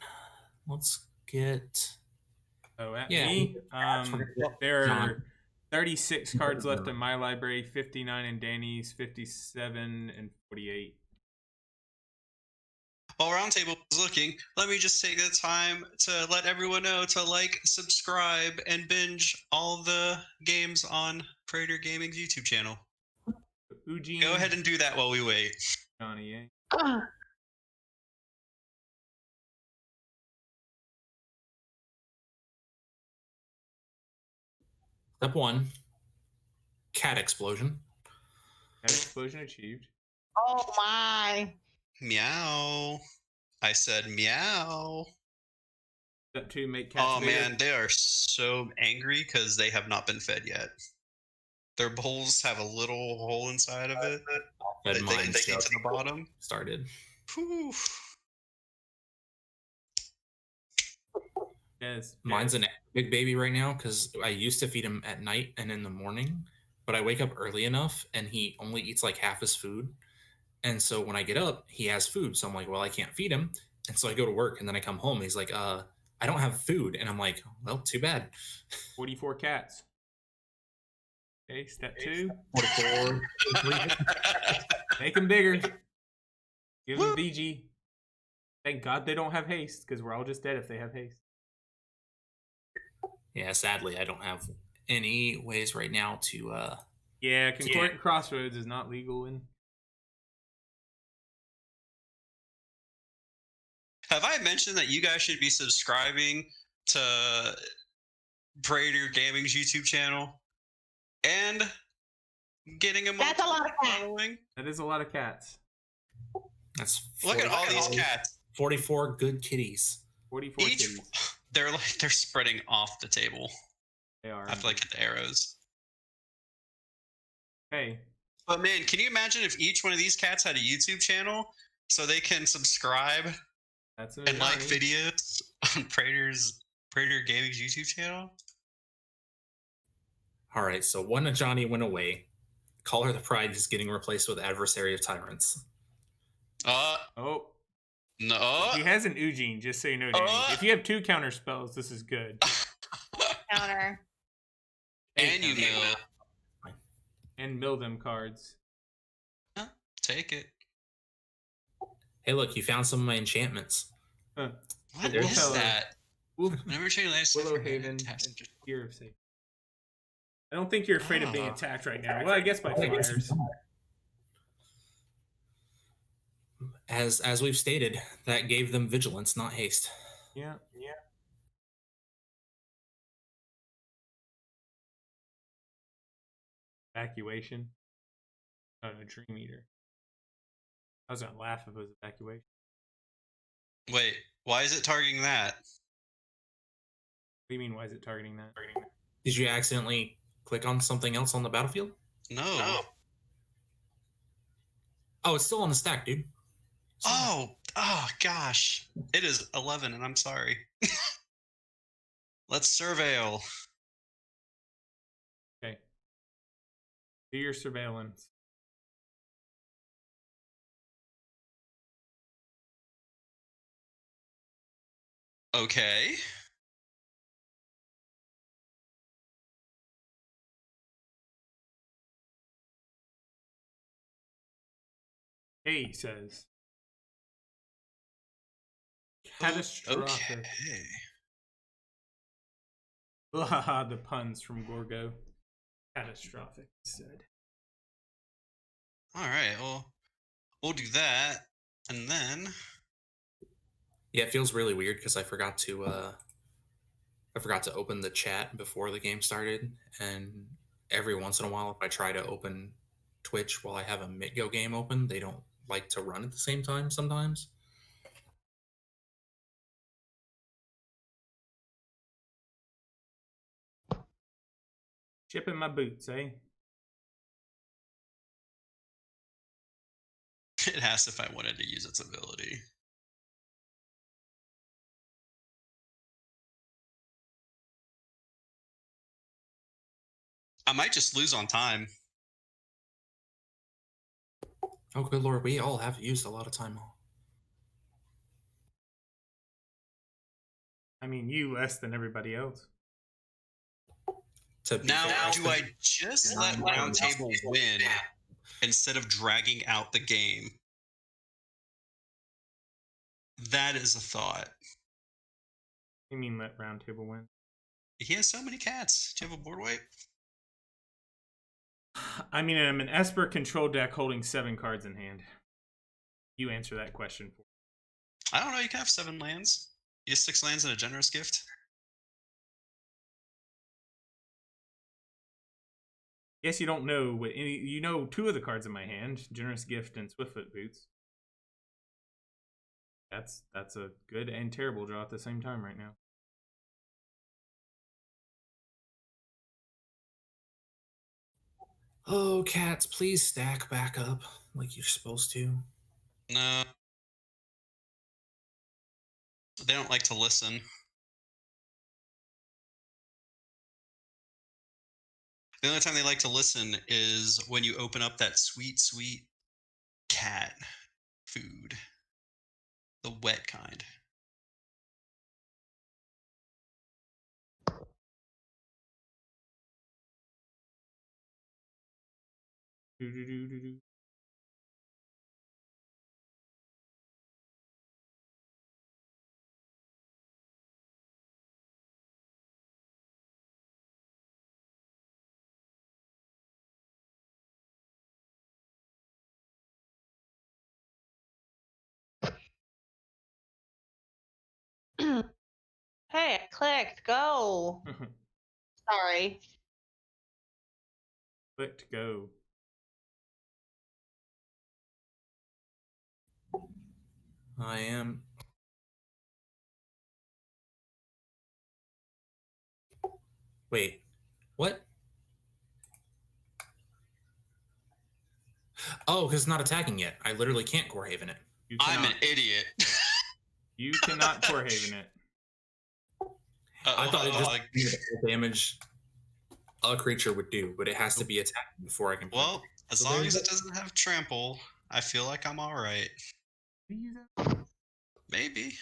Let's get... Oh, at me? There are 36 cards left in my library, 59 in Danny's, 57 and 48. While Roundtable is looking, let me just take the time to let everyone know to like, subscribe, and binge all the games on Praetor Gaming's YouTube channel. Eugene, Go ahead and do that while we wait. Johnny, Step 1. Cat Explosion. Cat Explosion achieved. Oh my. Meow. I said meow. Step 2, make cats Oh bigger. man, they are so angry because they have not been fed yet. Their bowls have a little hole inside of it. Fed They mine get to the bottom. started. Whew. Yes. Mine's a big baby right now because I used to feed him at night and in the morning, but I wake up early enough and he only eats like half his food. And so when I get up, he has food. So I'm like, well, I can't feed him. And so I go to work and then I come home. And he's like, I don't have food. And I'm like, well, too bad. 44 cats. Okay, step 2. 44. Make them bigger. Give them VG. Thank God they don't have haste, because we're all just dead if they have haste. Yeah, sadly, I don't have any ways right now to... Yeah, Concordant Crossroads is not legal in... Have I mentioned that you guys should be subscribing to Praetor Gaming's YouTube channel and getting a That's a lot of cats. following? That is a lot of cats. That's Look at all these cats. 44 good kitties. 44 Each kitties. they're spreading off the table. They are. I feel like at the arrows. Hey. But man, can you imagine if each one of these cats had a YouTube channel so they can subscribe That's and like videos on Praetor Gaming's YouTube channel? All right, so one Ajani went away. Caller the Pride is getting replaced with Adversary of Tyrants. Oh. No. He has an Eugene, just so you know, Danny. If you have 2 counter spells, this is good. Counter. And you mill. And mill them cards. Take it. Hey, look, you found some of my enchantments. Huh. What We'll is tell her. that? Never change last. Willow Haven and Fear of Safety. I don't think you're afraid of being attacked right now. Well, I guess by flyers. As we've stated, that gave them vigilance, not haste. Yeah. Evacuation. Oh, no, Dream Eater. I was gonna laugh if it was evacuation. Wait, why is it targeting that? What do you mean, why is it targeting that? Did you accidentally click on something else on the battlefield? No. Oh, it's still on the stack, dude. Oh gosh. It is 11 and I'm sorry. Let's surveil. Okay. Do your surveillance. Okay. Hey, says. Catastrophic. Okay. The puns from Gorgo. Catastrophic, he said. All right, well, we'll do that, and then Yeah, it feels really weird because I forgot to open the chat before the game started, and every once in a while, if I try to open Twitch while I have a MitGo game open, they don't like to run at the same time sometimes. Shipping my boots, eh? it asks if I wanted to use its ability. I might just lose on time. Oh, good lord, we all have used a lot of time. I mean, you less than everybody else. Now, do I just let Roundtable win instead of dragging out the game? That is a thought. You mean let Roundtable win? He has so many cats. Do you have a board wipe? I mean, I'm an Esper control deck holding 7 cards in hand. You answer that question for me. I don't know. You can have 7 lands. You have 6 lands and a generous gift. Yes, you don't know what any. You know 2 of the cards in my hand: Generous Gift and Swiftfoot Boots. That's a good and terrible draw at the same time right now. Oh, cats, please stack back up like you're supposed to. No. They don't like to listen. The only time they like to listen is when you open up that sweet, sweet cat food. The wet kind. Do-do-do-do-do. Hey, I clicked. Go. Sorry. Clicked go. I am. Wait, what? Oh, because it's not attacking yet. I literally can't Gorehaven it. You I'm cannot, an idiot. you cannot Gorehaven it. I thought it just damage a creature would do, but it has to be attacking before I can. Well, as long as it doesn't have trample, I feel like I'm all right. Maybe.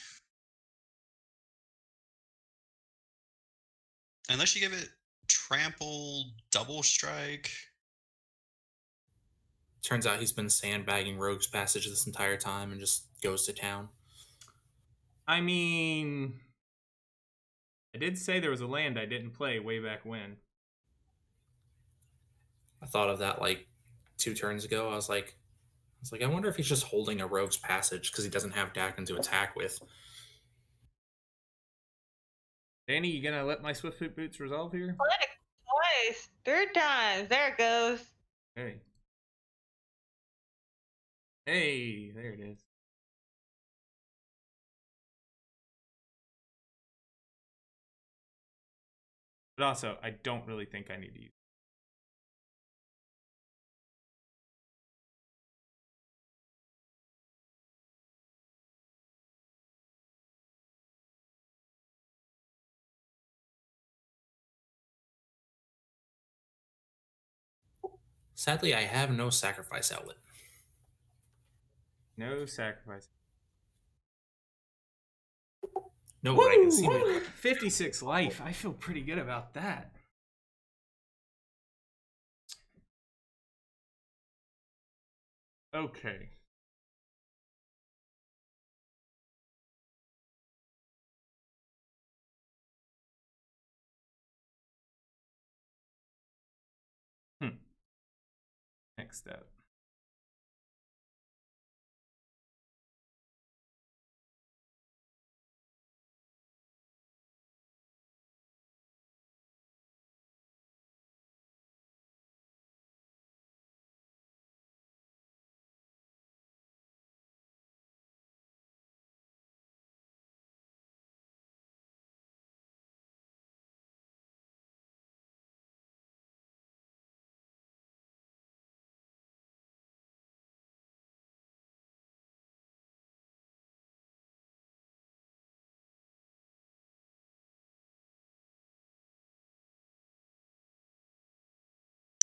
Unless you give it trample, double strike. Turns out he's been sandbagging Rogue's Passage this entire time and just goes to town. I mean, I did say there was a land I didn't play way back when. I thought of that like 2 turns ago. I was like, I wonder if he's just holding a Rogue's Passage because he doesn't have Dakin to attack with. Danny, you gonna let my Swiftfoot Boots resolve here? Click twice. 3 times. There it goes. Hey. Hey, there it is. But also, I don't really think I need to use it. Sadly, I have no sacrifice outlet. No sacrifice. No, but I can see Woo! 56 life. I feel pretty good about that. Okay. next step.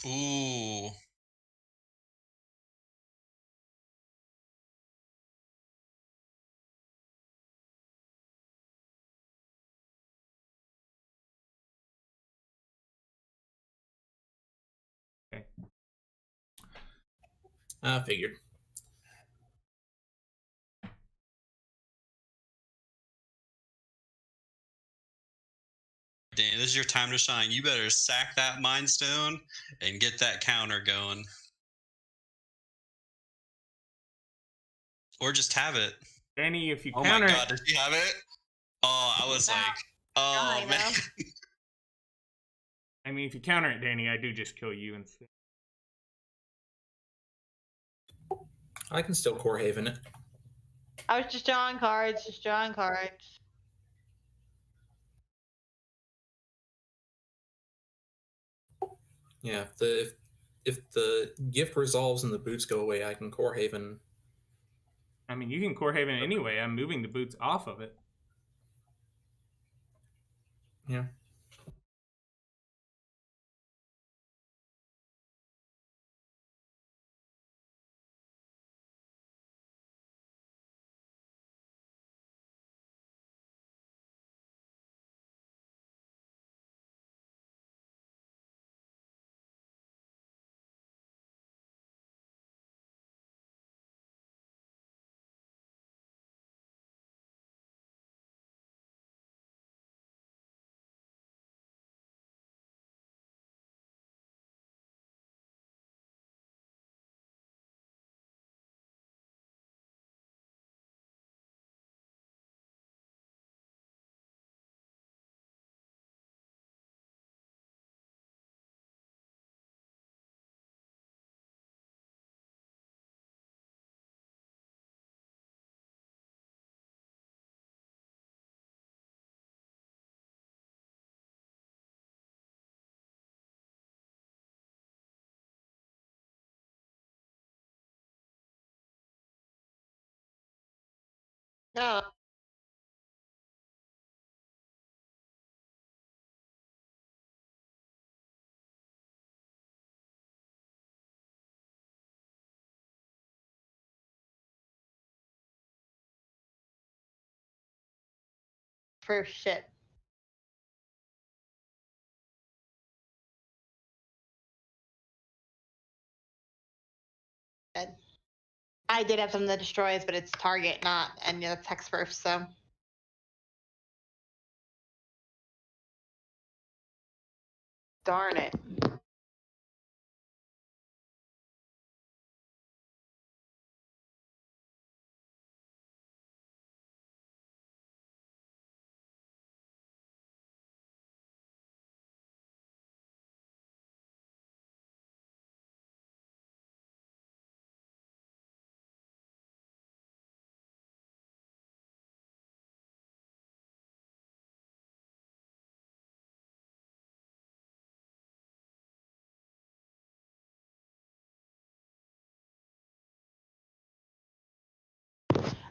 Ooh. Okay. I figured. Dan, this is your time to shine. You better sack that Mind Stone and get that counter going. Or just have it. Danny, if you Oh counter my god, it, did you have it? Oh, I was Yeah. like, oh I man. know. I mean, if you counter it, Danny, I do just kill you instead. I can still core haven it. I was just drawing cards, Yeah, if the gift resolves and the boots go away, I can core haven. I mean, you can core haven anyway. I'm moving the boots off of it. Yeah. No. For shit. I did have something that destroys, but it's target, not any of the text first, so. Darn it.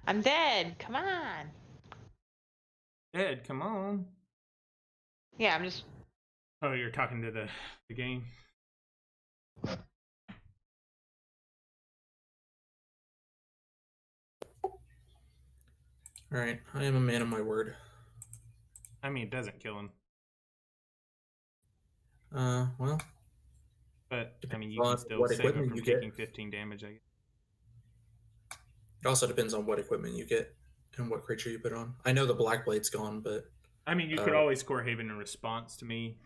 I'm dead. Come on. Dead, come on. Yeah, I'm just. Oh, you're talking to the game. All right, I am a man of my word. I mean, it doesn't kill him. Well, But, I mean, you Depends can on still what save him equipment from you get. taking 15 damage, I guess. it also depends on what equipment you get and what creature you put on. I know the Black Blade's gone, but I mean, you could always core haven in response to me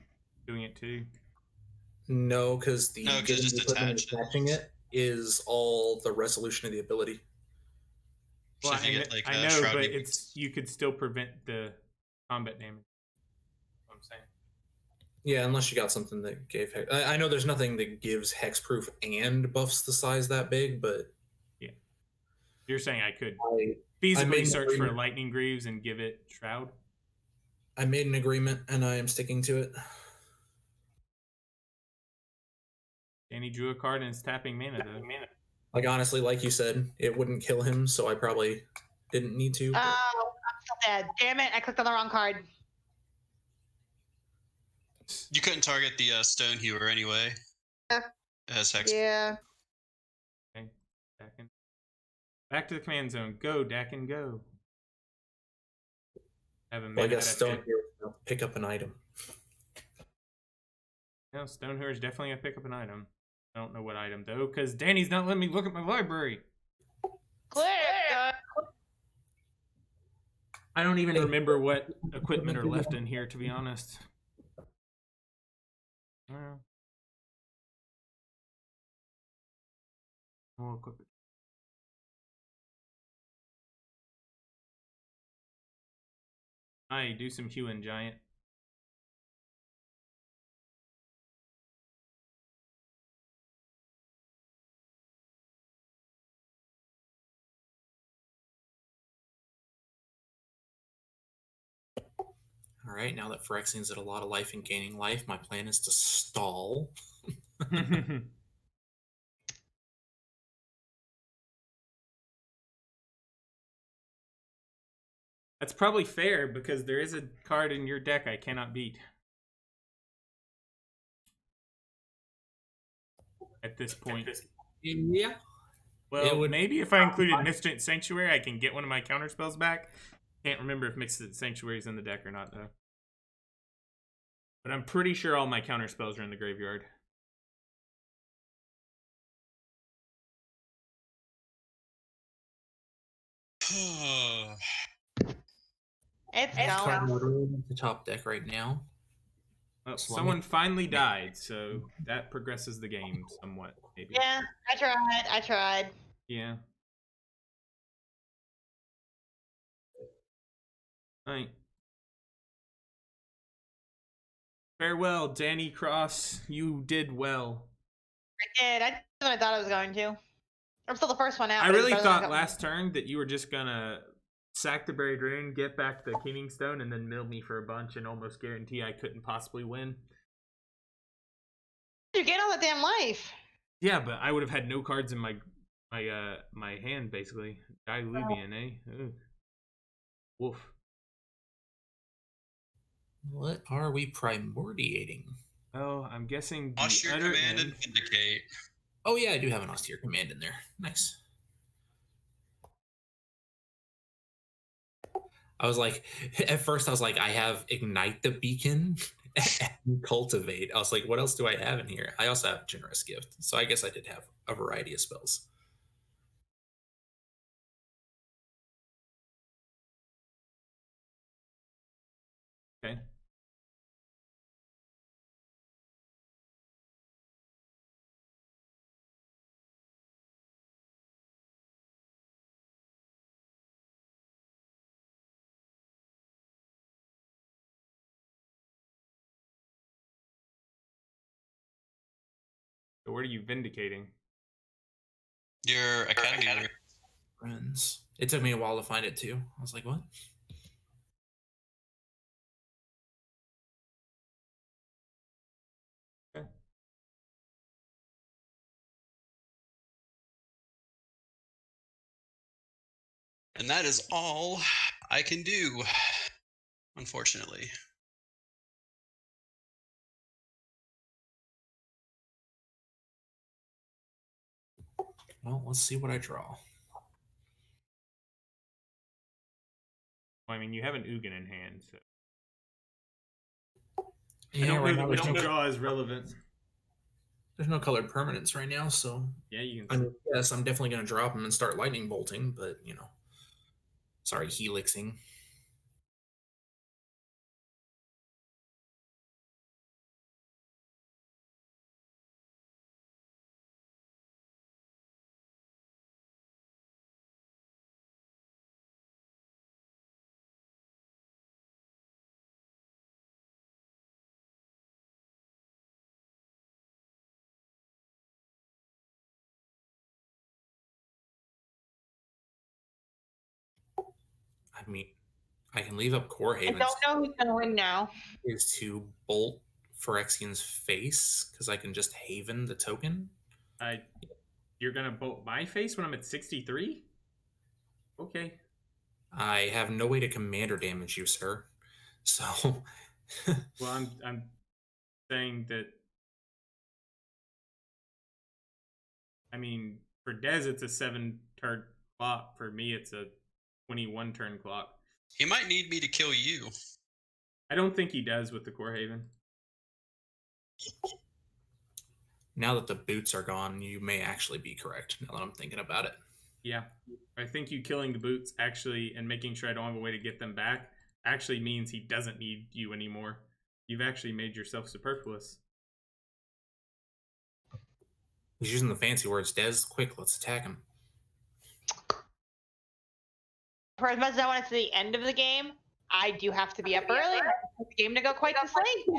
doing it too. no, because the No, 'cause getting just the equipment and attach it. attaching it is all the resolution of the ability. So Well, if you get like I know, shroud but units- you could still prevent the combat damage. That's what I'm saying. Yeah, unless you got something that gave hex. I know there's nothing that gives hexproof and buffs the size that big, but Yeah, you're saying I could I feasibly made an search for agreement. lightning greaves and give it shroud. I made an agreement and I am sticking to it. Danny drew a card and is tapping mana though. Like honestly, like you said, it wouldn't kill him, so I probably didn't need to. Oh, I'm so dead. Damn it! I clicked on the wrong card. You couldn't target the stone hewer anyway. Yeah. As hex. Yeah. Okay, Dakin. Back to the command zone. Go, Dakin, go. Have a Well, I minute. guess Stone here will pick up an item. No, Stonehewer is definitely gonna pick up an item. I don't know what item though, because Danny's not letting me look at my library. Click. I don't even remember what equipment are left in here, to be honest. Well, we'll equip it. Aye, do some hue and giant. All right, now that Phyrexian's at a lot of life and gaining life, my plan is to stall. That's probably fair because there is a card in your deck I cannot beat. At this point. Yeah. Well, maybe if I included Mischief Sanctuary, I can get one of my counter spells back. Can't remember if Mischief Sanctuary is in the deck or not, though. But I'm pretty sure all my counter spells are in the graveyard. It's Card going. order at the top deck right now. Well, So someone finally died, so that progresses the game somewhat, maybe. Yeah, I tried. I tried. Yeah. Alright. Farewell, Danny Cross. You did well. I did. I did what I thought I was going to. I'm still the first one out. I but it's really better than thought last turn that you were just gonna sack the Buried Rune, get back the Keening Stone, and then mill me for a bunch and almost guarantee I couldn't possibly win. You get all that damn life. Yeah, but I would have had no cards in my hand, basically. Diluvian, eh? Ugh. Woof. What are we primordiating? Oh, I'm guessing the Austere utter Command end. and Vindicate. Oh yeah, I do have an austere command in there. Nice. I was like, at first I was like, I have Ignite the Beacon and Cultivate. I was like, what else do I have in here? I also have Generous Gift. So I guess I did have a variety of spells. Okay. So what are you vindicating? Your Academy. Friends. It took me a while to find it too. I was like, what? Okay. And that is all I can do, unfortunately. Well, let's see what I draw. Well, I mean, you have an Ugin in hand, so Yeah, I don't right know now that there's what no, you draw is relevant. there's no colored permanents right now, so Yeah, you I can. mean, yes, I'm definitely going to drop them and start lightning bolting, but you know, sorry, helixing. I mean, I can leave up Core I Havens don't know who's gonna win now. is to bolt Phyrexian's face because I can just Haven the token. You're gonna bolt my face when I'm at 63? Okay. I have no way to commander damage you, sir. So, Well, I'm saying that. I mean, for Dez, it's a 7-turn clock. For me, it's a 21-turn clock. He might need me to kill you. I don't think he does with the Core Haven. now that the boots are gone, you may actually be correct. Now that I'm thinking about it. Yeah. I think you killing the boots actually and making sure I don't have a way to get them back actually means he doesn't need you anymore. You've actually made yourself superfluous. He's using the fancy words. Dez, quick, let's attack him. For as much as I want it to the end of the game, I do have to be up early. I want the game to go quite the same.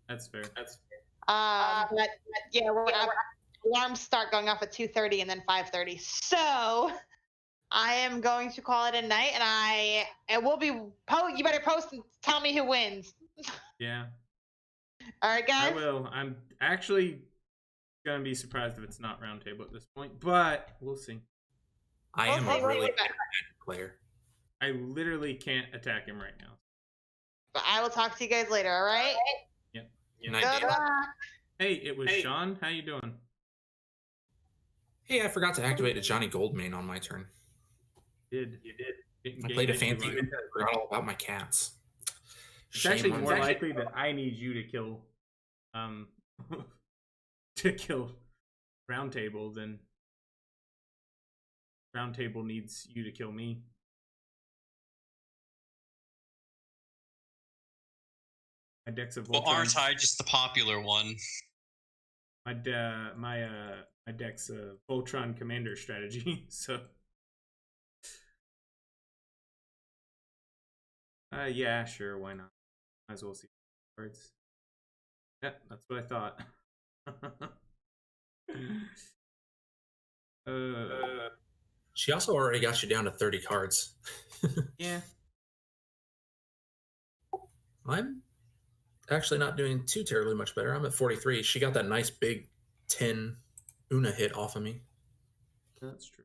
That's fair. But yeah, alarms start going off at 2:30 and then 5:30. So I am going to call it a night, and it will be. You better post and tell me who wins. Yeah. All right, guys. I will. I'm actually gonna be surprised if it's not roundtable at this point, but we'll see. I am a really bad player. I literally can't attack him right now. But I will talk to you guys later. All right. Yep. Good night, Good Dan. luck. Hey, it was Sean. How you doing? Hey, I forgot to activate a Johnny Goldmane on my turn. You did. Didn't I gain played a any fancy. money. I forgot all about my cats. It's actually more likely that I need you to kill, to kill Roundtable than Roundtable needs you to kill me. My deck's a Voltron. Well, aren't I just the popular one? My deck's a Voltron Commander strategy, so. Yeah, sure, why not? Might as well see cards. Yep, that's what I thought. She also already got you down to 30 cards. Yeah. I'm actually not doing too terribly much better. I'm at 43. She got that nice big 10 Una hit off of me. That's true.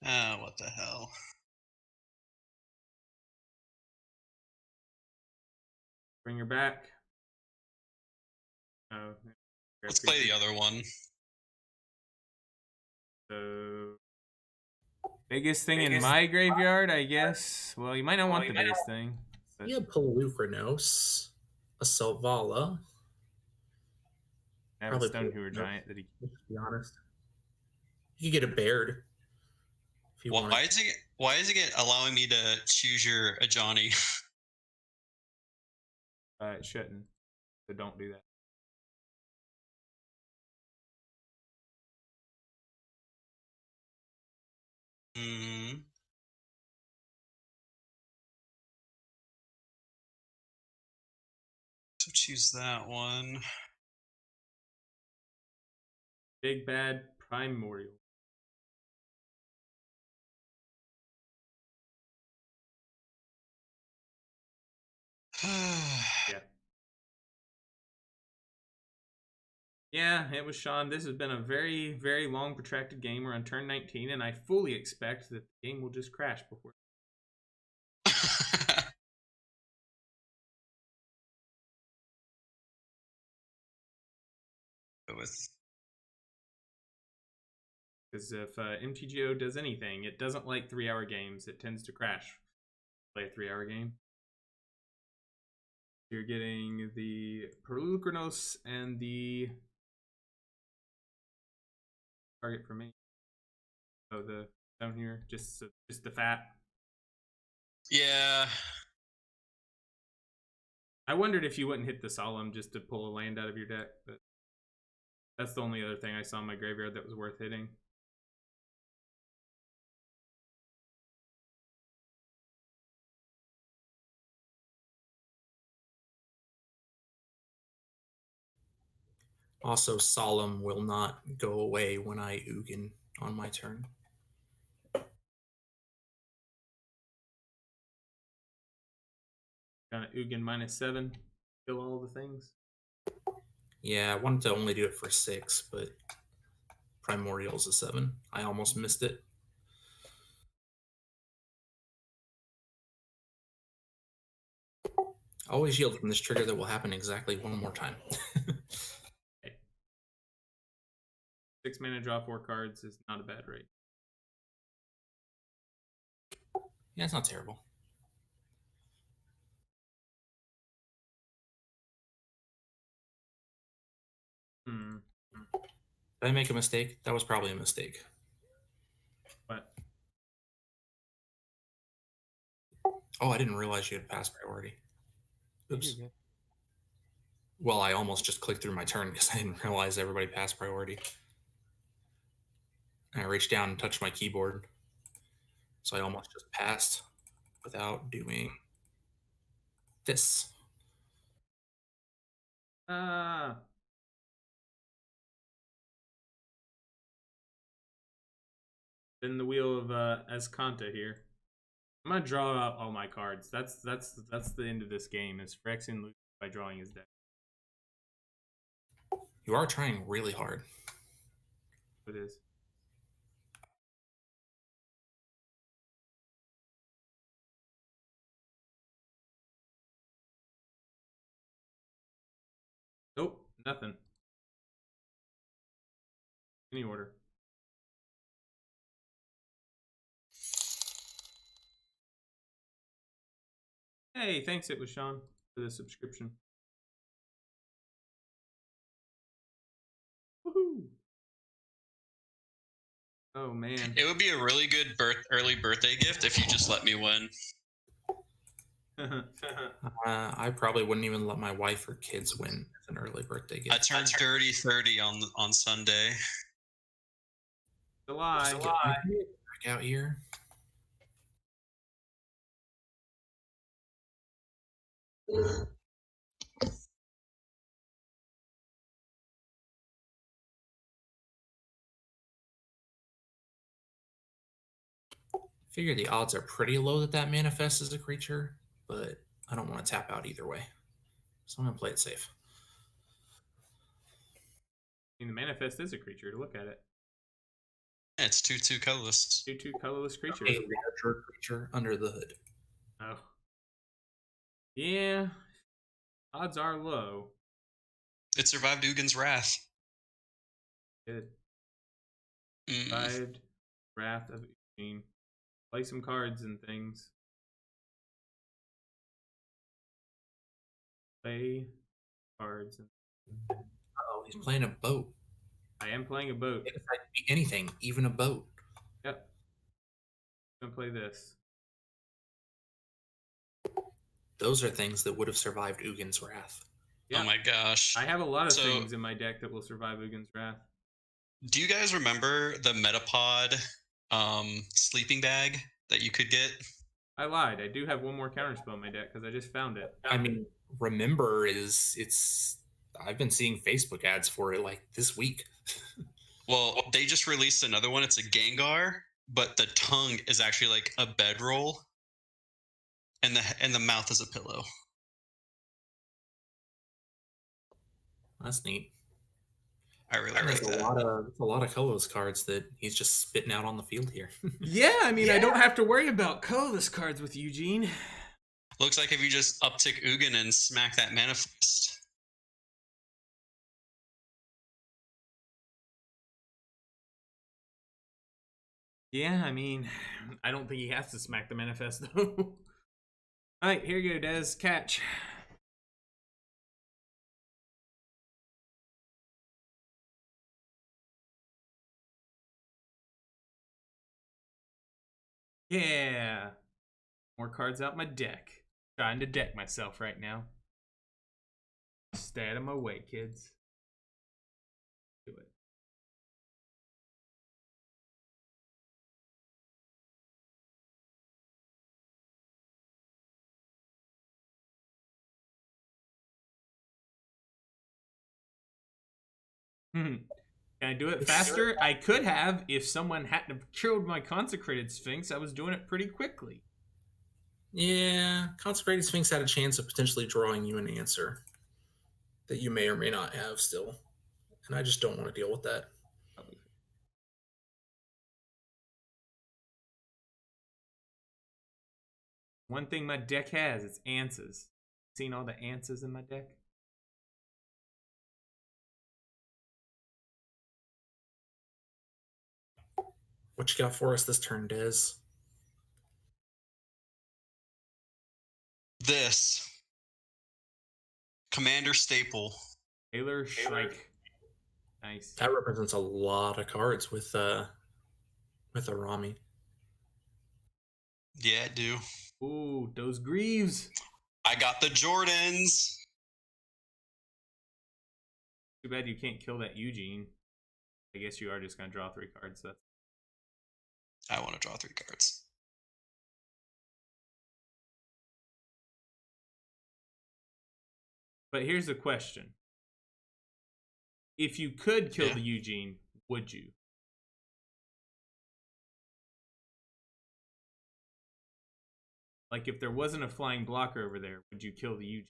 What the hell? Bring her back. Oh, Let's play the other one. So, biggest thing in my graveyard, I guess. Well, you might not want the biggest thing. But... Yeah, Pelucranos, a Selvala. I have a Stonehoover Giant that he. To be honest, you could get a Baird. If you want. Why is it allowing me to choose a Johnny? It shouldn't. So don't do that. So choose that one. Big Bad Primordial. Yeah. Yeah, it was Sean. This has been a very, very long, protracted game. We're on turn 19, and I fully expect that the game will just crash before. Because if MTGO does anything, it doesn't like 3-hour games. It tends to crash. Play a 3-hour game. You're getting the Pelucranos and the target for me. Oh, the down here, just the fat. Yeah. I wondered if you wouldn't hit the Solemn just to pull a land out of your deck, but that's the only other thing I saw in my graveyard that was worth hitting. Also, Solemn will not go away when I Ugin on my turn. Got an Ugin -7. Kill all the things. Yeah, I wanted to only do it for 6, but Primordial's a 7. I almost missed it. Always yield from this trigger that will happen exactly one more time. Okay. 6 mana, draw 4 cards is not a bad rate. Yeah, it's not terrible. Did I make a mistake? That was probably a mistake. What? Oh, I didn't realize you had pass priority. Oops. Well, I almost just clicked through my turn because I didn't realize everybody passed priority. And I reached down and touched my keyboard. So I almost just passed without doing this. Then the wheel of Escanta here. I'm gonna draw out all my cards. That's the end of this game. Is Phyrexian loses by drawing his deck. You are trying really hard. It is. Nope, nothing. Any order. Hey, thanks, it was Sean, for the subscription. Woohoo! Oh man. It would be a really good early birthday gift if you just let me win. I probably wouldn't even let my wife or kids win as an early birthday gift. I turned 30 on Sunday. July. Back out here. Figure the odds are pretty low that that manifests as a creature, but I don't want to tap out either way. So I'm going to play it safe. I mean, the manifest is a creature. Look at it. It's 2/2 colorless. 2/2 colorless creature. A larger creature under the hood. Oh. Yeah. Odds are low. It survived Ugin's Wrath. Good. Survived Wrath of Ugin. Play some cards and things. Play cards. Oh, he's playing a boat. I am playing a boat. It could be anything, even a boat. Yep. I'm gonna play this. Those are things that would have survived Ugin's Wrath. Yeah. Oh my gosh. I have a lot of things in my deck that will survive Ugin's Wrath. Do you guys remember the Metapod sleeping bag that you could get? I lied. I do have one more counterspell in my deck because I just found it. I mean, remember I've been seeing Facebook ads for it like this week. Well, they just released another one. It's a Gengar, but the tongue is actually like a bedroll, and the mouth is a pillow. That's neat. I really like that. A lot of colorless cards that he's just spitting out on the field here. Yeah, I mean, I don't have to worry about colorless cards with Eugene. Looks like if you just uptick Ugin and smack that manifest. Yeah, I mean, I don't think he has to smack the manifest, though. All right, here you go, Des. Catch. Yeah. More cards out my deck. Trying to deck myself right now. Stay out of my way, kids. Do it. Can I do it faster? I could have if someone hadn't have killed my consecrated sphinx. I was doing it pretty quickly. Yeah, Consecrated Sphinx had a chance of potentially drawing you an answer that you may or may not have still. And I just don't want to deal with that. One thing my deck has, it's answers. Seen all the answers in my deck? What you got for us this turn, Des? This Commander Staple. Taylor Shrike. Nice. That represents a lot of cards with Arami. Yeah, I do. Ooh, those Greaves. I got the Jordans. Too bad you can't kill that Eugene. I guess you are just gonna draw 3 cards. So. I want to draw 3 cards. But here's the question. If you could kill the Eugene, would you? Like, if there wasn't a flying blocker over there, would you kill the Eugene?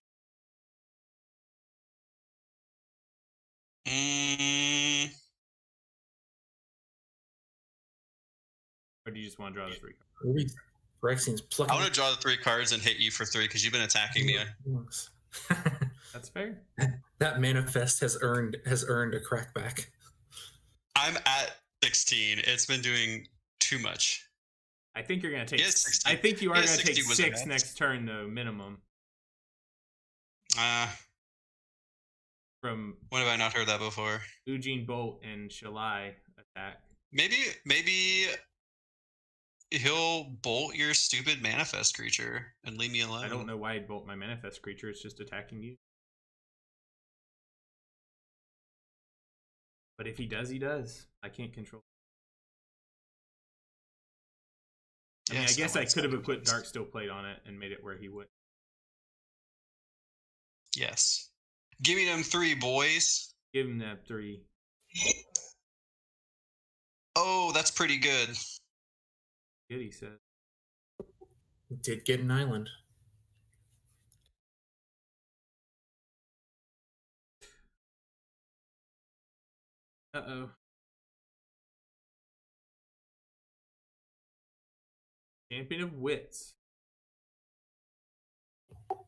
Or do you just want to draw the 3 cards? Phyrexian's plucking. I want to draw the 3 cards and hit you for 3 because you've been attacking me. That's fair. That manifest has earned a crackback. I'm at 16. It's been doing too much. I think you're gonna take. I think you are gonna take 6 next turn though, minimum. From when have I not heard that before? Eugene Bolt and Shalai attack. Maybe he'll bolt your stupid manifest creature and leave me alone. I don't know why he'd bolt my manifest creature. It's just attacking you. But if he does, he does. I can't control. I mean, I guess I could have put Darksteel Plate on it and made it where he would. Yes. Give me them 3, boys. Give him that 3. Oh, that's pretty good. Good, he said. Did get an island. Uh-oh. Champion of Wits.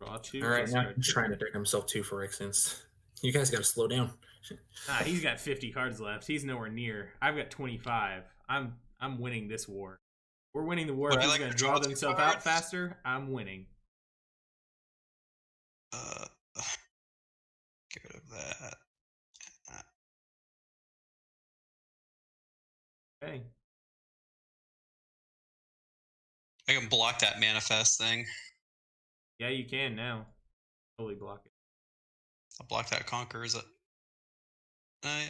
Draw 2. All right, now he's trying to deck himself 2 Phyrexians. You guys got to slow down. He's got 50 cards left. He's nowhere near. I've got 25. I'm winning this war. We're winning the war. If he's going to draw himself out faster, I'm winning. Get rid of that. Okay. I can block that manifest thing. Yeah, you can now. Totally block it. I'll block that Conquer. Is it?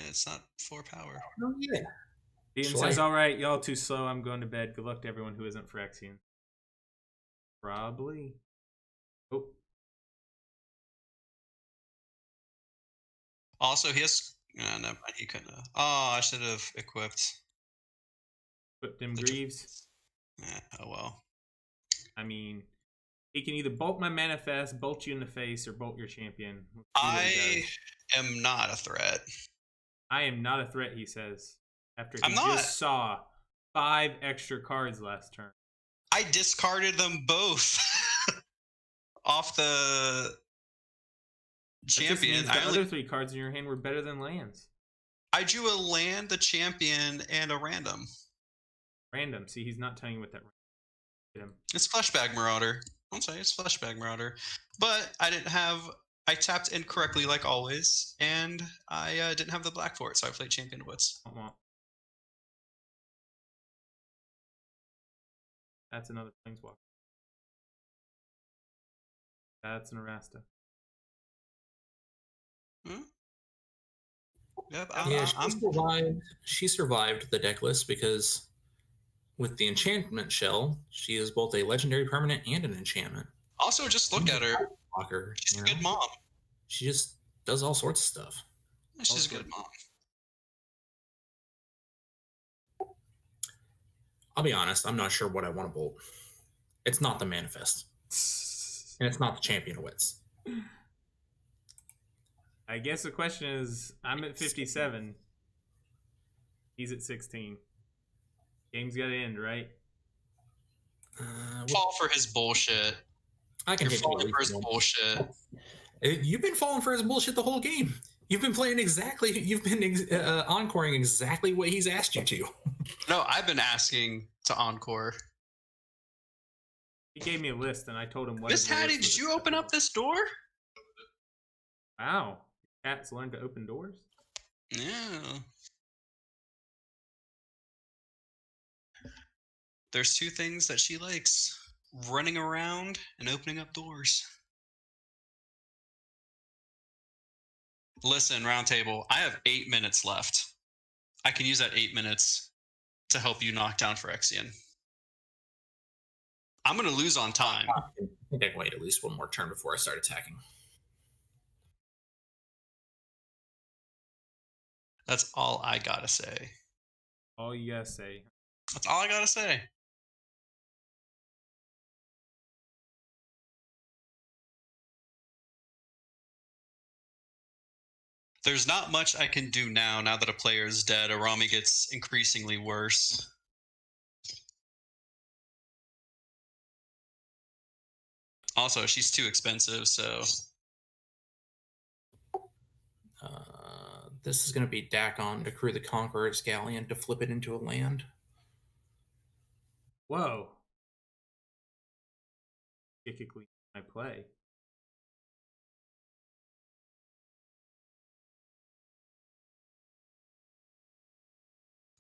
It's not 4 power. Oh, yeah. DM says, all right, y'all too slow. I'm going to bed. Good luck to everyone who isn't Phyrexian. Probably. Oh. Also, he has... No, never mind. He couldn't have. Oh, I should have equipped. Equipped them Greaves. Oh, well. I mean, he can either bolt my manifest, bolt you in the face, or bolt your champion. I am not a threat. I am not a threat, he says. After he I'm just saw 5 extra cards last turn. I discarded them both off the champion. The other 3 cards in your hand were better than lands. I drew a land, the champion, and a random. Random. See, he's not telling you what that random. It's Fleshbag Marauder. I'm sorry, it's Fleshbag Marauder. But I didn't have... I tapped incorrectly like always, and I didn't have the black for it, so I played Champion of Wits. That's another Planeswalker. That's an Arasta. Yep, she survived the deck list because with the enchantment shell, she is both a legendary permanent and an enchantment. Also, just look at her. Blocker, she's a good mom. She just does all sorts of stuff. She's a good mom. I'll be honest, I'm not sure what I want to bolt. It's not the manifest. And it's not the champion of wits. I guess the question is, I'm at 57. He's at 16. Game's got to end, right? Fall for his bullshit. I can You're hit falling you for his bullshit. You've been falling for his bullshit the whole game. You've been playing exactly. You've been encoring exactly what he's asked you to. No, I've been asking to encore. He gave me a list, and I told him what. Miss Hattie, did you open up this door? Wow, cats learn to open doors. Yeah. There's two things that she likes: running around and opening up doors. Listen, Roundtable, I have 8 minutes left. I can use that 8 minutes to help you knock down Phyrexian. I'm going to lose on time. I think I can wait at least one more turn before I start attacking. That's all I got to say. All you gotta say. That's all I got to say. There's not much I can do now that a player is dead. Arami gets increasingly worse. Also, she's too expensive, so... This is going to be Dakon to crew the Conqueror's Galleon to flip it into a land. Whoa. Typically, I play.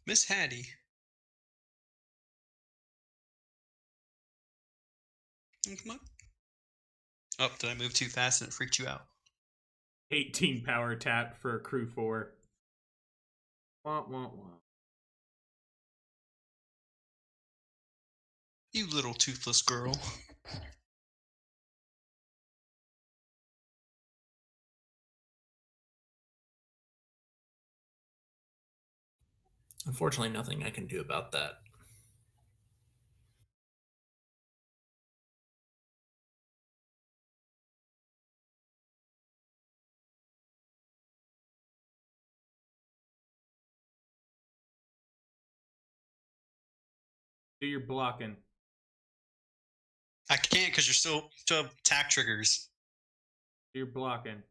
Miss Hattie. Come on. Oh, did I move too fast and it freaked you out? 18 power tap for a crew 4. Wah, wah, wah. You little toothless girl. Unfortunately, nothing I can do about that. Do your blocking. I can't because you're still have attack triggers. Do your blocking.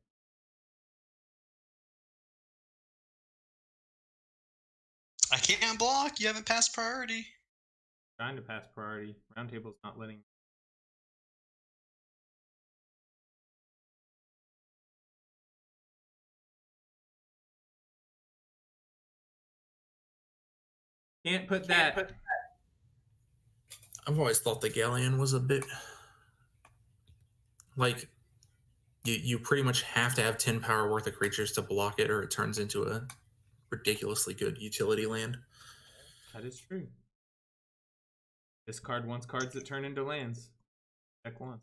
I can't block. You haven't passed priority. Trying to pass priority. Roundtable's not letting. Can't put that. I've always thought the Galleon was a bit like you pretty much have to have 10 power worth of creatures to block it, or it turns into a ridiculously good utility land. That is true. This card wants cards that turn into lands. Deck once.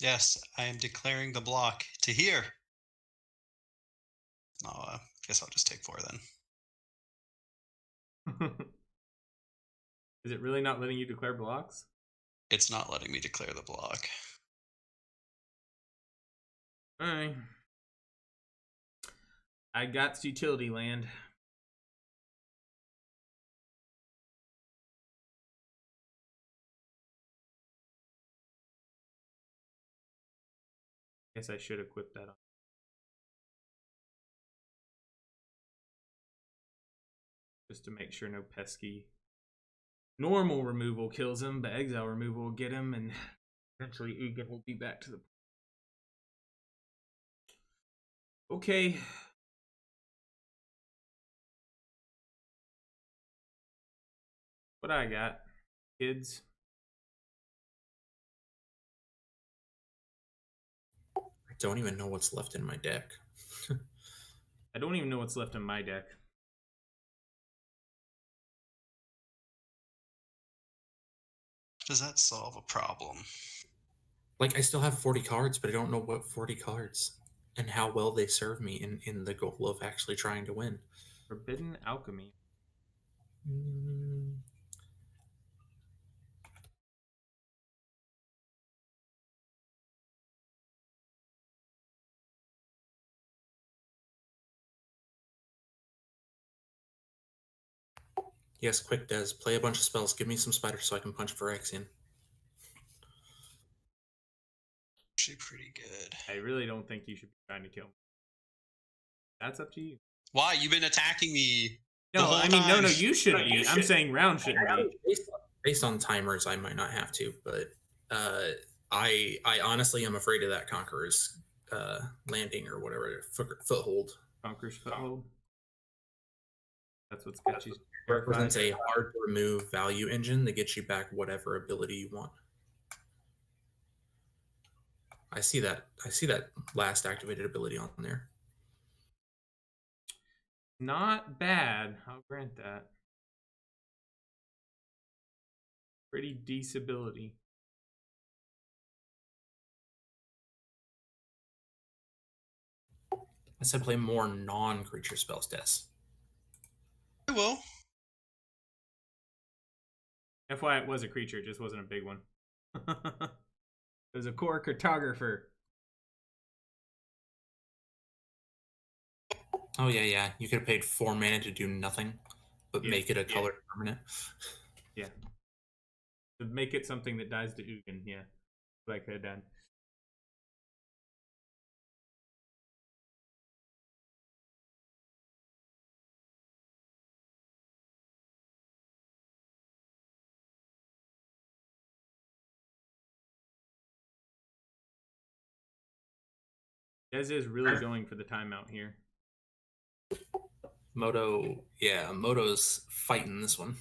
Yes, I am declaring the block to here. Oh, guess I'll just take 4 then. Is it really not letting you declare blocks? It's not letting me declare the block. Alright. I got utility land. Guess I should equip that on. Just to make sure no pesky normal removal kills him, but exile removal will get him, and eventually Ugin will be back to the. Okay. What I got, kids? I don't even know what's left in my deck. I don't even know what's left in my deck. Does that solve a problem? Like, I still have 40 cards, but I don't know what 40 cards and how well they serve me in the goal of actually trying to win. Forbidden Alchemy. Mm. Yes, quick Des. Play a bunch of spells. Give me some spiders so I can punch Phyrexian. Actually, pretty good. I really don't think you should be trying to kill me. That's up to you. Why? You've been attacking me. No, whole I mean, no, time. you shouldn't be. I'm saying round shouldn't be. Based on timers, I might not have to, but I honestly am afraid of that Conqueror's landing or whatever foothold. Conqueror's foothold. That's what's got you. Represents a hard to remove value engine that gets you back whatever ability you want. I see that last activated ability on there. Not bad. I'll grant that. Pretty decent ability. I said play more non-creature spells, Des. I will. FYI, it was a creature, it just wasn't a big one. It was a core cartographer. Oh yeah. You could have paid 4 mana to do nothing, but make it a color permanent. Yeah. To make it something that dies to Ugin, yeah. What I could have done. Dez is really going for the timeout here. Moto's fighting this one.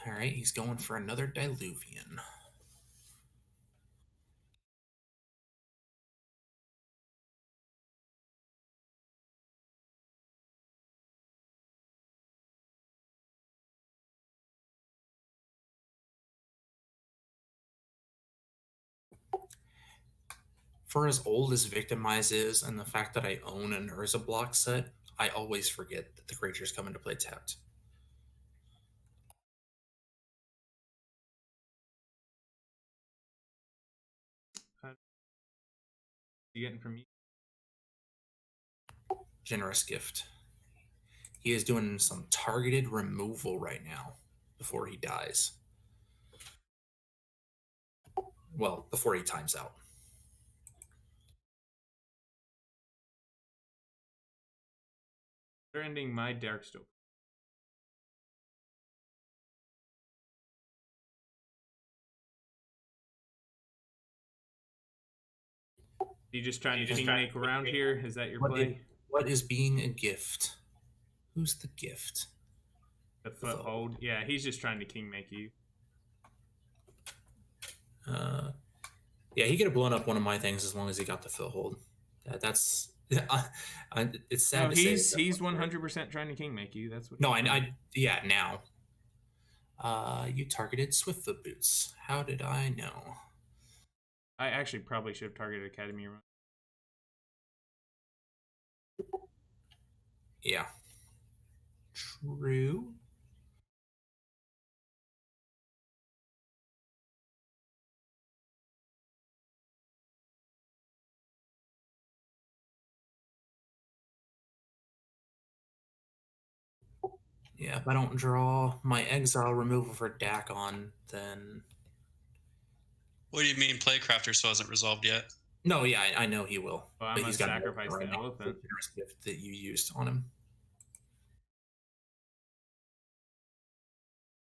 All right, he's going for another Diluvian. For as old as Victimize is, and the fact that I own an Urza block set, I always forget that the creatures come into play tapped. You getting from me? Generous gift. He is doing some targeted removal right now before he dies. Well, before he times out. They're ending my Darkstone. You just trying to make around here? Is that your play? What is being a gift? Who's the gift? The foothold? Yeah, he's just trying to king make you. Yeah, he could have blown up one of my things as long as he got the foothold. That's it's sad. No, he's 100% trying to king make you. That's what. No, yeah. Now, you targeted Swiftfoot boots. How did I know? I actually probably should have targeted Academy Run. Yeah. True. Yeah, if I don't draw my exile removal for Dakon, then... What do you mean Playcrafter still hasn't resolved yet? No, yeah, I know he will. Well, I'm but going he's to got sacrifice the elephant. Gift that you used on him.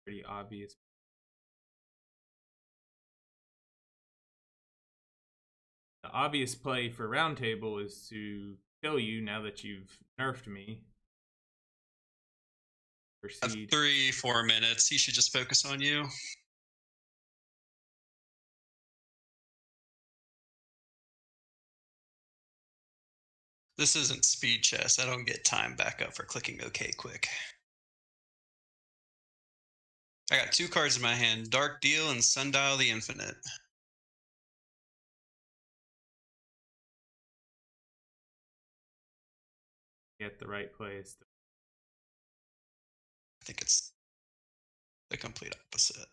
Pretty obvious. The obvious play for Roundtable is to kill you now that you've nerfed me. Proceed. 3-4 minutes. He should just focus on you. This isn't speed chess. I don't get time back up for clicking OK quick. I got 2 cards in my hand, Dark Deal and Sundial the Infinite. Get the right place. I think it's the complete opposite.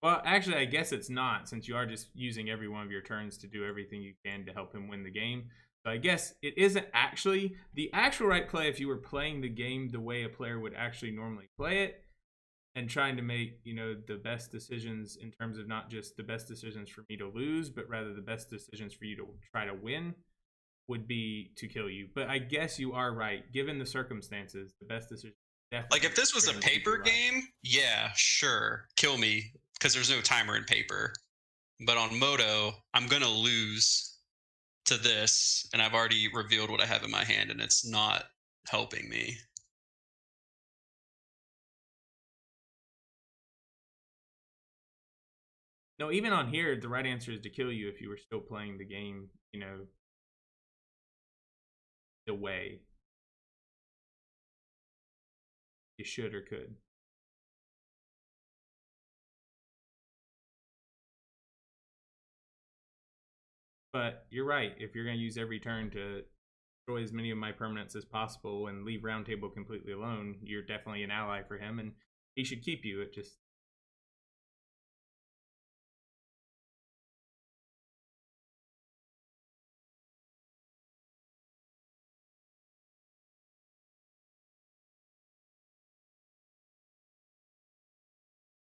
Well, actually, I guess it's not, since you are just using every one of your turns to do everything you can to help him win the game. So I guess it isn't actually the actual right play if you were playing the game the way a player would actually normally play it and trying to make, you know, the best decisions in terms of not just the best decisions for me to lose, but rather the best decisions for you to try to win would be to kill you. But I guess you are right. Given the circumstances, the best decision definitely. Like if this was a paper game, yeah, sure, kill me, because there's no timer in paper. But on Moto, I'm gonna lose to this, and I've already revealed what I have in my hand, and it's not helping me. No, even on here, the right answer is to kill you if you were still playing the game, you know, the way you should or could. But you're right. If you're going to use every turn to destroy as many of my permanents as possible and leave Roundtable completely alone, you're definitely an ally for him, and he should keep you. It just...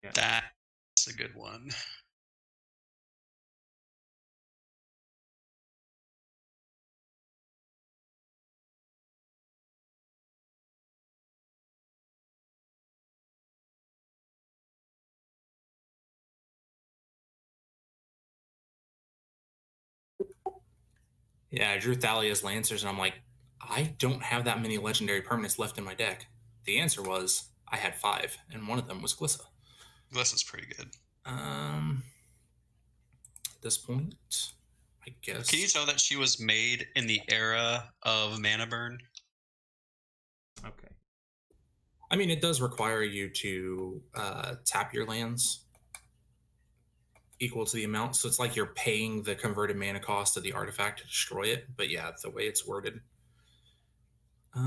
Yeah. That's a good one. Yeah, I drew Thalia's Lancers, and I'm like, I don't have that many legendary permanents left in my deck. The answer was I had 5, and one of them was Glissa. Glissa's pretty good. At this point, I guess. Can you tell that she was made in the era of Mana Burn? Okay. I mean, it does require you to tap your lands equal to the amount, so it's like you're paying the converted mana cost of the artifact to destroy it. But yeah, the way it's worded.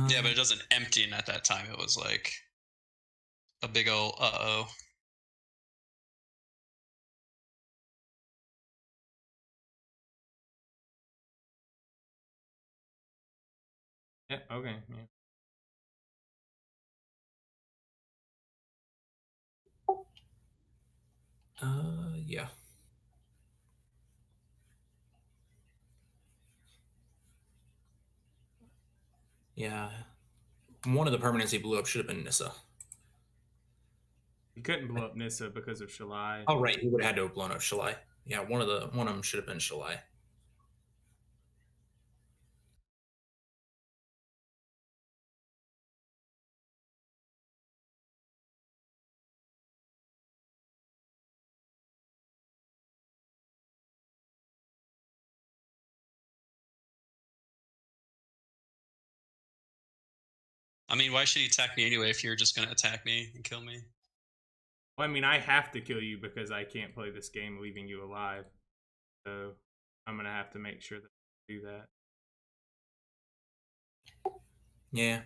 Yeah, but it doesn't empty, and at that time it was like a big ol' uh-oh. Yeah, okay, yeah. Yeah. Yeah. One of the permanents he blew up should have been Nissa. He couldn't blow up Nissa because of Shalai. Oh, right. He would have had to have blown up Shalai. Yeah, one of them should have been Shalai. I mean, why should he attack me anyway if you're just going to attack me and kill me? Well, I mean, I have to kill you because I can't play this game leaving you alive. So I'm going to have to make sure that I do that. Yeah.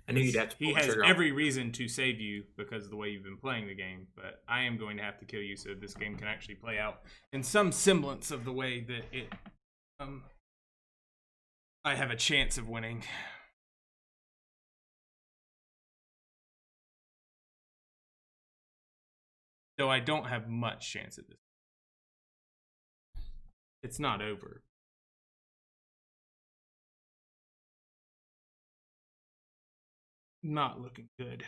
I knew you'd have to pull He the has trigger every reason to save you because of the way you've been playing the game, but I am going to have to kill you so this game can actually play out in some semblance of the way that it I have a chance of winning. Though I don't have much chance at this. It's not over. Not looking good.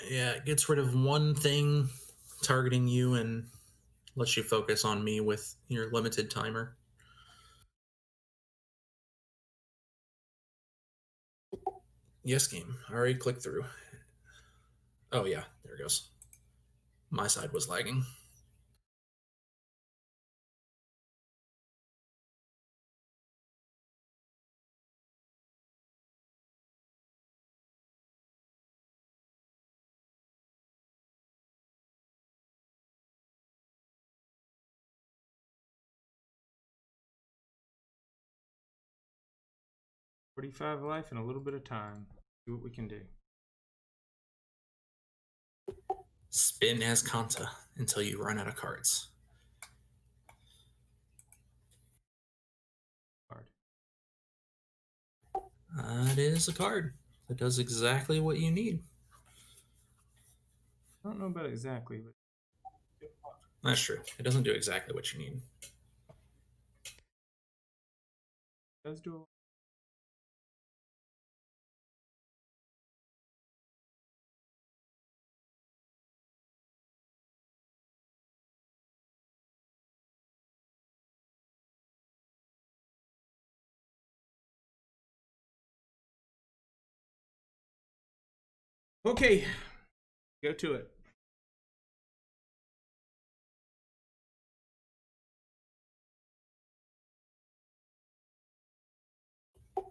Yeah, it gets rid of one thing targeting you and lets you focus on me with your limited timer. Yes, game. I already clicked through. Oh, yeah. There it goes. My side was lagging. $45 life and a little bit of time. See what we can do. Spin as Kanta until you run out of cards. Card. That is a card that does exactly what you need. I don't know about exactly, but That's true. It doesn't do exactly what you need. it does do a lot. Okay, go to it.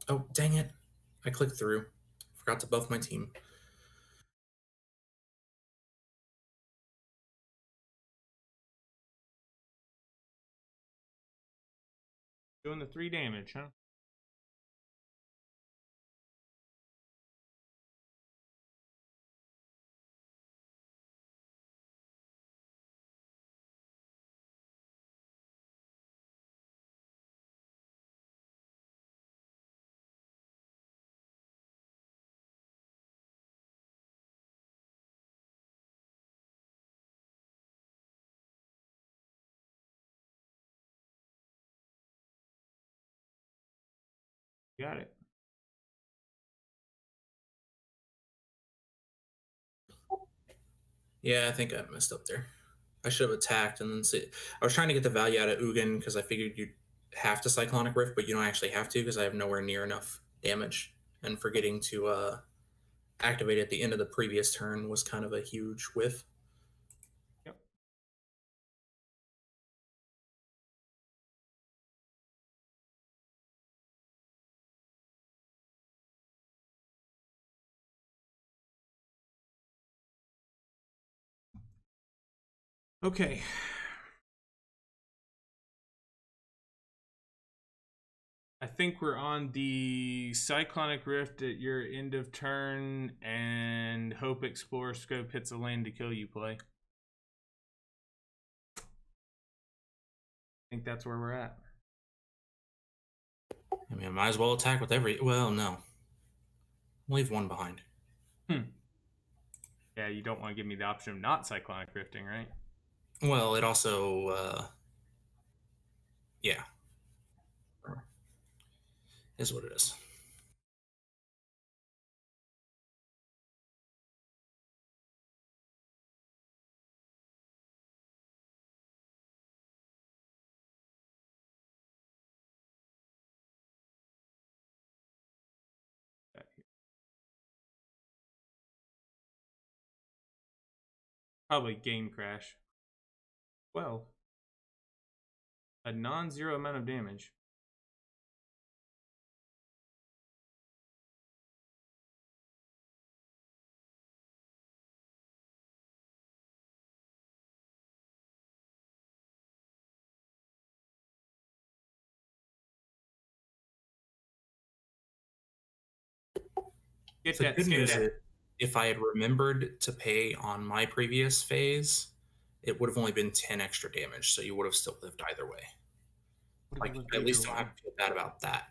Oh, dang it. I clicked through. Forgot to buff my team. Doing the 3 damage, huh? Got it. Yeah, I think I messed up there. I should have attacked and then see. I was trying to get the value out of Ugin because I figured you'd have to Cyclonic Rift, but you don't actually have to because I have nowhere near enough damage. And forgetting to activate at the end of the previous turn was kind of a huge whiff. Yep. Okay. I think we're on the Cyclonic Rift at your end of turn and Hope Explorer Scope hits a land to kill you play. I think that's where we're at. I mean, I might as well attack with every. Well, no. Leave one behind. Yeah, you don't want to give me the option of not Cyclonic Rifting, right? Well, it also. Yeah. Is what it is. Probably game crash. 12. A non-zero amount of damage. Get The that good news scared. is, if I had remembered to pay on my previous phase, it would have only been 10 extra damage, so you would have still lived either way. Like, at least don't have to feel bad about that.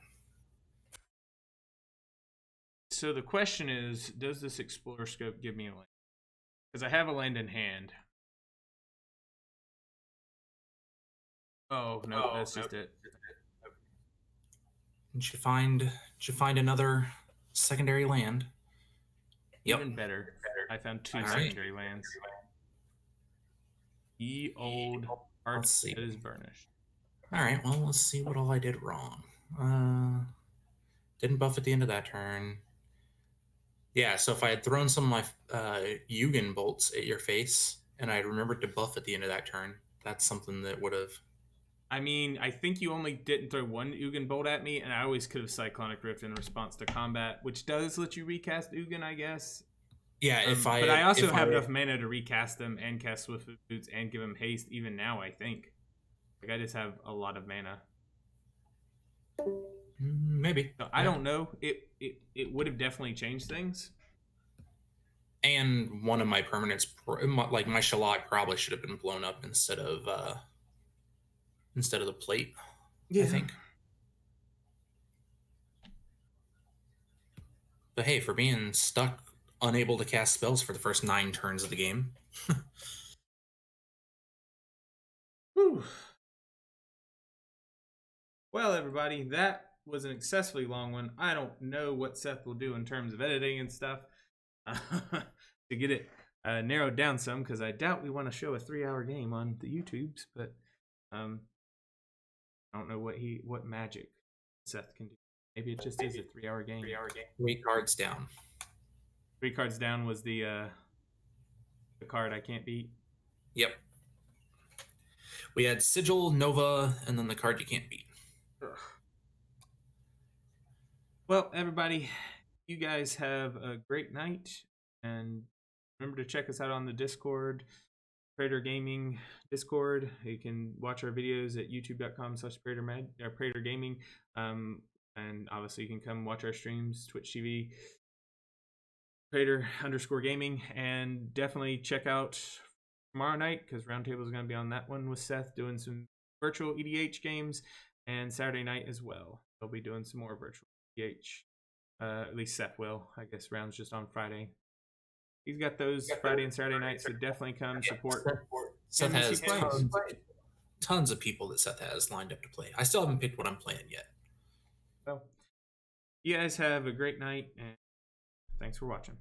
So the question is, does this Explorer Scope give me a land? Because I have a land in hand. Oh no, that's just it. Did you find another secondary land? Yep. Even better. I found 2 All right. secondary lands. Ye old heart Let's see. that is burnished. All right, well, let's see what all I did wrong. Didn't buff at the end of that turn. Yeah, so if I had thrown some of my Yugen bolts at your face, and I had remembered to buff at the end of that turn, that's something that would have. I mean, I think you only didn't throw one Ugin bolt at me, and I always could have Cyclonic Rift in response to combat, which does let you recast Ugin, I guess. Yeah, if I. But I also if have enough mana to recast them and cast Swift Boots and give them haste even now, I think. Like, I just have a lot of mana. Maybe. So I don't know. It would have definitely changed things. And one of my permanents, like my Shalot, probably should have been blown up instead of the plate. Yeah. I think. But hey, for being stuck, unable to cast spells for the first 9 turns of the game. Whew. Well, everybody, that was an excessively long one. I don't know what Seth will do in terms of editing and stuff to get it narrowed down some, because I doubt we want to show a 3-hour game on the YouTubes. But I don't know what magic Seth can do. Maybe it just is a 3-hour game. 3 cards down. 3 cards down was the card I can't beat. Yep. We had Sigil, Nova, and then the card you can't beat. Ugh. Well, everybody, you guys have a great night, and remember to check us out on the Discord, Praetor Gaming Discord. You can watch our videos at youtube.com/Praetor Gaming, and obviously you can come watch our streams, Twitch TV, Praetor_Gaming, and definitely check out tomorrow night, because Roundtable is going to be on that one with Seth doing some virtual EDH games, and Saturday night as well. They'll be doing some more virtual EDH. At least Seth will. I guess Round's just on Friday. He's got those Friday and Saturday nights, so definitely come support. Seth has tons of people that Seth has lined up to play. I still haven't picked what I'm playing yet. So, you guys have a great night, and thanks for watching.